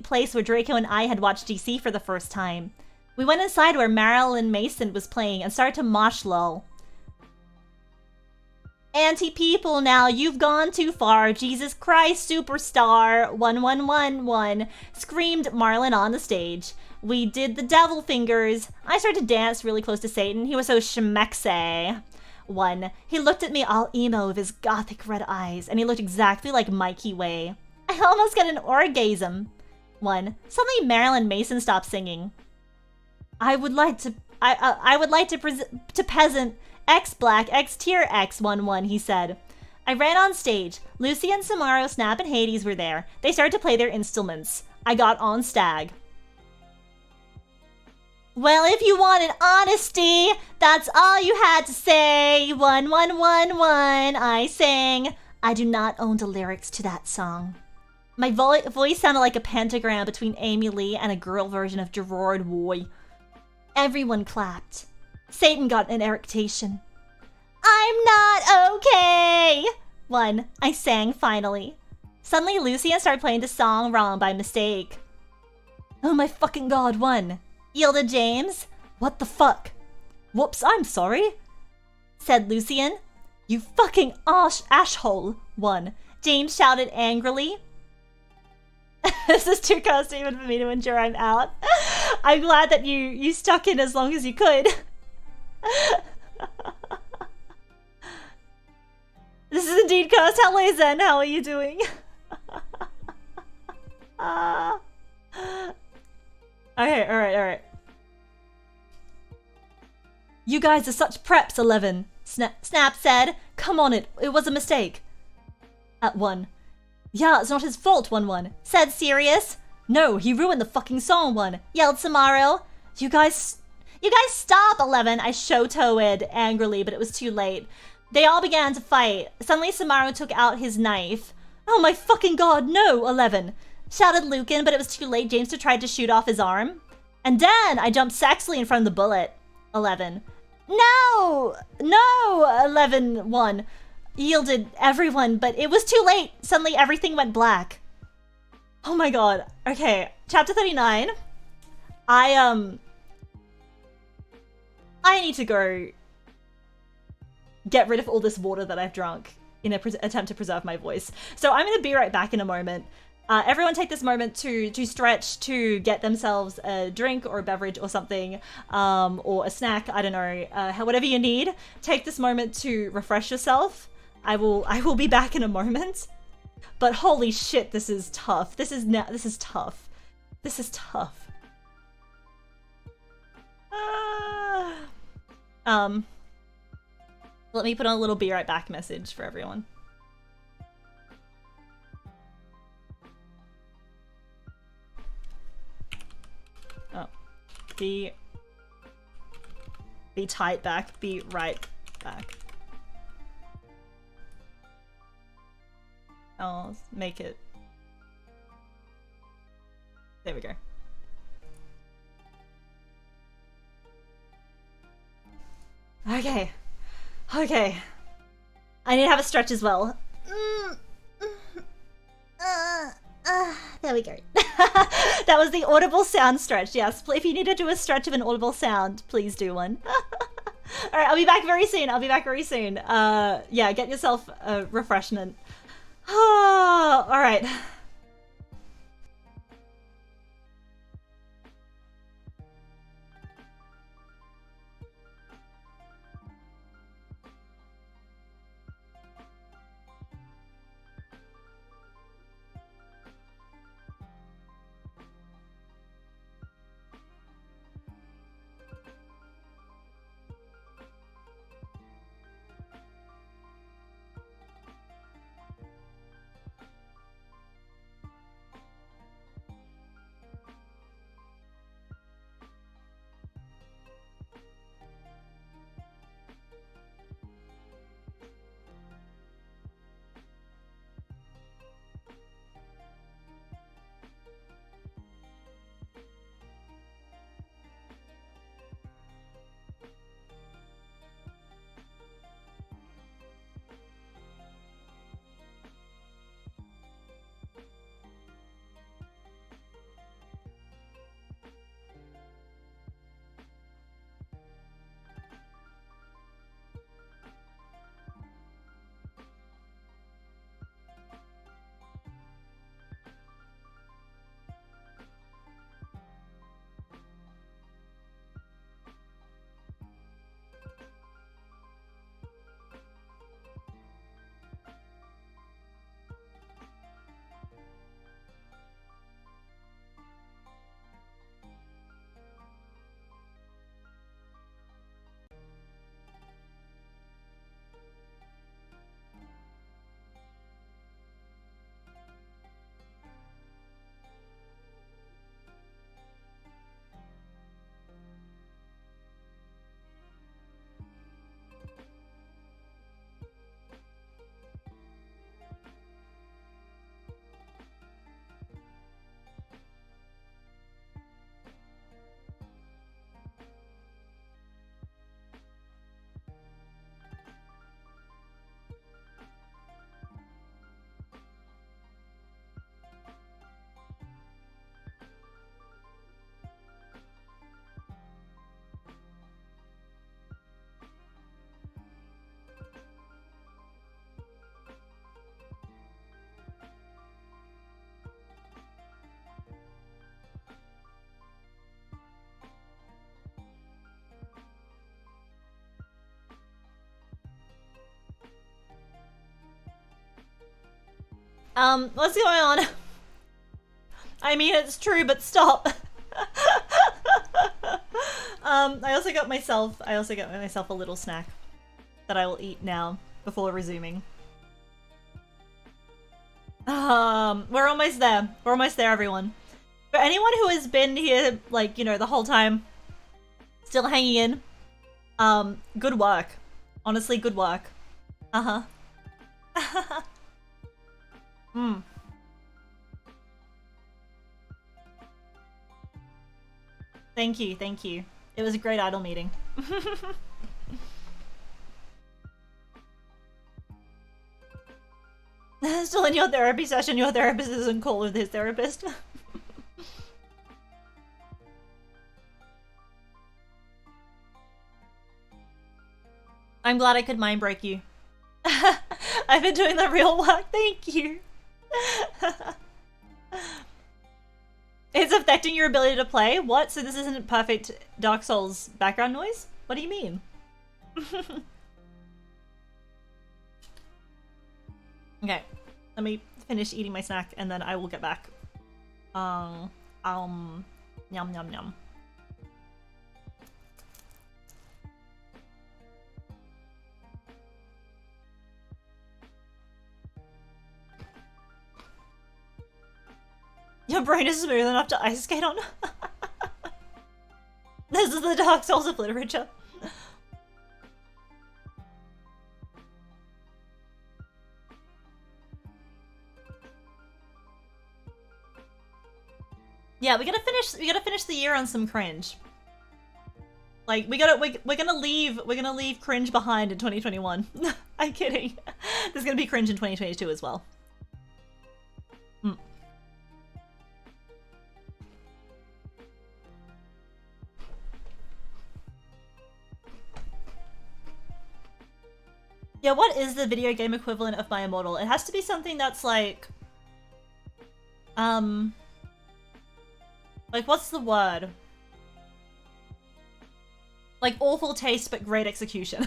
place where Draco and I had watched DC for the first time. We went inside where Marilyn Mason was playing and started to mosh lol. Anti-people now, you've gone too far. Jesus Christ, superstar. 1111, screamed Marlon on the stage. We did the devil fingers. I started to dance really close to Satan. He was so schmexe. 1. He looked at me all emo with his gothic red eyes, and he looked exactly like Mikey Way. I almost got an orgasm. 1. Suddenly Marilyn Mason stopped singing. I would like to peasant X Black X Tier X11, he said. I ran on stage. Lucy and Samaro, Snap, and Hades were there. They started to play their instruments. I got on stag. Well, if you wanted honesty, that's all you had to say. 1111, I sang. I do not own the lyrics to that song. My voice sounded like a pentagram between Amy Lee and a girl version of Gerard Way. Everyone clapped. Satan got an erection. I'm not okay! 1. I sang finally. Suddenly, Lucian started playing the song wrong by mistake. Oh my fucking god, 1. Yielded James. What the fuck? Whoops, I'm sorry, said Lucian. You fucking ashhole, 1. James shouted angrily. This is too close even for me to endure. I'm out. I'm glad that you stuck in as long as you could. This is indeed cursed. Hello Zen, how are you doing? Okay, alright. You guys are such preps, 11. Snap said. Come on, it was a mistake. At 1. Yeah, it's not his fault, 1-1, said Sirius. No, he ruined the fucking song, 1, yelled Samaro. You guys stop, 11, I show-toed angrily, but it was too late. They all began to fight. Suddenly Samaro took out his knife. Oh my fucking god, no, 11, shouted Lucan, but it was too late. James tried to shoot off his arm. And then I jumped sexily in front of the bullet. 11. No, 11-1. Yielded everyone, but it was too late. Suddenly everything went black. Oh my god. Okay, chapter 39. I need to go get rid of all this water that I've drunk in an attempt to preserve my voice. So I'm gonna be right back in a moment. everyone take this moment to stretch, to get themselves a drink or a beverage or something, or a snack. I don't know, whatever you need. Take this moment to refresh yourself. I will be back in a moment. But holy shit, this is tough. This is tough. This is tough. Let me put on a little be right back message for everyone. Oh. Be tight back, be right back. I'll make it. There we go. Okay. Okay. I need to have a stretch as well. There we go. That was the audible sound stretch. Yes, if you need to do a stretch of an audible sound, please do one. All right, I'll be back very soon. Yeah, get yourself a refreshment. All right. What's going on? I mean, it's true, but stop. I also got myself a little snack that I will eat now before resuming. We're almost there. We're almost there, everyone. For anyone who has been here, like, you know, the whole time, still hanging in, good work. Honestly, good work. Uh-huh. Thank you, thank you. It was a great idol meeting. Still in your therapy session, your therapist isn't cool with his therapist. I'm glad I could mind break you. I've been doing the real work, thank you. affecting your ability to play? What? So this isn't perfect Dark Souls background noise? What do you mean? Okay, let me finish eating my snack and then I will get back. Yum yum yum. Your brain is smooth enough to ice skate on. This is the Dark Souls of literature. Yeah, we gotta finish the year on some cringe. Like we're gonna leave cringe behind in 2021. I'm kidding. There's gonna be cringe in 2022 as well. Yeah, what is the video game equivalent of My Immortal? It has to be something that's like what's the word? Like awful taste but great execution.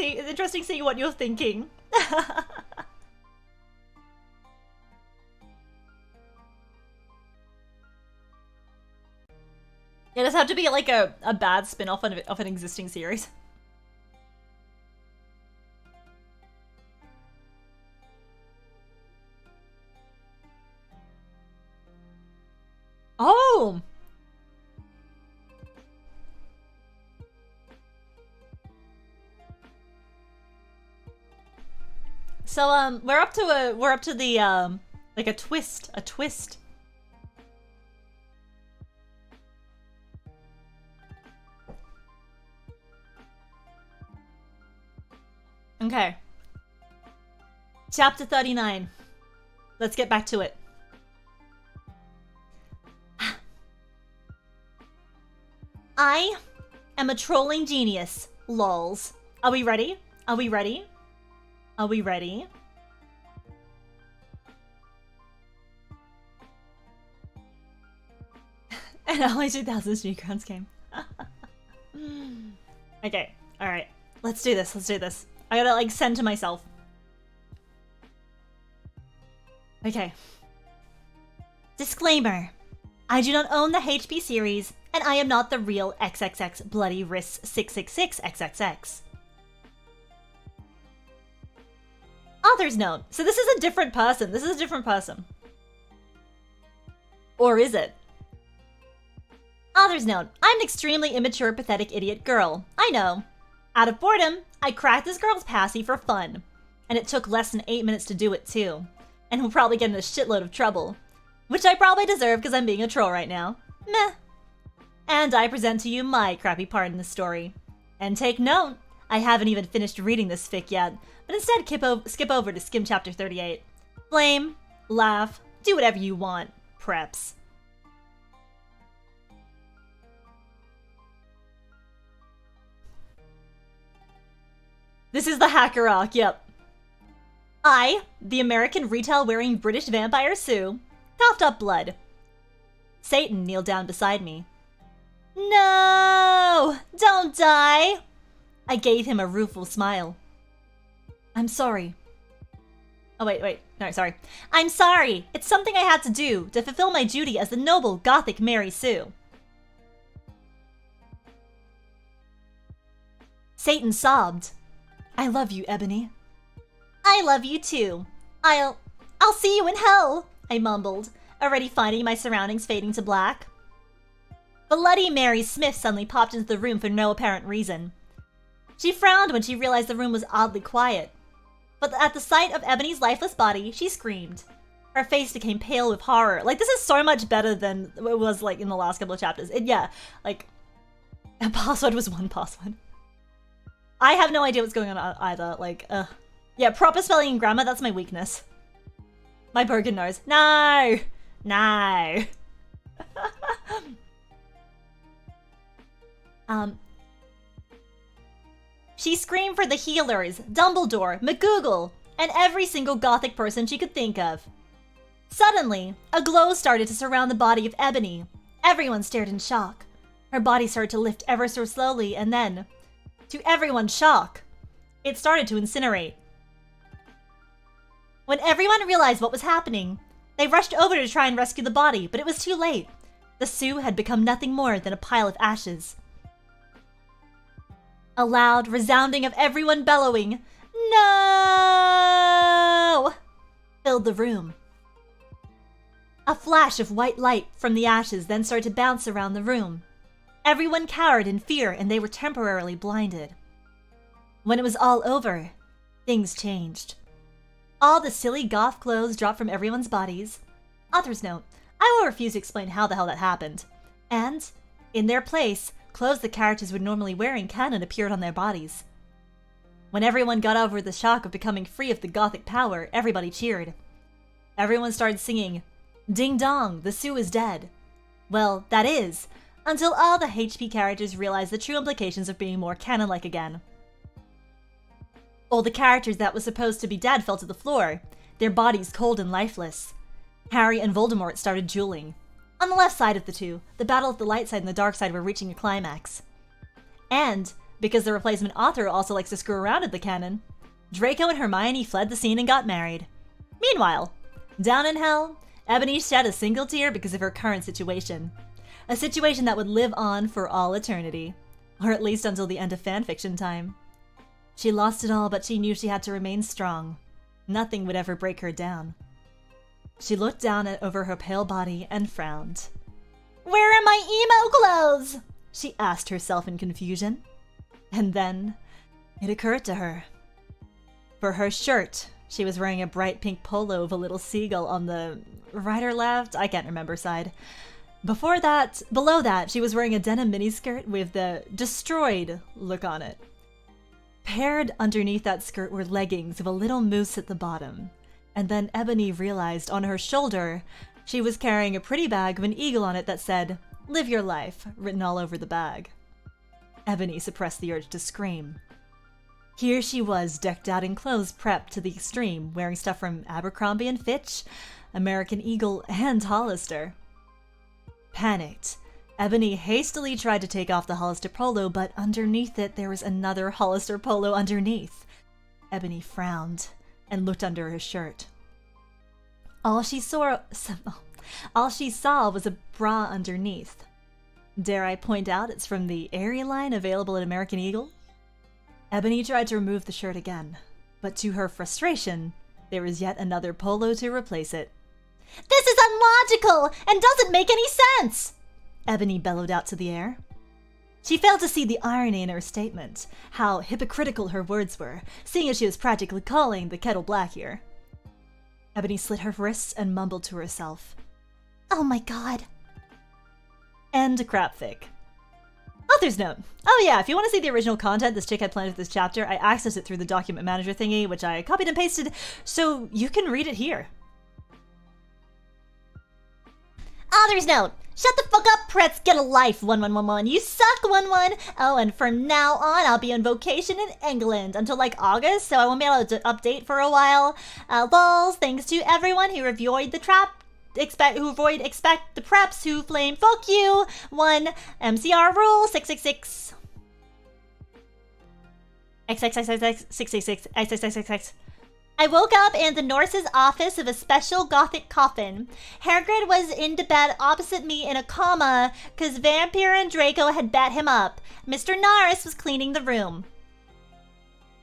It's interesting seeing what you're thinking. It does have to be like a bad spin-off of an existing series. Oh! So we're up to the like a twist. Okay. Chapter 39. Let's get back to it. I am a trolling genius. Lols. Are we ready? Are we ready? Are we ready? An early 2000s Newgrounds game. Okay, alright. Let's do this, I gotta like send to myself. Okay. Disclaimer. I do not own the HP series, and I am not the real XXX Bloody Wrists 666 XXX. Author's note. So this is a different person. Or is it? Author's note. I'm an extremely immature, pathetic idiot girl. I know. Out of boredom, I cracked this girl's passy for fun. And it took less than 8 minutes to do it too. And we'll probably get in a shitload of trouble. Which I probably deserve because I'm being a troll right now. Meh. And I present to you my crappy part in the story. And take note, I haven't even finished reading this fic yet, but instead skip over to skim chapter 38. Blame, laugh, do whatever you want, preps. This is the hacker arc, yep. I, the American retail-wearing British vampire Sue, coughed up blood. Satan kneeled down beside me. No! Don't die! I gave him a rueful smile. I'm sorry. Oh, wait. No, sorry. I'm sorry! It's something I had to do to fulfill my duty as the noble Gothic Mary Sue. Satan sobbed. I love you, Ebony. I love you too. I'll see you in hell, I mumbled, already finding my surroundings fading to black. Bloody Mary Smith suddenly popped into the room for no apparent reason. She frowned when she realized the room was oddly quiet. But at the sight of Ebony's lifeless body, she screamed. Her face became pale with horror. Like, this is so much better than it was, like, in the last couple of chapters. Yeah, like, And password was one password. I have no idea what's going on either. Like, yeah, proper spelling and grammar, that's my weakness. My broken nose. No! No! She screamed for the healers, Dumbledore, McGoogle, and every single gothic person she could think of. Suddenly, a glow started to surround the body of Ebony. Everyone stared in shock. Her body started to lift ever so slowly, and then, to everyone's shock, it started to incinerate. When everyone realized what was happening, they rushed over to try and rescue the body, but it was too late. The Sue had become nothing more than a pile of ashes. A loud resounding of everyone bellowing, "No!" filled the room. A flash of white light from the ashes then started to bounce around the room. Everyone cowered in fear and they were temporarily blinded. When it was all over, things changed. All the silly goth clothes dropped from everyone's bodies. Author's note, I will refuse to explain how the hell that happened. And, in their place, clothes the characters would normally wear in canon appeared on their bodies. When everyone got over the shock of becoming free of the gothic power, everybody cheered. Everyone started singing, "Ding dong, the Sue is dead." Well, that is, until all the HP characters realized the true implications of being more canon-like again. All the characters that were supposed to be dead fell to the floor, their bodies cold and lifeless. Harry and Voldemort started dueling. On the left side of the two, the battle of the light side and the dark side were reaching a climax. And, because the replacement author also likes to screw around at the canon, Draco and Hermione fled the scene and got married. Meanwhile, down in hell, Ebony shed a single tear because of her current situation. A situation that would live on for all eternity. Or at least until the end of fanfiction time. She lost it all, but she knew she had to remain strong. Nothing would ever break her down. She looked down over her pale body and frowned. "Where are my emo clothes?" she asked herself in confusion. And then, it occurred to her. For her shirt, she was wearing a bright pink polo with a little seagull on the right or left, I can't remember side. Below that, she was wearing a denim miniskirt with the destroyed look on it. Paired underneath that skirt were leggings with a little moose at the bottom. And then Ebony realized on her shoulder, she was carrying a pretty bag with an eagle on it that said, "Live your life," written all over the bag. Ebony suppressed the urge to scream. Here she was, decked out in clothes prepped to the extreme, wearing stuff from Abercrombie and Fitch, American Eagle, and Hollister. Panicked, Ebony hastily tried to take off the Hollister polo, but underneath it there was another Hollister polo underneath. Ebony frowned and looked under her shirt. All she saw was a bra underneath. Dare I point out it's from the Aerie line available at American Eagle? Ebony tried to remove the shirt again, but to her frustration, there was yet another polo to replace it. "This is illogical and doesn't make any sense!" Ebony bellowed out to the air. She failed to see the irony in her statement, how hypocritical her words were, seeing as she was practically calling the kettle black here. Ebony slit her wrists and mumbled to herself, "Oh my god." End crapfic. Author's note. Oh yeah, if you want to see the original content this chick had planned for this chapter, I accessed it through the document manager thingy, which I copied and pasted, so you can read it here. Author's note. Shut the fuck up, Pretz. Get a life, 1111. You suck, 11. Oh, and from now on, I'll be on vacation in England until like August, so I won't be able to update for a while. Lols, thanks to everyone who avoid the trap. Expect the preps who flame. Fuck you. 1 MCR rule 666. XXXXX666. I woke up in the nurse's office of a special gothic coffin. Hagrid was in the bed opposite me in a coma because Vampire and Draco had bet him up. Mr. Norris was cleaning the room.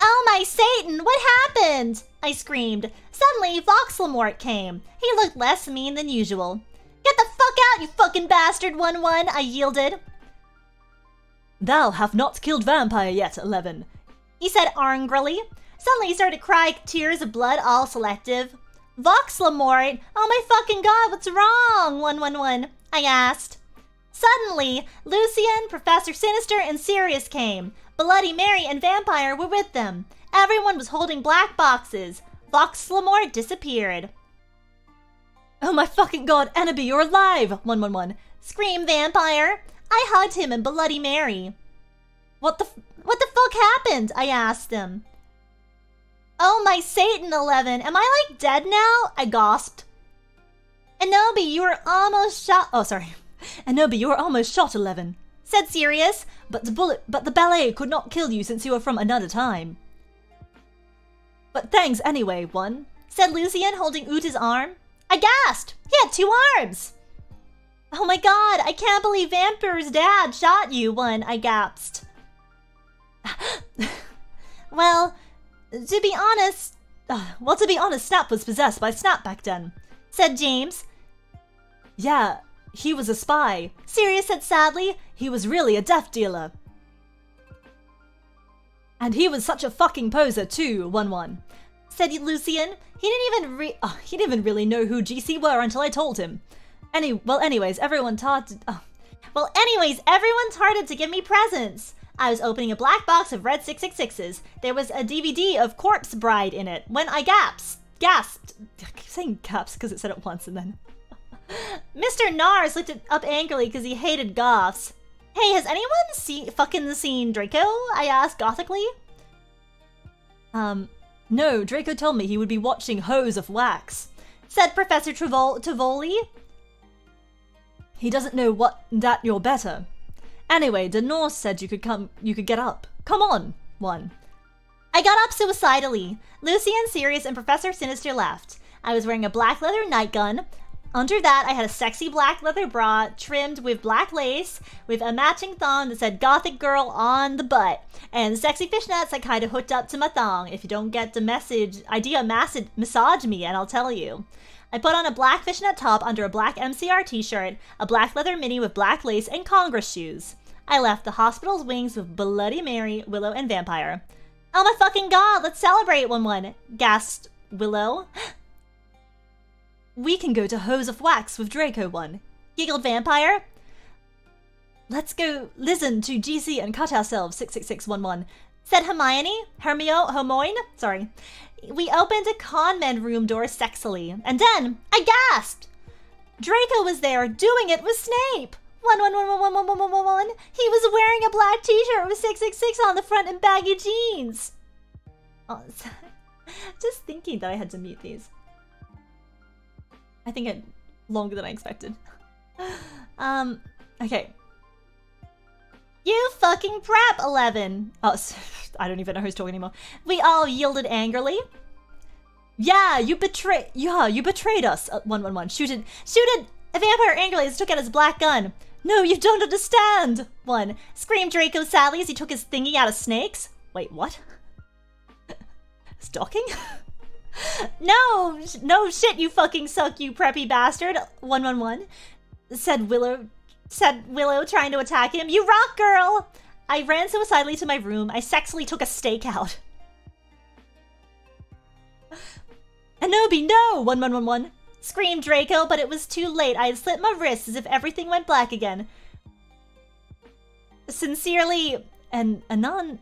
"Oh my Satan, what happened?" I screamed. Suddenly, Voxlamort came. He looked less mean than usual. "Get the fuck out, you fucking bastard, 11, I yielded. "Thou have not killed vampire yet, 11, he said angrily. Suddenly he started crying tears of blood, all selective. "Voxlamort, oh my fucking god, what's wrong, 111? I asked. Suddenly, Lucian, Professor Sinister, and Sirius came. Bloody Mary and Vampire were with them. Everyone was holding black boxes. Vox Lamore disappeared. Oh my fucking god, Annabelle, you're alive! 111. Scream, Vampire. I hugged him and Bloody Mary. What the fuck happened? I asked them. Oh my Satan, 11. Am I like dead now? I gasped. Anobi, you were almost shot. Oh, sorry. Anobi, you were almost shot, 11. Said Sirius, but the ballet could not kill you since you were from another time. But thanks anyway, 1. Said Lucian, holding Uta's arm. I gasped. He had 2 arms. Oh my god, I can't believe Vampire's dad shot you, 1. I gasped. Well, to be honest, Snap was possessed by Snap back then, said James. Yeah, he was a spy. Sirius said sadly, he was really a death dealer. And he was such a fucking poser too, 1-1. Said Lucian. He didn't even really know who GC were until I told him. Anyways, everyone started to give me presents. I was opening a black box of red 666s. There was a DVD of Corpse Bride in it. When I gasped. I keep saying gaps because it said it once and then. Mr. Nars looked up angrily because he hated goths. Hey, has anyone fucking seen Draco? I asked gothically. No, Draco told me he would be watching Hose of Wax, said Professor Tivoli. He doesn't know that you're better. Anyway, the Norse said you could get up. Come on, 1. I got up suicidally. Lucian, Sirius, and Professor Sinister left. I was wearing a black leather nightgun. Under that, I had a sexy black leather bra trimmed with black lace with a matching thong that said Gothic Girl on the butt, and sexy fishnets I kind of hooked up to my thong. If you don't get the massage me and I'll tell you. I put on a black fishnet top under a black MCR t-shirt, a black leather mini with black lace, and Congress shoes. I left the hospital's wings with Bloody Mary, Willow, and Vampire. Oh my fucking god, let's celebrate, 1-1, gasped Willow. We can go to Hose of Wax with Draco, 1, giggled Vampire. Let's go listen to GC and cut ourselves, 66611, said Hermione, sorry. We opened a conmen room door sexily, and then I gasped. Draco was there, doing it with Snape. 1111111. He was wearing a black t-shirt with 666 on the front and baggy jeans. Oh, just thinking that I had to mute these. I think it longer than I expected. Okay. You fucking prep, 11. Oh, I don't even know who's talking anymore. We all yielded angrily. Yeah, you betrayed us. 111. Shooted a vampire angrily as took out his black gun. No, you don't understand. 1. Screamed Draco sadly as he took his thingy out of snakes. Wait, what? Stalking? No shit, you fucking suck, you preppy bastard. 111. Said Willow, trying to attack him. You rock, girl! I ran suicidally to my room. I sexily took a stake out. Anobi, no! 1111. Screamed Draco, but it was too late. I had slit my wrists as if everything went black again. Sincerely, an anon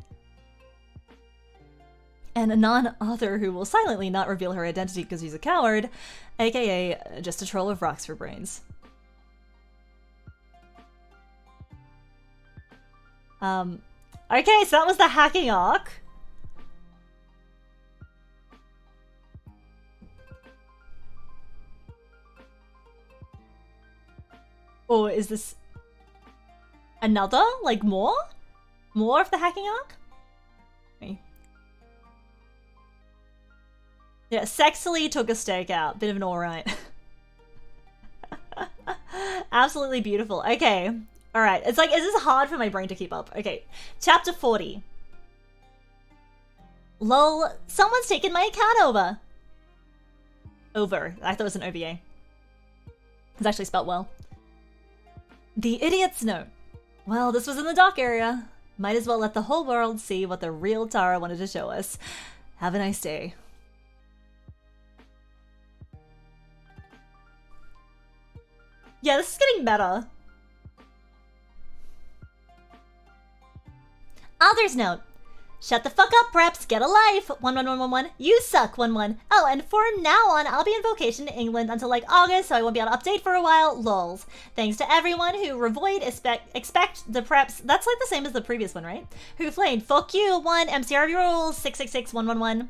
author who will silently not reveal her identity because he's a coward, aka just a troll with rocks for brains. Okay, so that was the hacking arc. Or is this another? Like more? More of the hacking arc? Okay. Yeah, sexily took a stake out. Bit of an alright. Absolutely beautiful. Okay. Alright. It's like, is this hard for my brain to keep up? Okay. Chapter 40. Lol. Someone's taken my account over. Over. I thought it was an OVA. It's actually spelled well. The idiot's note. Well, this was in the dock area. Might as well let the whole world see what the real Tara wanted to show us. Have a nice day. Yeah, this is getting better. Author's note. Shut the fuck up, preps. Get a life. 11111. You suck. 11. Oh, and from now on, I'll be in vacation in England until like August, so I won't be able to update for a while. Lols. Thanks to everyone who revoid expect the preps. That's like the same as the previous one, right? Who flamed. Fuck you. 1. MCR rules. 666-111.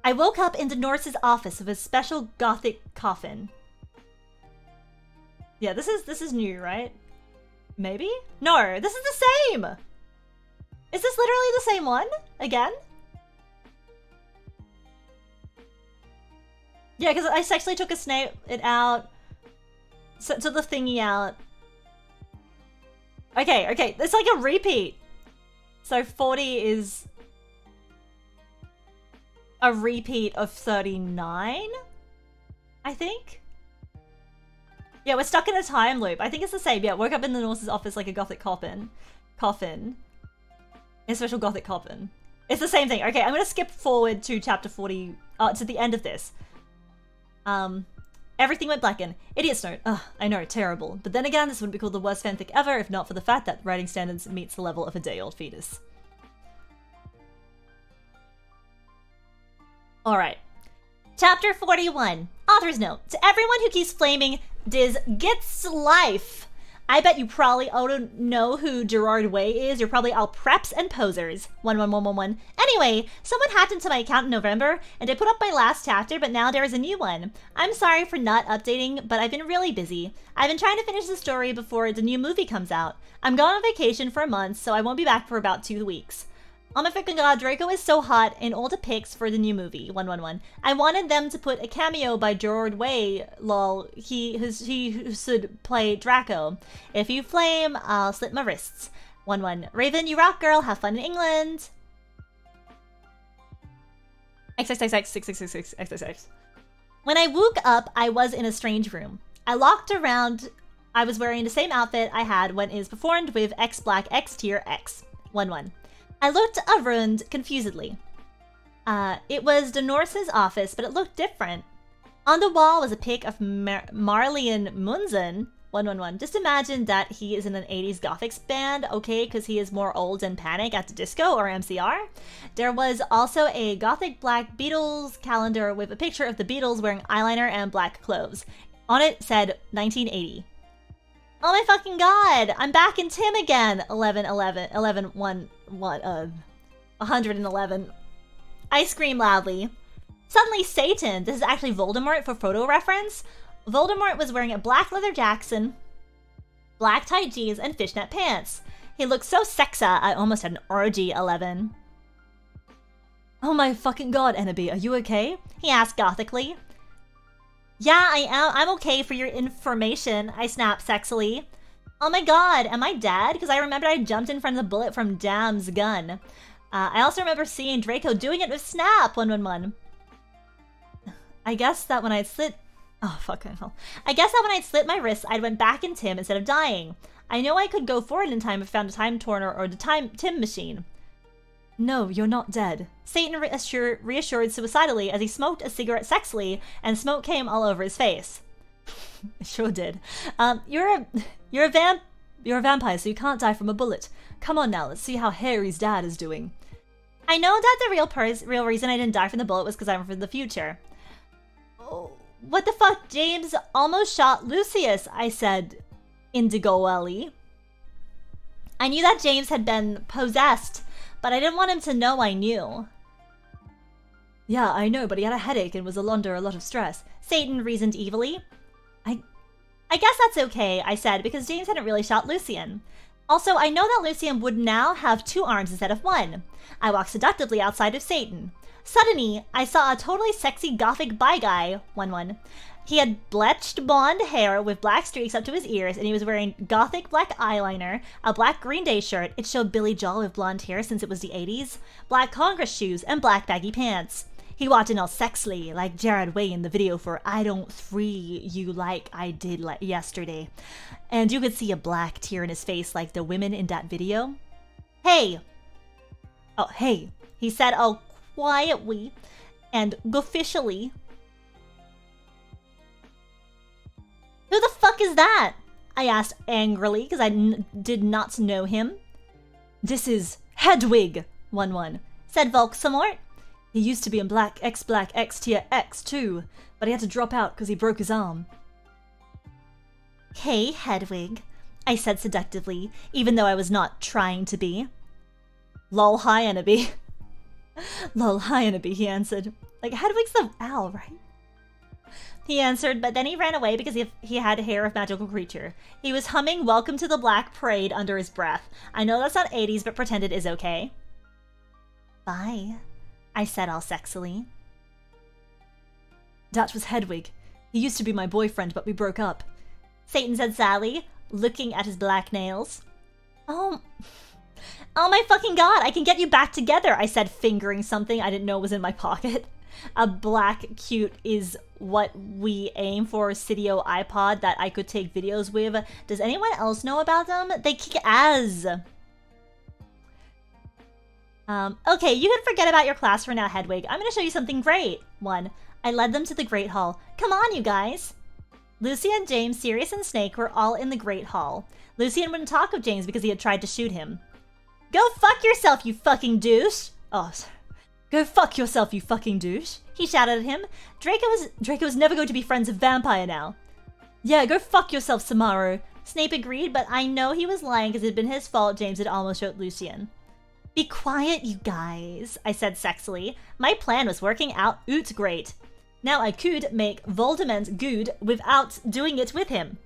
I woke up in Norse's office with a special gothic coffin. Yeah, this is new, right? Maybe? No, this is the same! Is this literally the same one? Again? Yeah, because I actually took it out. So the thingy out. Okay, okay, it's like a repeat. So 40 is a repeat of 39, I think? Yeah, we're stuck in a time loop. I think it's the same. Yeah, woke up in the Norse's office like a gothic coffin. A special gothic coffin. It's the same thing. Okay, I'm gonna skip forward to chapter 40, to the end of this. Everything went blacken. Idiot's note. Ugh, I know, terrible. But then again, this would be called the worst fanfic ever if not for the fact that writing standards meets the level of a day-old fetus. Alright. Chapter 41. Author's note. To everyone who keeps flaming Diz gets life. I bet you probably all don't know who Gerard Way is. You're probably all preps and posers. 11111. Anyway, someone hacked into my account in November, and I put up my last chapter, but now there is a new one. I'm sorry for not updating, but I've been really busy. I've been trying to finish the story before the new movie comes out. I'm going on vacation for a month, so I won't be back for about 2 weeks. Oh my freaking god, Draco is so hot in all the pics for the new movie, 111. I wanted them to put a cameo by Gerard Way, lol, he who should play Draco. If you flame, I'll slit my wrists. 11. Raven, you rock, girl, have fun in England. XXX. When I woke up, I was in a strange room. I looked around, I was wearing the same outfit I had when it was performed with X Black X Tier X. 11. I looked around confusedly. It was the Norse's office, but it looked different. On the wall was a pic of Marlene Munzen. 111. Just imagine that he is in an 80s Gothics band, okay, because he is more old and Panic at the Disco or MCR. There was also a Gothic Black Beatles calendar with a picture of the Beatles wearing eyeliner and black clothes. On it said 1980. Oh my fucking god! I'm back in Tim again! 111. I scream loudly. Suddenly Satan, this is actually Voldemort for photo reference. Voldemort was wearing a black leather jacket, black tight jeans, and fishnet pants. He looked so sexa, I almost had an orgy. 11. Oh my fucking god, Ennaby, are you okay? He asked gothically. Yeah, I am. I'm okay for your information, I snapped sexily. Oh my god, am I dead? Because I remember I jumped in front of the bullet from Dam's gun. I also remember seeing Draco doing it with Snap. 111. I guess that when I'd slit... Oh, fucking hell. I guess that when I'd slit my wrists, I'd went back in Tim instead of dying. I know I could go forward in time if I found a time turner or the Tim machine. No, you're not dead. Satan reassured suicidally as he smoked a cigarette sexily, and smoke came all over his face. It sure did. You're a vampire, so you can't die from a bullet. Come on now, let's see how Harry's dad is doing. I know that the real reason I didn't die from the bullet was because I'm from the future. Oh, what the fuck? James almost shot Lucius, I said, indigoally. I knew that James had been possessed, but I didn't want him to know I knew. Yeah, I know, but he had a headache and was under a lot of stress. Satan reasoned evilly. I guess that's okay, I said, because James hadn't really shot Lucian. Also, I know that Lucian would now have 2 arms instead of 1. I walked seductively outside of Satan. Suddenly, I saw a totally sexy gothic bi guy, 11. He had bleached blonde hair with black streaks up to his ears, and he was wearing gothic black eyeliner, a black Green Day shirt, it showed Billy Joel with blonde hair since it was the 80s, black Congress shoes, and black baggy pants. He walked in all sexily, like Jared Way in the video for I Don't Free You Like I Did Yesterday. And you could see a black tear in his face like the women in that video. Hey! Oh, hey, he said all quietly and officially. Who the fuck is that? I asked angrily because I did not know him. This is Hedwig, 1-1, said Volksamort. He used to be in Black X Tier X too, but he had to drop out because he broke his arm. Hey, Hedwig, I said seductively, even though I was not trying to be. Lol, hi, Ennaby. Lol, hi, Ennaby, he answered. Like, Hedwig's the owl, right? He answered, but then he ran away because he had hair of magical creature. He was humming Welcome to the Black Parade under his breath. I know that's not 80s, but pretend it is okay. Bye, I said all sexily. That was Hedwig. He used to be my boyfriend, but we broke up. Satan said sadly, looking at his black nails. Oh my fucking god, I can get you back together, I said, fingering something I didn't know was in my pocket. A black cute is what we aim for, Cydio iPod that I could take videos with. Does anyone else know about them? They kick ass. Okay, you can forget about your class for now, Hedwig. I'm gonna show you something great. 1. I led them to the Great Hall. Come on, you guys. Lucian, James, Sirius, and Snake were all in the Great Hall. Lucian wouldn't talk with James because he had tried to shoot him. Go fuck yourself, you fucking douche! Oh, sorry. Go fuck yourself, you fucking douche, he shouted at him. Draco was never going to be friends with Vampire now. Yeah, go fuck yourself, Samaro. Snape agreed, but I know he was lying because it had been his fault James had almost shot Lucian. Be quiet, you guys, I said sexily. My plan was working out great. Now I could make Voldemort good without doing it with him.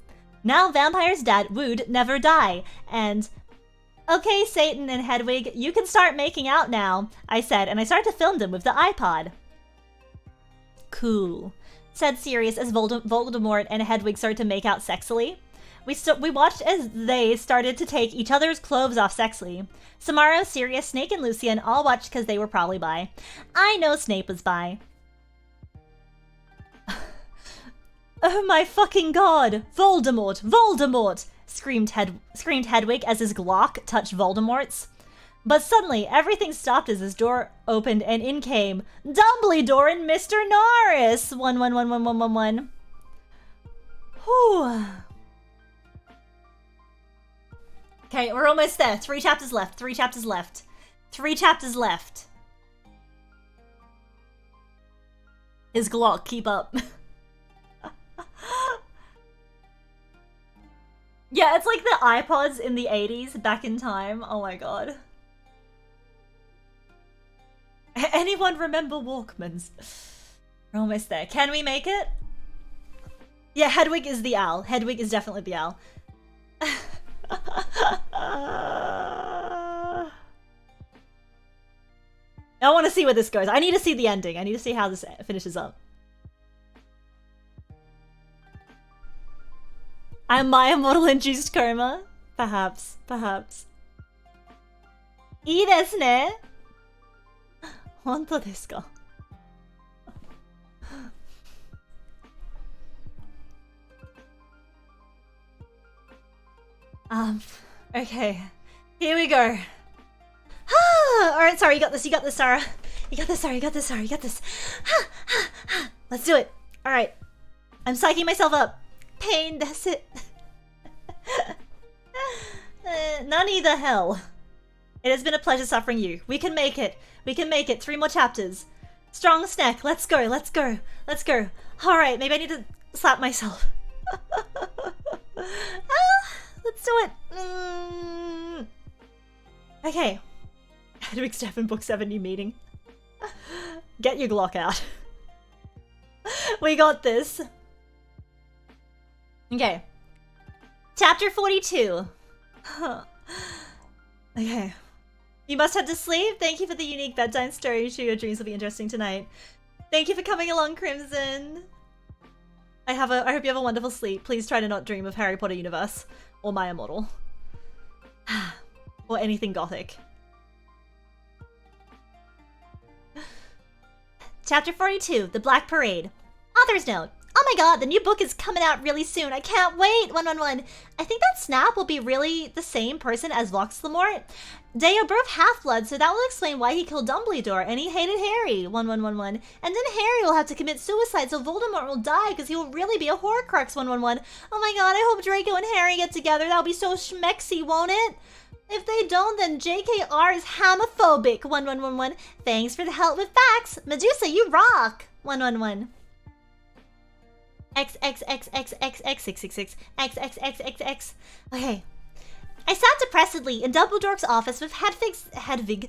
Now Vampire's dad would never die, and... Okay, Satan and Hedwig, you can start making out now, I said, and I started to film them with the iPod. Cool, said Sirius as Voldemort and Hedwig started to make out sexily. We watched as they started to take each other's clothes off sexily. Samaro, Sirius, Snake, and Lucian all watched because they were probably bi. I know Snape was bi. Oh my fucking god! Voldemort! Voldemort! Screamed Hedwig as his Glock touched Voldemort's. But suddenly, everything stopped as his door opened and in came Dumbledore and Mr. Norris! 1-1-1-1-1-1-1. Whew. Okay, we're almost there. 3 chapters left. 3 chapters left. 3 chapters left. His Glock, keep up. Yeah, it's like the iPods in the 80s back in time. Oh my god. Anyone remember Walkmans? We're almost there. Can we make it? Yeah, Hedwig is the owl. Hedwig is definitely the owl. I want to see where this goes. I need to see the ending. I need to see how this finishes up. I'm My Immortal induced coma? Perhaps, perhaps. いいですね。本当ですか? Okay. Here we go. Alright, sorry, you got this, Sara. You got this, Sara, you got this, Sara, you got this. Let's do it. Alright. I'm psyching myself up. Pain, that's it. Nani the hell. It has been a pleasure suffering you. We can make it. We can make it. 3 more chapters. Strong snack. Let's go. Let's go. Let's go. Alright, maybe I need to slap myself. Let's do it. Okay. Hedwig Steph in Book 7 new meeting. Get your Glock out. We got this. Okay. Chapter 42. Okay. You must head to sleep. Thank you for the unique bedtime story. Sure, your dreams will be interesting tonight. Thank you for coming along, Crimson. I hope you have a wonderful sleep. Please try to not dream of Harry Potter universe. Or My Immortal. Or anything gothic. Chapter 42, The Black Parade. Author's note. Oh my god, the new book is coming out really soon. I can't wait. 111. I think that Snap will be really the same person as Voxlamort. They are both half-bloods, so that will explain why he killed Dumbledore, and he hated Harry. 1111. And then Harry will have to commit suicide, so Voldemort will die, because he will really be a Horcrux. 111. Oh my god, I hope Draco and Harry get together. That'll be so schmexy, won't it? If they don't, then JKR is homophobic. 1111. Thanks for the help with facts. Medusa, you rock. 111. XXXXXX666 XXXXX. Okay. I sat depressedly in Dumbledore's office with Hedwig,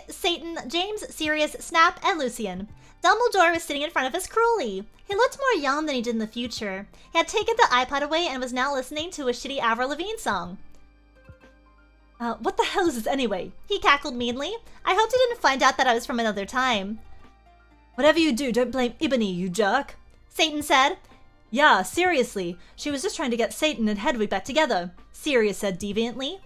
Satan, James, Sirius, Snap, and Lucian. Dumbledore was sitting in front of us cruelly. He looked more young than he did in the future. He had taken the iPod away and was now listening to a shitty Avril Lavigne song. What the hell is this anyway? He cackled meanly. I hoped he didn't find out that I was from another time. Whatever you do, don't blame Ebony, you jerk. Satan said. Yeah, seriously. She was just trying to get Satan and Hedwig back together, Sirius said deviantly.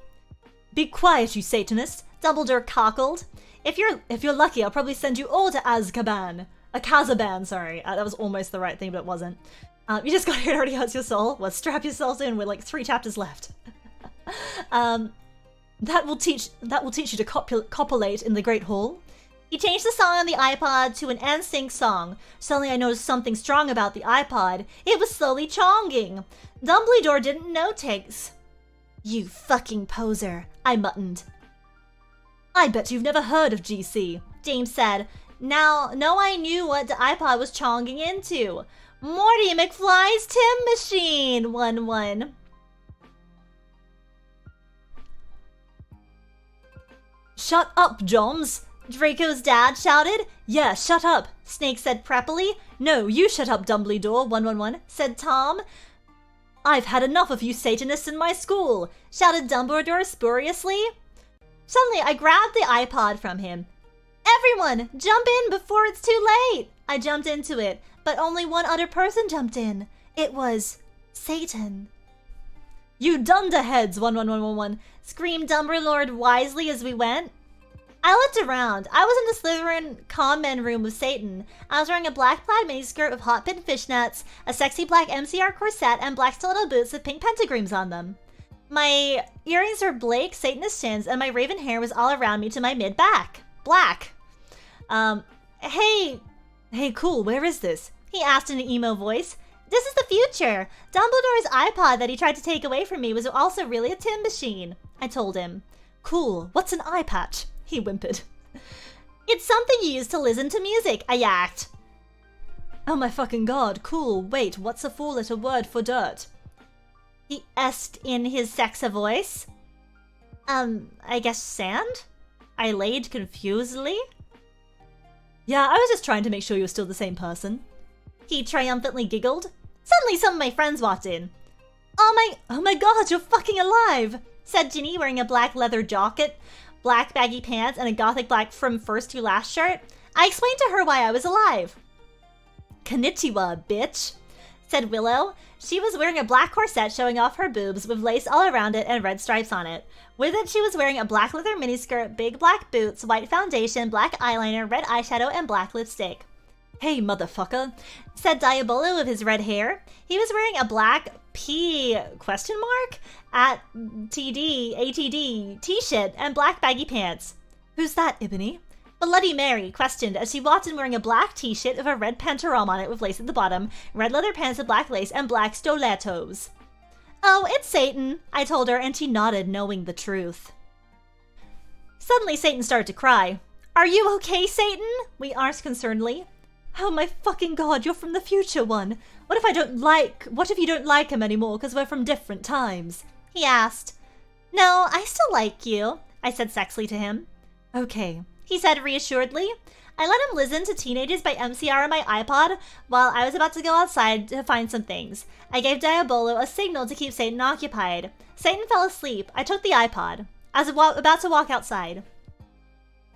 Be quiet, you Satanist, Dumbledore cackled. If you're lucky, I'll probably send you all to Azkaban. Kazaban, sorry. That was almost the right thing, but it wasn't. You just got here, it already hurts your soul. Well, strap yourselves in, we're like 3 chapters left. That will teach you to copulate in the Great Hall. He changed the song on the iPod to an NSYNC song. Suddenly I noticed something strong about the iPod. It was slowly chonging. Dumbledore didn't notice. You fucking poser, I muttered. I bet you've never heard of GC, James said. Now I knew what the iPod was chonging into. Morty McFly's Tim Machine, 1-1. Shut up, Joms, Draco's dad shouted. Yeah, shut up, Snake said preppily. No, you shut up, Dumbledore, 111, said Tom. I've had enough of you Satanists in my school, shouted Dumbledore spuriously. Suddenly, I grabbed the iPod from him. Everyone, jump in before it's too late! I jumped into it, but only one other person jumped in. It was Satan. You dunderheads, 11111, screamed Dumbledore wisely as we went. I looked around. I was in the Slytherin common room with Satan. I was wearing a black plaid miniskirt with hot pin fishnets, a sexy black MCR corset, and black stiletto boots with pink pentagrams on them. My earrings were Blake Satanist chins, and my raven hair was all around me to my mid-back. Black. Hey, cool, where is this? He asked in an emo voice. This is the future. Dumbledore's iPod that he tried to take away from me was also really a Tim machine, I told him. Cool, what's an eye patch? He whimpered. It's something you use to listen to music, I yacked. Oh my fucking god, cool. Wait, what's a 4-letter word for dirt? He asked in his sexa voice. I guess sand? I laid confusedly. Yeah, I was just trying to make sure you were still the same person. He triumphantly giggled. Suddenly some of my friends walked in. Oh my god, you're fucking alive, said Ginny wearing a black leather jacket, black baggy pants, and a gothic black from first to last shirt. I explained to her why I was alive. Konnichiwa, bitch, said Willow. She was wearing a black corset showing off her boobs with lace all around it and red stripes on it. With it, she was wearing a black leather miniskirt, big black boots, white foundation, black eyeliner, red eyeshadow, and black lipstick. Hey, motherfucker, said Diabolo with his red hair. He was wearing a black P at ATD t-shirt and black baggy pants. Who's that, Ebony? Bloody Mary questioned as she walked in wearing a black t-shirt with a red pentagram on it with lace at the bottom, red leather pants with black lace, and black stilettos. Oh, it's Satan, I told her, and she nodded, knowing the truth. Suddenly, Satan started to cry. Are you okay, Satan? We asked concernedly. Oh my fucking god, you're from the future one. What if you don't like him anymore because we're from different times? He asked. No, I still like you, I said sexily to him. Okay, he said reassuredly. I let him listen to Teenagers by MCR on my iPod while I was about to go outside to find some things. I gave Diabolo a signal to keep Satan occupied. Satan fell asleep. I took the iPod. I was about to walk outside.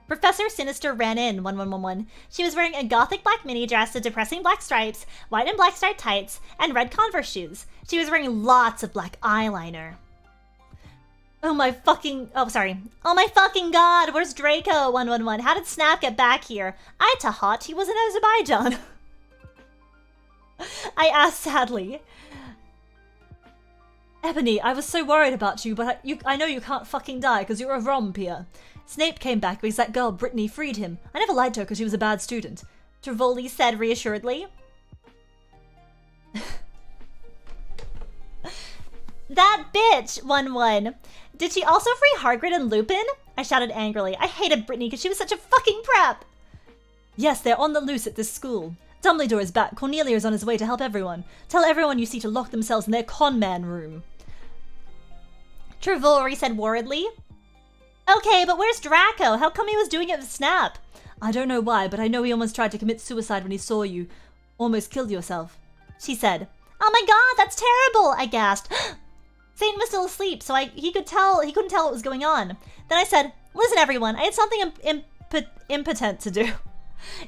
Professor Sinister ran in, 1111. She was wearing a gothic black mini dress with depressing black stripes, white and black striped tights, and red Converse shoes. She was wearing lots of black eyeliner. Oh my fucking god, where's Draco, 111? How did Snap get back here? I tahat, he was in Azerbaijan. I asked sadly. Ebony, I was so worried about you, but I know you can't fucking die because you're a Rompier. Snape came back because that girl Brittany freed him. I never lied to her because she was a bad student, Trivoli said reassuredly. That bitch! 1-1. Did she also free Hagrid and Lupin? I shouted angrily. I hated Brittany because she was such a fucking prep! Yes, they're on the loose at this school. Dumbledore is back. Cornelia is on his way to help everyone. Tell everyone you see to lock themselves in their con man room. Trelawney said worriedly. Okay, but where's Draco? How come he was doing it with Snap? I don't know why, but I know he almost tried to commit suicide when he saw you. Almost killed yourself. She said. Oh my god, that's terrible, I gasped. Satan was still asleep, so he couldn't tell what was going on. Then I said, listen everyone, I had something impotent to do.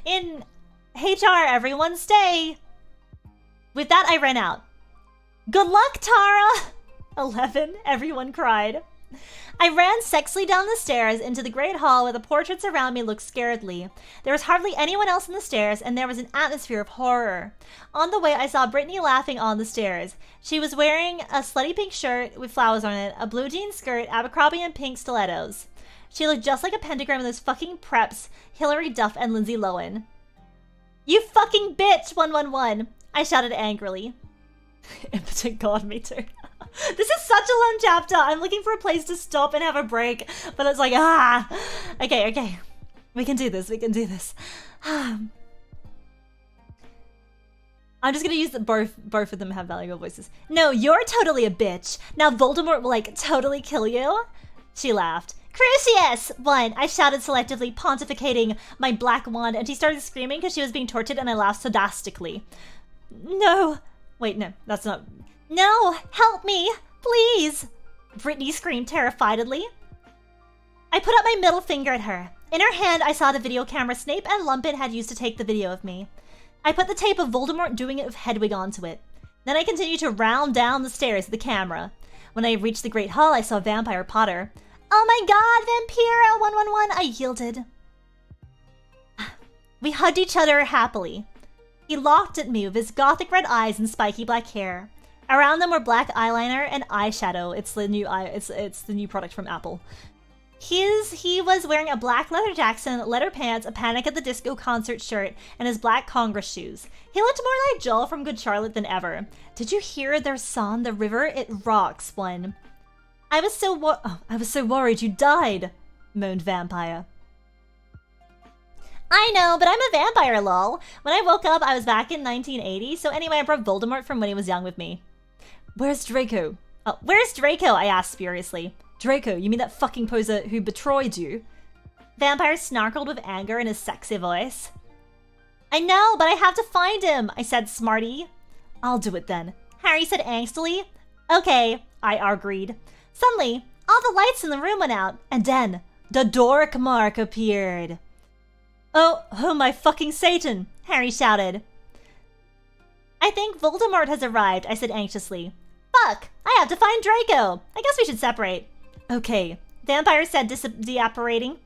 In HR, everyone stay. With that, I ran out. Good luck, Tara! 11, everyone cried. I ran sexily down the stairs into the great hall where the portraits around me looked scaredly. There was hardly anyone else on the stairs, and there was an atmosphere of horror. On the way, I saw Brittany laughing on the stairs. She was wearing a slutty pink shirt with flowers on it, a blue jean skirt, Abercrombie and pink stilettos. She looked just like a pentagram of those fucking preps, Hilary Duff and Lindsay Lohan. You fucking bitch, 111! I shouted angrily. Impotent God, me too. This is such a long chapter. I'm looking for a place to stop and have a break, but it's like, Okay. We can do this. I'm just gonna use both of them have valuable voices. No, you're totally a bitch. Now Voldemort will, like, totally kill you. She laughed. Crucius! 1, I shouted selectively, pontificating my black wand, and she started screaming because she was being tortured, and I laughed sadistically. No. Wait, no, that's not... No! Help me! Please! Brittany screamed terrifiedly. I put up my middle finger at her. In her hand, I saw the video camera Snape and Lumpin had used to take the video of me. I put the tape of Voldemort doing it with Hedwig onto it. Then I continued to round down the stairs of the camera. When I reached the Great Hall, I saw Vampire Potter. Oh my god, Vampiro 111! I yielded. We hugged each other happily. He looked at me with his gothic red eyes and spiky black hair. Around them were black eyeliner and eyeshadow. It's the new product from Apple. He was wearing a black leather Jackson, leather pants, a Panic at the Disco concert shirt, and his black Congress shoes. He looked more like Joel from Good Charlotte than ever. Did you hear their song, The River? It rocks, 1. I was so worried you died, moaned Vampire. I know, but I'm a vampire, lol. When I woke up, I was back in 1980, so anyway, I brought Voldemort from when he was young with me. Where's Draco? Oh, where's Draco? I asked furiously. Draco, you mean that fucking poser who betrayed you? Vampire snarkled with anger in his sexy voice. I know, but I have to find him, I said smarty. I'll do it then, Harry said angstily. Okay, I agreed. Suddenly, all the lights in the room went out, and then the Doric mark appeared. Oh my fucking Satan, Harry shouted. I think Voldemort has arrived, I said anxiously. Fuck, I have to find Draco. I guess we should separate. Okay, Vampire said, deapparating.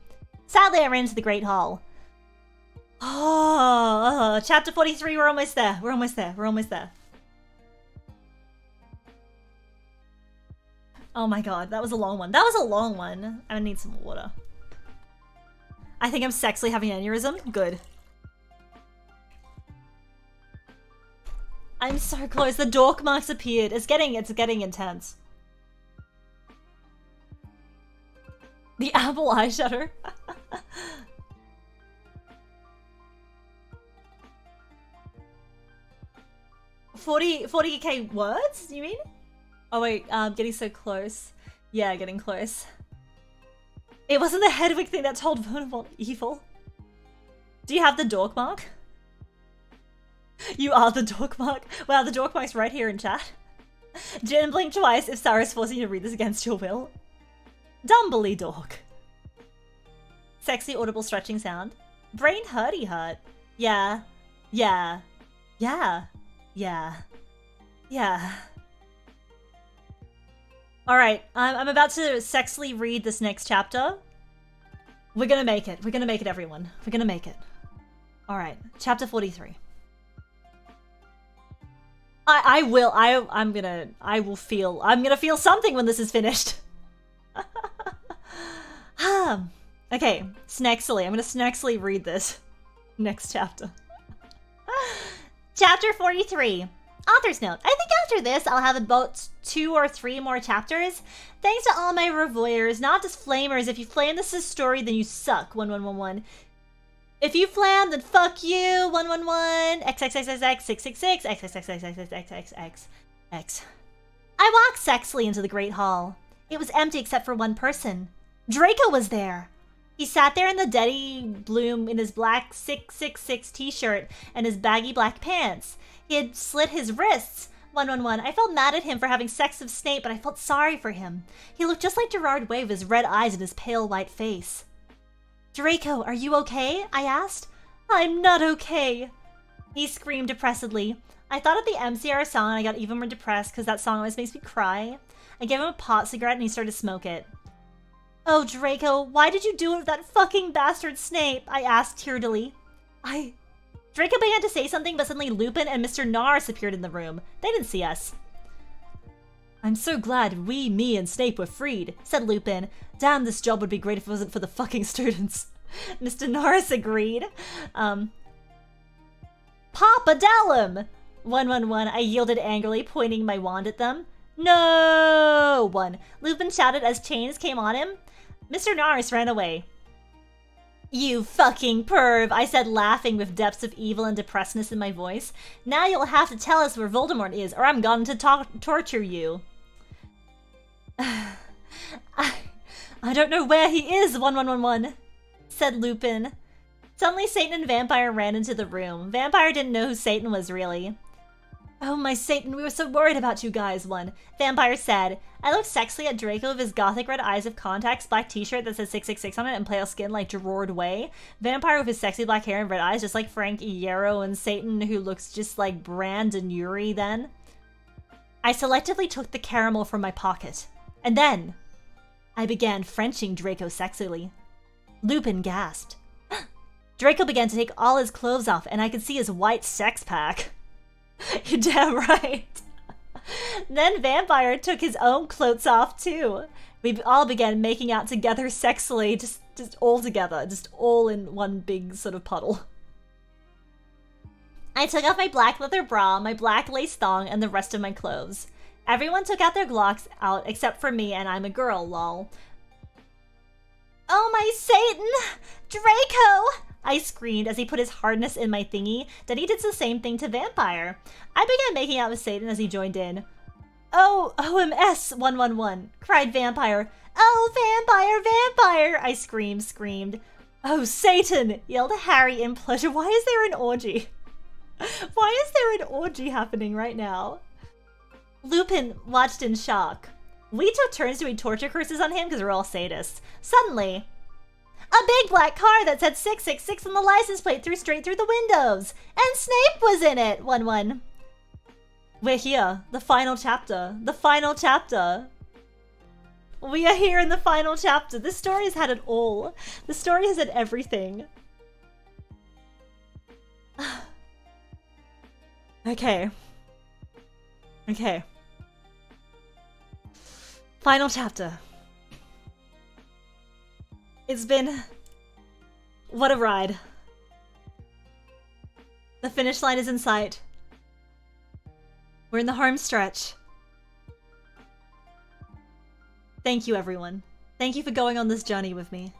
Sadly, I ran into the Great Hall. Oh, chapter 43, we're almost there. We're almost there. Oh my god, that was a long one. I need some water. I think I'm sexily having an aneurysm. Good. I'm so close. The dork marks appeared. It's getting intense. The apple eyeshadow. 40k words, you mean? Oh wait, getting so close. Yeah, getting close. It wasn't the Hedwig thing that told Voldemort evil. Do you have the dork mark? You are the dork mark. Wow, the dork mark's right here in chat. Jen, blink twice if Sara's forcing you to read this against your will. Dumbly dork. Sexy audible stretching sound. Brain hurty hurt. Yeah. Alright, I'm about to sexily read this next chapter. We're gonna make it. We're gonna make it, everyone. We're gonna make it. Alright, chapter 43. I'm gonna feel something when this is finished. Okay, snexily. I'm gonna snexily read this next chapter. Chapter 43. Author's note. I think after this, I'll have about 2 or 3 more chapters. Thanks to all my revoyers, not just flamers. If you flame this is story, then you suck. 1111. If you flam, then fuck you. 111. XXXXX 666 XXXXXXXX. I walked sexily into the Great Hall. It was empty except for one person. Draco was there. He sat there in the Deady Bloom in his black 666 t-shirt and his baggy black pants. He had slit his wrists. 111. I felt mad at him for having sex with Snape, but I felt sorry for him. He looked just like Gerard Way with his red eyes and his pale white face. Draco, are you okay? I asked. I'm not okay. He screamed depressedly. I thought of the MCR song and I got even more depressed because that song always makes me cry. I gave him a pot cigarette and he started to smoke it. Oh, Draco, why did you do it with that fucking bastard Snape? I asked tearfully. Draco began to say something, but suddenly Lupin and Mr. Norris appeared in the room. They didn't see us. I'm so glad me, and Snape were freed, said Lupin. Damn, this job would be great if it wasn't for the fucking students. Mr. Norris agreed. Papa Dallum! 111, I yielded angrily, pointing my wand at them. No! 1. Lupin shouted as chains came on him. Mr. Norris ran away. You fucking perv, I said, laughing with depths of evil and depressedness in my voice. Now you'll have to tell us where Voldemort is, or I'm going to torture you. I don't know where he is, 1111, said Lupin. Suddenly Satan and Vampire ran into the room. Vampire didn't know who Satan was, really. Oh, my Satan, we were so worried about you guys, 1. Vampire said. I looked sexily at Draco with his gothic red eyes of contacts, black t-shirt that says 666 on it, and pale skin like Gerard Way. Vampire with his sexy black hair and red eyes, just like Frank Iero, and Satan, who looks just like Brandon Urie then. I selectively took the caramel from my pocket. And then, I began Frenching Draco sexily. Lupin gasped. Draco began to take all his clothes off, and I could see his white sex pack. You're damn right. Then Vampire took his own clothes off too. We all began making out together sexily, just all together, just all in one big sort of puddle. I took off my black leather bra, my black lace thong, and the rest of my clothes. Everyone took out their Glocks out except for me, and I'm a girl, lol. Oh my Satan! Draco! I screamed as he put his hardness in my thingy. Then he did the same thing to Vampire. I began making out with Satan as he joined in. Oh, OMS 111, cried Vampire. Oh, Vampire! I screamed. Oh, Satan! Yelled Harry in pleasure. Why is there an orgy? Why is there an orgy happening right now? Lupin watched in shock. We took turns doing torture curses on him because we're all sadists. Suddenly, a big black car that said 666 on the license plate threw straight through the windows. And Snape was in it, 1-1. We're here. The final chapter. The final chapter. We are here in the final chapter. This story has had it all. The story has had everything. Okay. Okay. Final chapter. It's been... what a ride. The finish line is in sight. We're in the home stretch. Thank you, everyone. Thank you for going on this journey with me.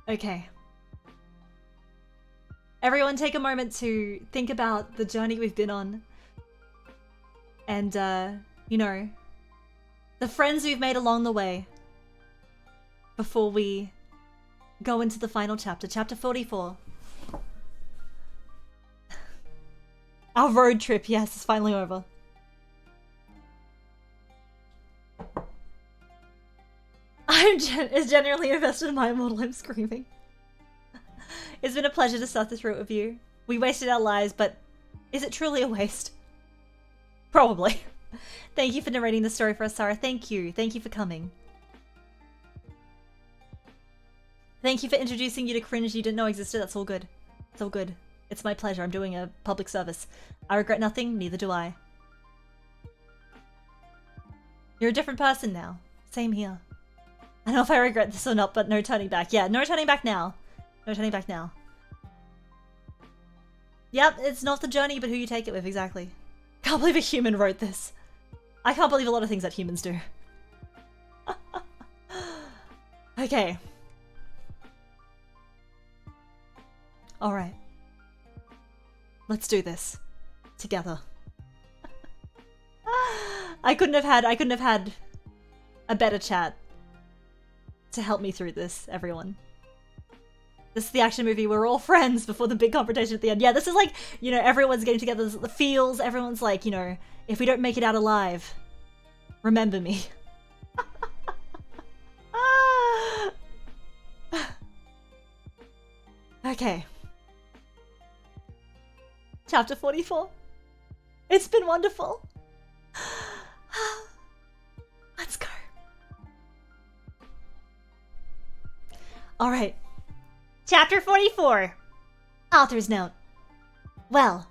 Okay. Everyone take a moment to think about the journey we've been on. And, you know, the friends we've made along the way before we go into the final chapter, chapter 44. Our road trip, yes, is finally over. Is genuinely invested in My Immortal. I'm screaming. It's been a pleasure to start this route with you. We wasted our lives, but is it truly a waste? Probably. Thank you for narrating the story for us, Sara. Thank you. Thank you for coming. Thank you for introducing you to cringe you didn't know existed. That's all good. It's all good. It's my pleasure. I'm doing a public service. I regret nothing, neither do I. You're a different person now. Same here. I don't know if I regret this or not, but no turning back. Yeah, no turning back now. No turning back now. Yep, it's not the journey, but who you take it with, exactly. Can't believe a human wrote this. I can't believe a lot of things that humans do. Okay. Alright. Let's do this. Together. I couldn't have had a better chat to help me through this, everyone. This is the action movie. We're all friends before the big confrontation at the end. Yeah, this is like, you know, everyone's getting together, the feels, everyone's like, you know, if we don't make it out alive, remember me. Okay. Chapter 44. It's been wonderful. Let's go. Alright. Chapter 44. Author's note. Well,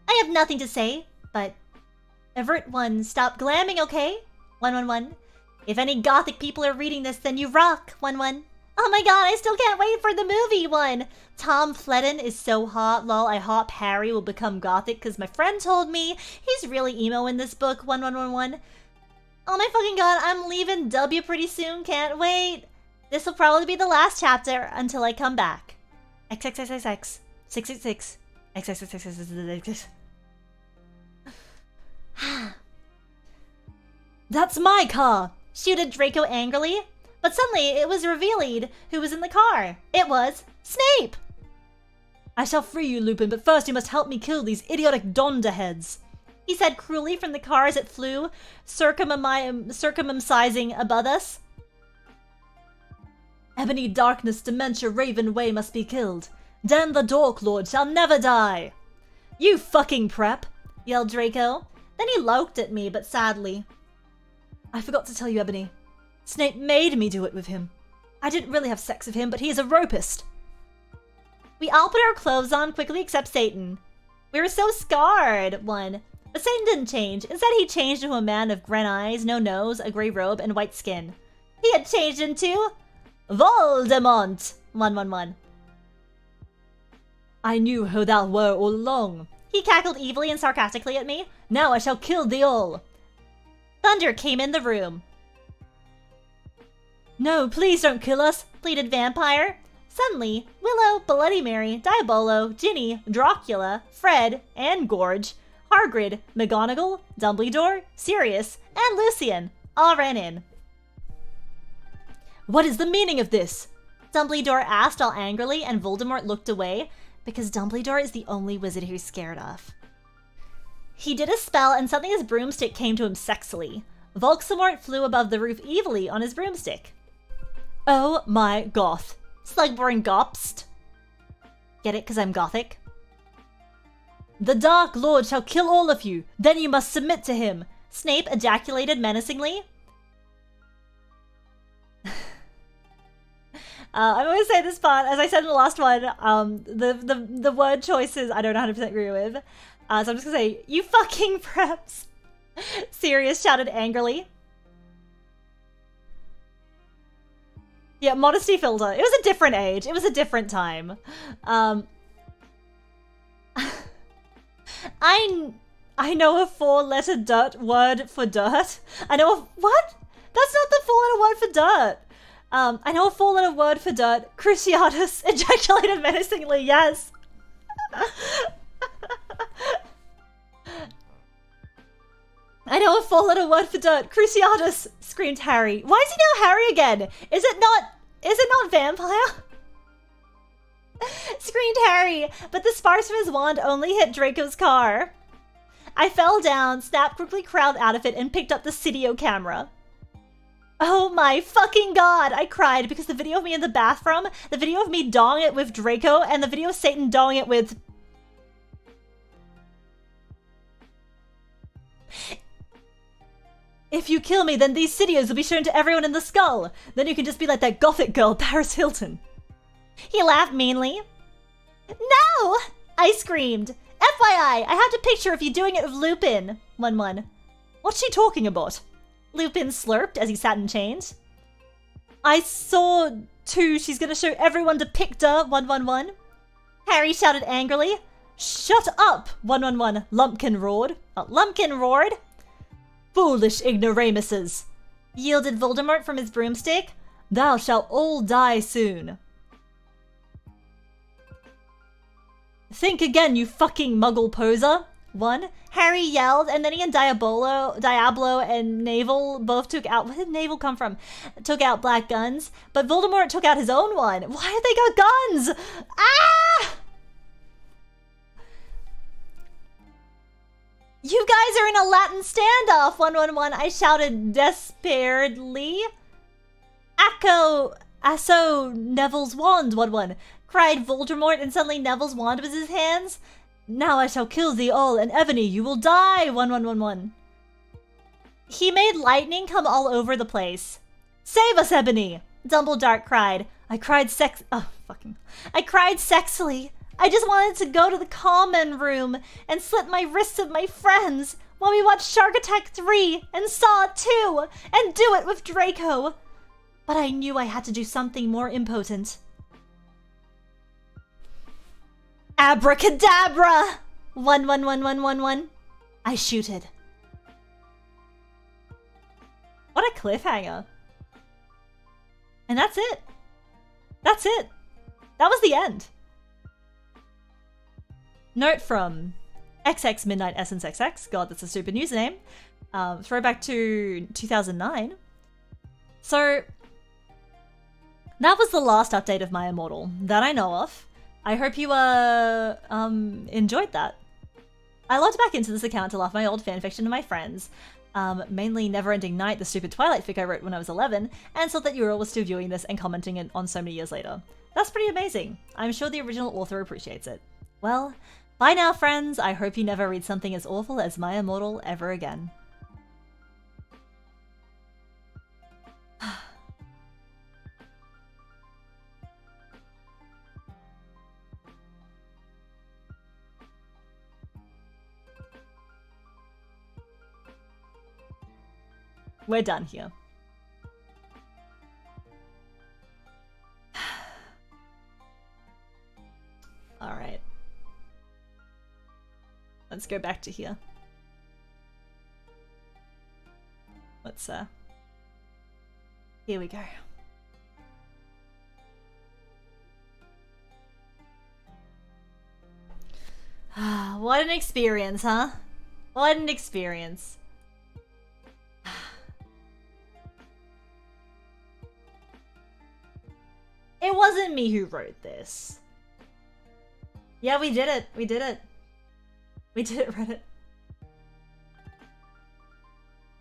I have nothing to say, but Avert 1, stop glamming, okay? 111. If any gothic people are reading this, then you rock, 11. Oh my god, I still can't wait for the movie one! Tom Fledden is so hot, lol. I hope Harry will become gothic because my friend told me he's really emo in this book, 1111. Oh my fucking god, I'm leaving W pretty soon, can't wait! This will probably be the last chapter until I come back. XXXXX 666 XXXXX. That's my car! Shooted Draco angrily. But suddenly it was revealed who was in the car. It was Snape! I shall free you, Lupin, but first you must help me kill these idiotic Donderheads, he said cruelly from the car as it flew, circumcising above us. Ebony, Darkness, Dementia, Raven Way must be killed. Dan the Dork Lord shall never die. You fucking prep, yelled Draco. Then he looked at me, but sadly. I forgot to tell you, Ebony. Snape made me do it with him. I didn't really have sex with him, but he is a rapist. We all put our clothes on quickly except Satan. We were so scarred, one. But Satan didn't change. Instead, he changed into a man of green eyes, no nose, a grey robe, and white skin. He had changed into Voldemort, 111. I knew who thou were all along. He cackled evilly and sarcastically at me. Now I shall kill thee all. Thunder came in the room. No, please don't kill us, pleaded Vampire. Suddenly, Willow, Bloody Mary, Diabolo, Ginny, Dracula, Fred, and Gorge, Hagrid, McGonagall, Dumbledore, Sirius, and Lucian all ran in. What is the meaning of this? Dumbledore asked all angrily, and Voldemort looked away, because Dumbledore is the only wizard he's scared of. He did a spell, and suddenly his broomstick came to him sexily. Voldemort flew above the roof evilly on his broomstick. Oh my goth. Slugborn gopst. Get it, because I'm gothic? The Dark Lord shall kill all of you, then you must submit to him, Snape ejaculated menacingly. I'm going to say this part, as I said in the last one, the word choices I don't 100% agree with. So I'm just going to say, you fucking preps. Sirius shouted angrily. Yeah, modesty filter. It was a different age. It was a different time. I know a 4-letter dirt word for dirt. I know a... What? That's not the 4-letter word for dirt. I know a 4-letter word for dirt. Cruciatus ejaculated menacingly. Yes. I know a 4-letter word for dirt. Cruciatus, screamed Harry. Why is he now Harry again? Is it not vampire? Screamed Harry, but the sparks from his wand only hit Draco's car. I fell down, Snap quickly crawled out of it, and picked up the Cydio camera. Oh my fucking god, I cried because the video of me in the bathroom, the video of me dawing it with Draco, and the video of Satan dawing it with... If you kill me, then these Cydios will be shown to everyone in the skull. Then you can just be like that gothic girl, Paris Hilton. He laughed meanly. No! I screamed. FYI, I have a picture of you doing it with Lupin. 1-1. What's she talking about? Lupin slurped as he sat in chains. I saw too. She's gonna show everyone to Picta. 1-1-1. Harry shouted angrily. Shut up! 111. Lumpkin roared. Lumpkin roared. Foolish ignoramuses! Yielded Voldemort from his broomstick. Thou shalt all die soon. Think again, you fucking muggle poser. 1. Harry yelled, and then he and Diablo and Navel both took out... Where did Navel come from? Took out black guns, but Voldemort took out his own one. Why have they got guns? Ah! You guys are in a Latin standoff, 111. I shouted despairedly. Asso Neville's wand, 111. Cried Voldemort, and suddenly Neville's wand was in his hands. Now I shall kill thee all, and Ebony, you will die, 1111. He made lightning come all over the place. Save us, Ebony, Dumbledore cried. I cried sexily. I just wanted to go to the common room and slit my wrists of my friends while we watched Shark Attack 3 and Saw 2 and do it with Draco. But I knew I had to do something more impotent. Abracadabra! 111111. I shooted. What a cliffhanger. And that's it. That's it. That was the end. Note from XX Midnight Essence XX. God, that's a stupid username. Throwback to 2009. So, that was the last update of My Immortal that I know of. I hope you enjoyed that. I logged back into this account to laugh my old fanfiction to my friends. Mainly Neverending Night, the stupid Twilight fic I wrote when I was 11, and saw that you all were still viewing this and commenting it on so many years later. That's pretty amazing. I'm sure the original author appreciates it. Well, bye now, friends. I hope you never read something as awful as My Immortal ever again. We're done here. All right. Let's go back to here. Let's, here we go. What an experience, huh? What an experience. It wasn't me who wrote this. Yeah, we did it. We did it. We did it, Reddit.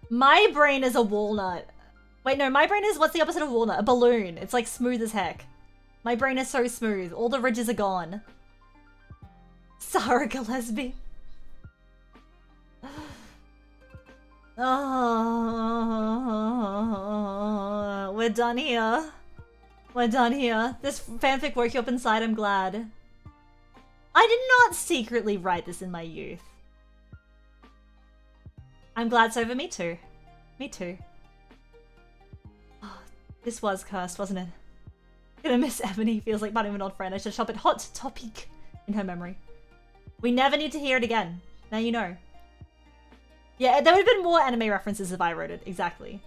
My brain is a walnut. Wait, no, my brain is, what's the opposite of walnut? A balloon. It's like smooth as heck. My brain is so smooth. All the ridges are gone. Sara Gillespie. Oh, we're done here. We're done here. This fanfic woke you up inside, I'm glad. I did not secretly write this in my youth. I'm glad it's over. Me too. Me too. Oh, this was cursed, wasn't it? Gonna miss Ebony. Feels like not even an old friend. I should shop at Hot Topic in her memory. We never need to hear it again. Now you know. Yeah, there would have been more anime references if I wrote it. Exactly.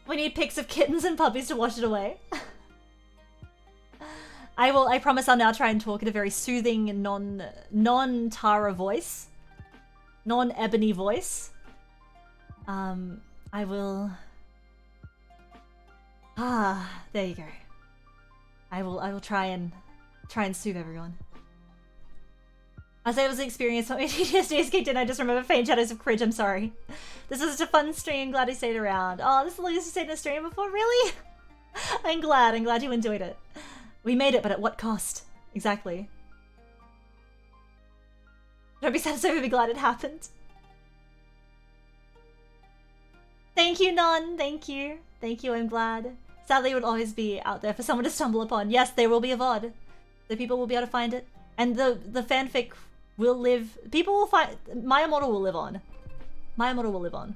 We need pics of kittens and puppies to wash it away. I promise I'll now try and talk in a very soothing, non-Tara voice. Non-Ebony voice. I will... there you go. I will try and soothe everyone. I say it was an experience, so many PTSDs kicked in. I just remember faint shadows of Cridge. I'm sorry. This was such a fun stream. Glad you stayed around. Oh, this is the longest you stayed in a stream before? Really? I'm glad you enjoyed it. We made it, but at what cost? Exactly. Don't be sad, it's over. Be glad it happened. Thank you, Non. Thank you. Thank you, I'm glad. Sadly, it would always be out there for someone to stumble upon. Yes, there will be a VOD. The people will be able to find it. And the fanfic will live. People will find. My Immortal will live on. My Immortal will live on.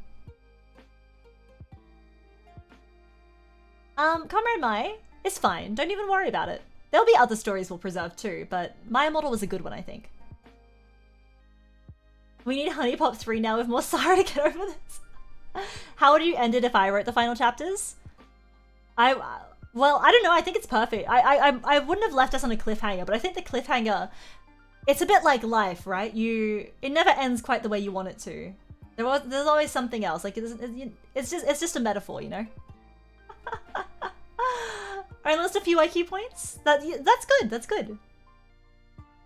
Comrade Mai, it's fine. Don't even worry about it. There'll be other stories we'll preserve too, but My Immortal was a good one, I think. We need Honey Pop 3 now with more Sara to get over this. How would you end it if I wrote the final chapters? Well, I don't know. I think it's perfect. I wouldn't have left us on a cliffhanger, but I think the cliffhanger, it's a bit like life, right? It never ends quite the way you want it to. There's always something else. Like it's just a metaphor, you know. I lost a few IQ points. That's good. That's good.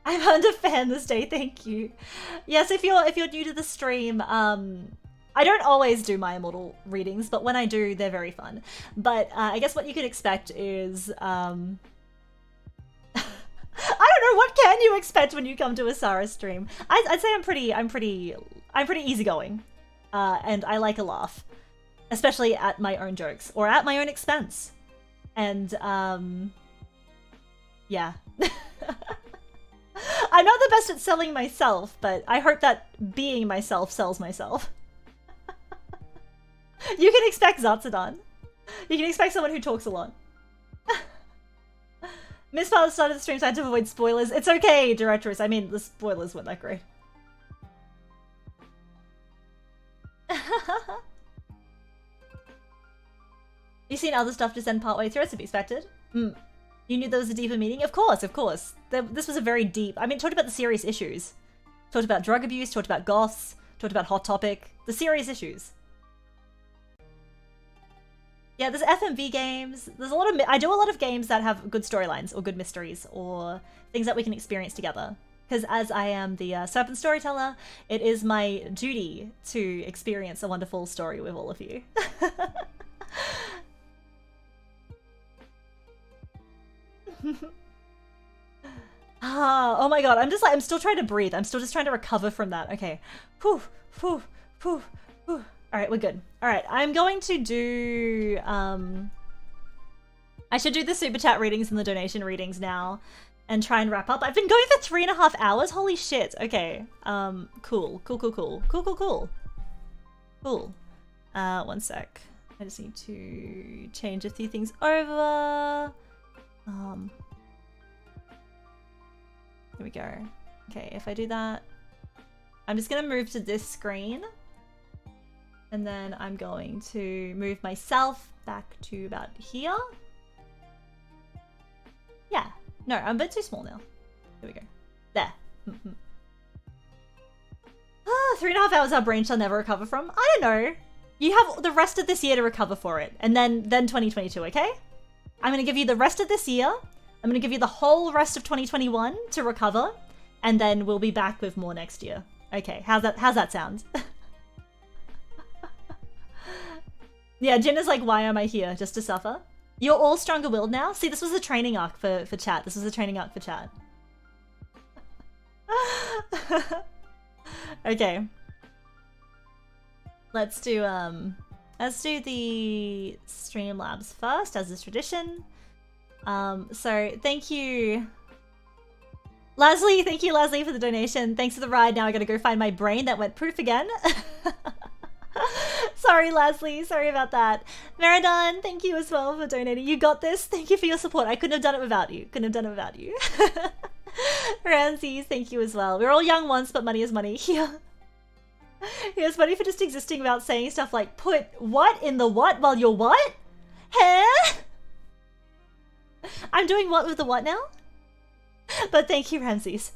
I've earned a fan this day. Thank you. Yes, if you're new to the stream, I don't always do My Immortal readings, but when I do, they're very fun. But I guess what you can expect is, I don't know, what can you expect when you come to a Sara stream? I'd say I'm pretty easygoing, and I like a laugh, especially at my own jokes or at my own expense, and yeah. I'm not the best at selling myself, but I hope that being myself sells myself. You can expect Zatsudon. You can expect someone who talks a lot. Miss Father started the stream, so I had to avoid spoilers. It's okay, Directress. I mean, the spoilers weren't that great. You seen other stuff just end partway through? It's to be expected. You knew there was a deeper meaning? Of course, of course. This was a very deep... I mean, talked about the serious issues. Talked about drug abuse, talked about goths, talked about Hot Topic. The serious issues. Yeah, there's FMV games. There's a lot of... I do a lot of games that have good storylines or good mysteries or things that we can experience together. Because as I am the serpent storyteller, it is my duty to experience a wonderful story with all of you. Oh my god, I'm still trying to breathe. I'm still just trying to recover from that. Okay. Whew, whew, whew, whew. Alright, we're good. Alright, I'm going to do, I should do the super chat readings and the donation readings now and try and wrap up. I've been going for 3.5 hours. Holy shit. Okay. Cool. One sec. I just need to change a few things over. Here we go. Okay, if I do that, I'm just gonna move to this screen. And then I'm going to move myself back to about here. Yeah. No, I'm a bit too small now. There we go. There. 3.5 hours our brain shall never recover from. I don't know. You have the rest of this year to recover for it. And then 2022, okay? I'm going to give you the rest of this year. I'm going to give you the whole rest of 2021 to recover. And then we'll be back with more next year. Okay, how's that sound? Yeah, Jin is like, why am I here? Just to suffer? You're all stronger-willed now? See, this was a training arc for chat. This was a training arc for chat. Okay. Let's do the Streamlabs first, as is tradition. So thank you, Leslie. Thank you, Leslie, for the donation. Thanks for the ride. Now I gotta go find my brain that went poof again. Sorry, Leslie. Sorry about that. Meridon, thank you as well for donating. You got this. Thank you for your support. I couldn't have done it without you. Ramses, thank you as well. We're all young once, but money is money. Yeah. It's money for just existing without saying stuff like, put what in the what while you're what? Huh? I'm doing what with the what now? But thank you, Ramses.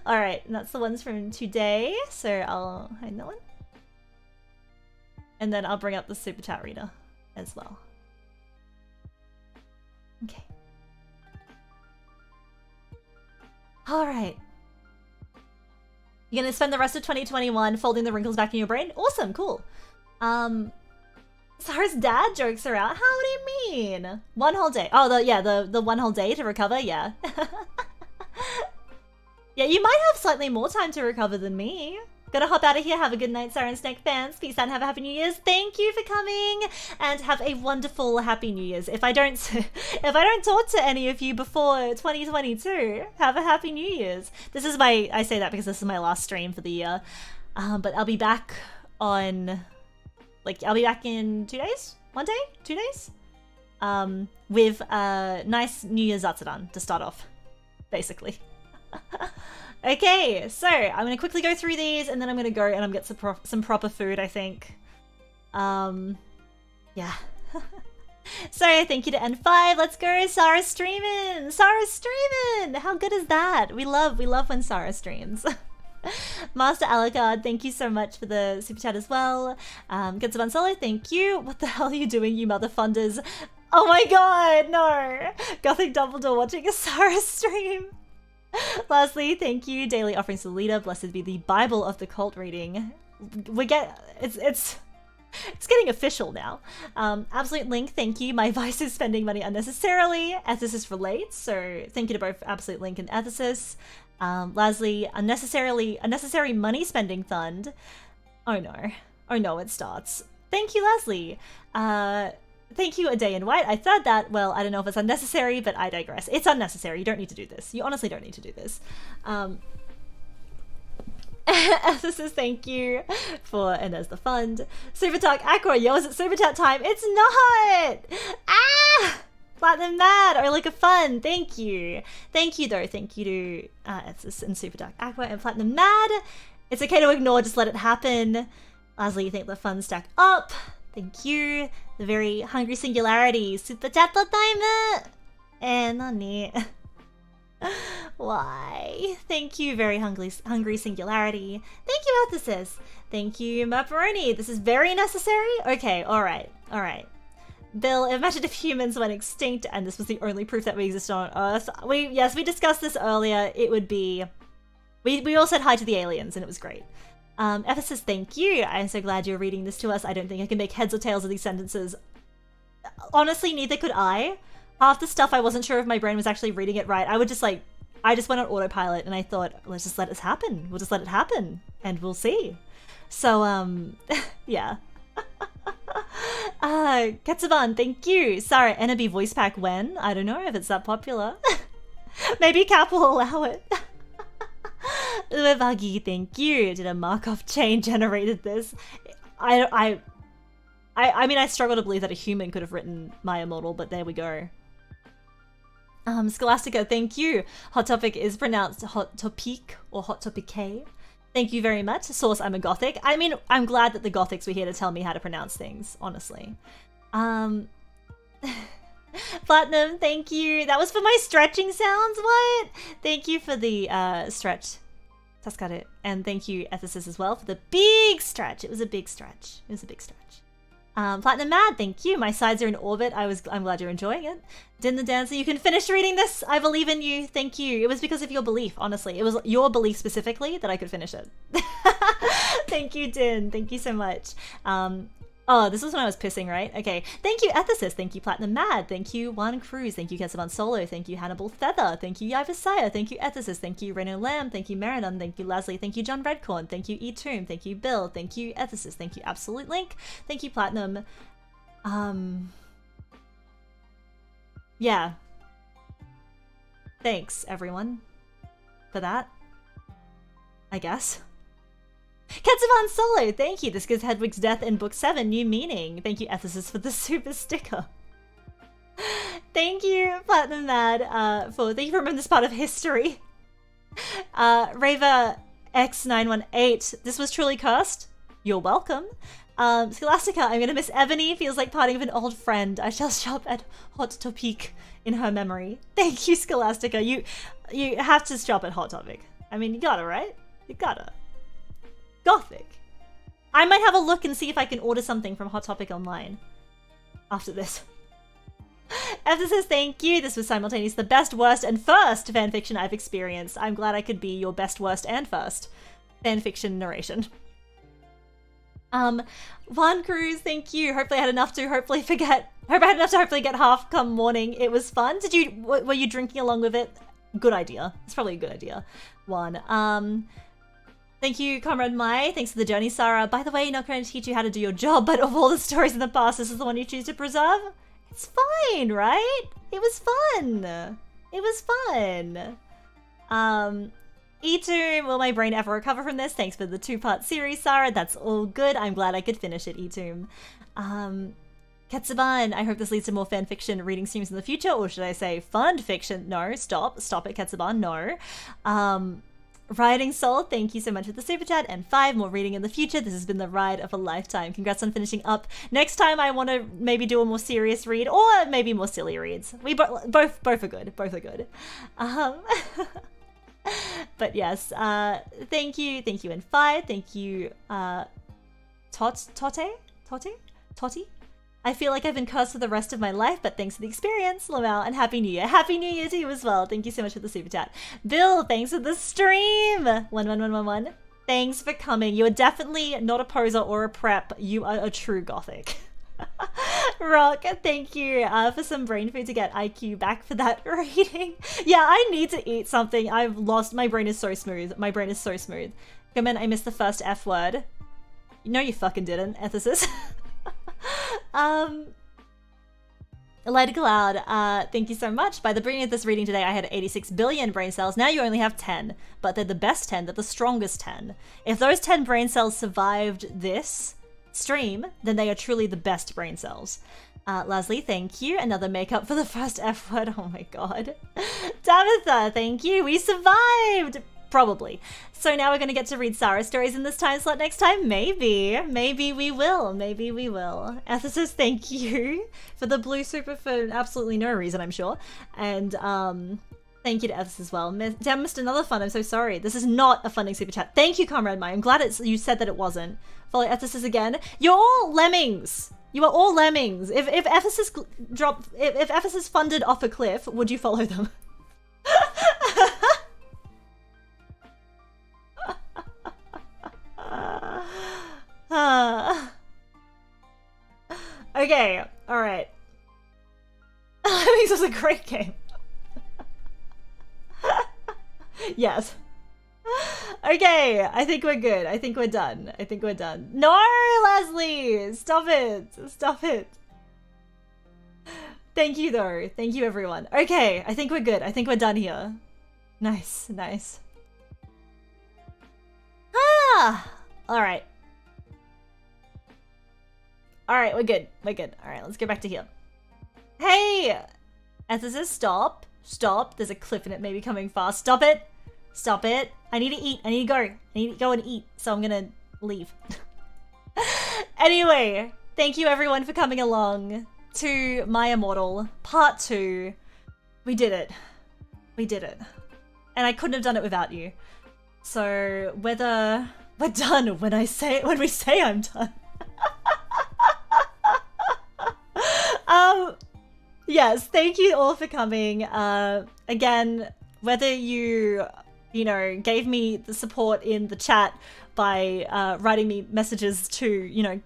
Alright, and that's the ones from today. So I'll hide that one. And then I'll bring up the super chat reader as well. Okay. Alright. You're gonna spend the rest of 2021 folding the wrinkles back in your brain? Awesome, cool. Sara's dad jokes are out. How do you mean? One whole day. Oh, the one whole day to recover, yeah. Yeah, you might have slightly more time to recover than me. Gonna hop out of here. Have a good night, Sara and Snake fans. Peace out and have a happy New Year's. Thank you for coming and have a wonderful happy New Year's. If I don't talk to any of you before 2022, have a happy New Year's. This is I say that because this is my last stream for the year. But I'll be back on, I'll be back in 2 days? 1 day? 2 days? with a nice New Year's Zatsudan to start off, basically. Okay, so I'm gonna quickly go through these, and then I'm gonna go and I'm get some proper food, I think. Yeah. So thank you to N5. Let's go, Sara streaming. Sara streaming. How good is that? We love when Sara streams. Master Alucard, thank you so much for the super chat as well. Getsuban Solo, thank you. What the hell are you doing, you mother funders? Oh my god, no. Gothic Dumbledore watching a Sara stream. Lastly, thank you. Daily offerings to the leader. Blessed be the Bible of the cult reading. It's getting official now. Absolute Link, thank you. My vice is spending money unnecessarily. Ethicist relates, so thank you to both Absolute Link and Ethicist. Leslie, unnecessary money spending fund. Oh no, it starts. Thank you, Leslie. Thank you, A Day in White. I thought that, well, I don't know if it's unnecessary, but I digress. It's unnecessary. You don't need to do this. You honestly don't need to do this. Ethicist, thank you for, and there's the fund. Super Talk Aqua, yo, is it Super Chat time? It's not! Ah! Platinum Mad, or like a fun, thank you. Thank you though, thank you to Ethicist and Super Dark Aqua and Platinum Mad. It's okay to ignore, just let it happen. Lastly, you think the fun stack up. Thank you. The very hungry singularity. Super Chat time! Nani? Why? Thank you, very hungry singularity. Thank you, Ethicist. Thank you, Mapperoni. This is very necessary? Okay, alright. Bill, imagine if humans went extinct and this was the only proof that we existed on Earth. Yes, we discussed this earlier. It would be... We all said hi to the aliens and it was great. Ephesus, thank you. I'm so glad you're reading this to us. I don't think I can make heads or tails of these sentences. Honestly, neither could I. Half the stuff I wasn't sure if my brain was actually reading it right. I just went on autopilot and I thought, let's just let it happen. We'll just let it happen and we'll see. So, yeah. Ketsuban, thank you. Sara, Enabi voice pack when? I don't know if it's that popular. Maybe Cap will allow it. Uebagi, thank you. Did a Markov chain generated this? I mean, I struggle to believe that a human could have written My Immortal, but there we go. Scholastica, thank you. Hot Topic is pronounced Hot Topic or Hot Topic. Thank you very much. Source, I'm a Gothic. I mean, I'm glad that the Gothics were here to tell me how to pronounce things, honestly. Platinum, thank you. That was for my stretching sounds, what? Thank you for the stretch. Tascare. And thank you, Ethicist, as well, for the big stretch. It was a big stretch. Platinum Mad, thank you. My sides are in orbit. I'm glad you're enjoying it. Din the Dancer, you can finish reading this. I believe in you. Thank you. It was because of your belief, honestly. It was your belief specifically that I could finish it. Thank you, Din. Thank you so much. Oh, this was when I was pissing, right? Okay. Thank you, Ethicist. Thank you, Platinum Mad. Thank you, Juan Cruz. Thank you, Kesaban Solo. Thank you, Hannibal Feather. Thank you, Yivasaya. Thank you, Ethicist. Thank you, Reno Lamb. Thank you, Meridon. Thank you, Leslie. Thank you, John Redcorn. Thank you, E-Tomb. Thank you, Bill. Thank you, Ethicist. Thank you, Absolute Link. Thank you, Platinum. Yeah. Thanks, everyone, for that, I guess. Ketsuban Solo, thank you. This gives Hedwig's death in Book 7 new meaning. Thank you, Ethicist, for the super sticker. Thank you, Platinum Mad, thank you for remembering this part of history. Rava X918, this was truly cursed. You're welcome. Scholastica, I'm gonna miss Ebony. Feels like parting with an old friend. I shall shop at Hot Topic in her memory. Thank you, Scholastica. You have to shop at Hot Topic. I mean, you gotta, right? You gotta. Gothic. I might have a look and see if I can order something from Hot Topic online after this. Ephesus, thank you. This was simultaneously the best, worst, and first fanfiction I've experienced. I'm glad I could be your best, worst, and first fanfiction narration. Juan Cruz, thank you. Hopefully I had enough to hopefully get half come morning. It was fun. Were you drinking along with it? Good idea. It's probably a good idea. Thank you, Comrade Mai. Thanks for the journey, Sara. By the way, not going to teach you how to do your job, but of all the stories in the past, this is the one you choose to preserve? It's fine, right? It was fun. It was fun. E-Tomb, will my brain ever recover from this? Thanks for the 2-part series, Sara. That's all good. I'm glad I could finish it, E-Tomb. Ketsuban, I hope this leads to more fan fiction reading streams in the future, or should I say fun fiction? No, stop it, Ketsuban, no. Riding Soul, thank you so much for the super chat, and 5 more reading in the future. This has been the ride of a lifetime. Congrats on finishing up. Next time I want to maybe do a more serious read, or maybe more silly reads. We both are good. Both are good. But yes, thank you, and 5. Thank you, Toti. I feel like I've been cursed for the rest of my life, but thanks for the experience, Lamau, and Happy New Year. Happy New Year to you as well. Thank you so much for the super chat. Bill, thanks for the stream. 11111. Thanks for coming. You are definitely not a poser or a prep. You are a true gothic. Rock, thank you for some brain food to get IQ back for that reading. Yeah, I need to eat something. I've lost. My brain is so smooth. Come in, I missed the first F word. No, you fucking didn't, Ethicist. Light Cloud, thank you so much. By the beginning of this reading today, I had 86 billion brain cells. Now you only have 10, but they're the best 10. They're the strongest 10. If those 10 brain cells survived this stream, then they are truly the best brain cells. Leslie, thank you. Another makeup for the first F word. Oh my god. Tabitha, thank you. We survived. Probably. So now we're going to get to read Sara stories in this time slot next time. Maybe we will. Ethicist, thank you for the blue super for absolutely no reason, I'm sure. And thank you to Ethicist as well. Damn, missed another fun. I'm so sorry. This is not a funding super chat. Thank you, Comrade Mai. I'm glad you said that it wasn't. Follow Ethicist again. You're all lemmings. You are all lemmings. If Ethicist funded off a cliff, would you follow them? Okay, alright. This was a great game. Yes. Okay, I think we're good. I think we're done. No, Leslie! Stop it. Thank you, though. Thank you, everyone. Okay, I think we're good. I think we're done here. Nice. Alright. Alright, we're good. Alright, let's go back to here. Hey! Ethicist, stop. There's a cliff in it maybe coming fast. Stop it. I need to eat. I need to go and eat. So I'm gonna leave. Anyway, thank you everyone for coming along to My Immortal Part 2. We did it. And I couldn't have done it without you. So whether we're done when we say I'm done. Yes, thank you all for coming. Again, whether you gave me the support in the chat by writing me messages to,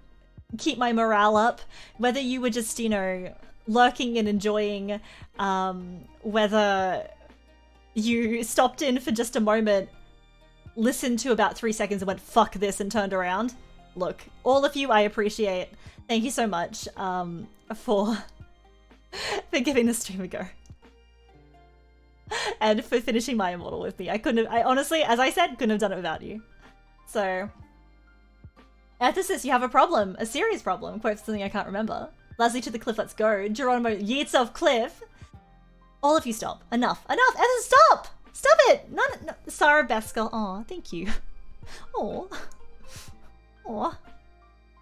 keep my morale up, whether you were just, lurking and enjoying, whether you stopped in for just a moment, listened to about 3 seconds and went, fuck this, and turned around. Look, all of you I appreciate. Thank you so much for giving the stream a go. And for finishing My Immortal with me. I honestly, as I said, couldn't have done it without you. So, Ethicist, you have a problem. A serious problem. Quote something I can't remember. Leslie to the cliff, let's go. Geronimo, yeets off cliff. All of you stop. Enough. Ethicist, stop! Stop it! No. Sara Beskell. Aw, thank you. Aw.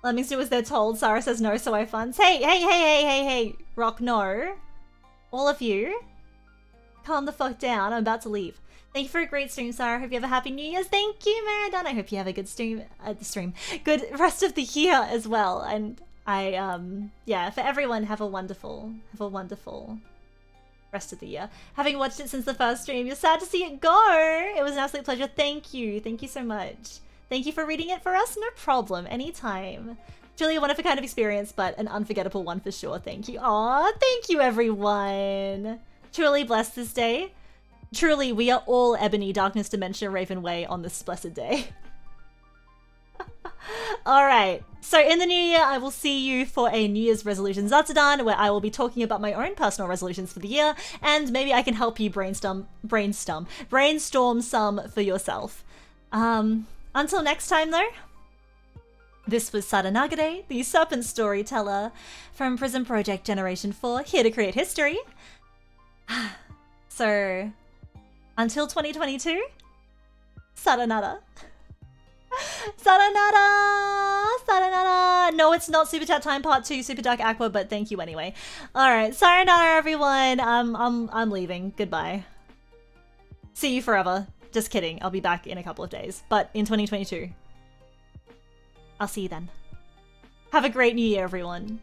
Lemmings do as they're told. Sara says no, so I funds. Hey. Rock, no. All of you. Calm the fuck down. I'm about to leave. Thank you for a great stream, Sara. Hope you have a happy New Year's. Thank you, Maradon. I hope you have a good good rest of the year as well. And yeah, for everyone, have a wonderful rest of the year. Having watched it since the first stream, you're sad to see it go. It was an absolute pleasure. Thank you so much. Thank you for reading it for us. No problem. Anytime. Truly a one of a kind of experience, but an unforgettable one for sure. Thank you. Aw, thank you, everyone. Truly blessed this day. Truly, we are all Ebony, Darkness, Dementia, Raven Way on this blessed day. Alright, so in the new year, I will see you for a New Year's resolution Zatsudan, where I will be talking about my own personal resolutions for the year, and maybe I can help you brainstorm some for yourself. Until next time though, This was Sara Nagare, the Serpent Storyteller from PRISM Project Generation 4, here to create history. So, until 2022, Saranara. Saranara! Saranara! No, it's not Super Chat Time Part 2, Super Dark Aqua, but thank you anyway. Alright, Saranara everyone. I'm leaving. Goodbye. See you forever. Just kidding. I'll be back in a couple of days. But in 2022. I'll see you then. Have a great new year, everyone.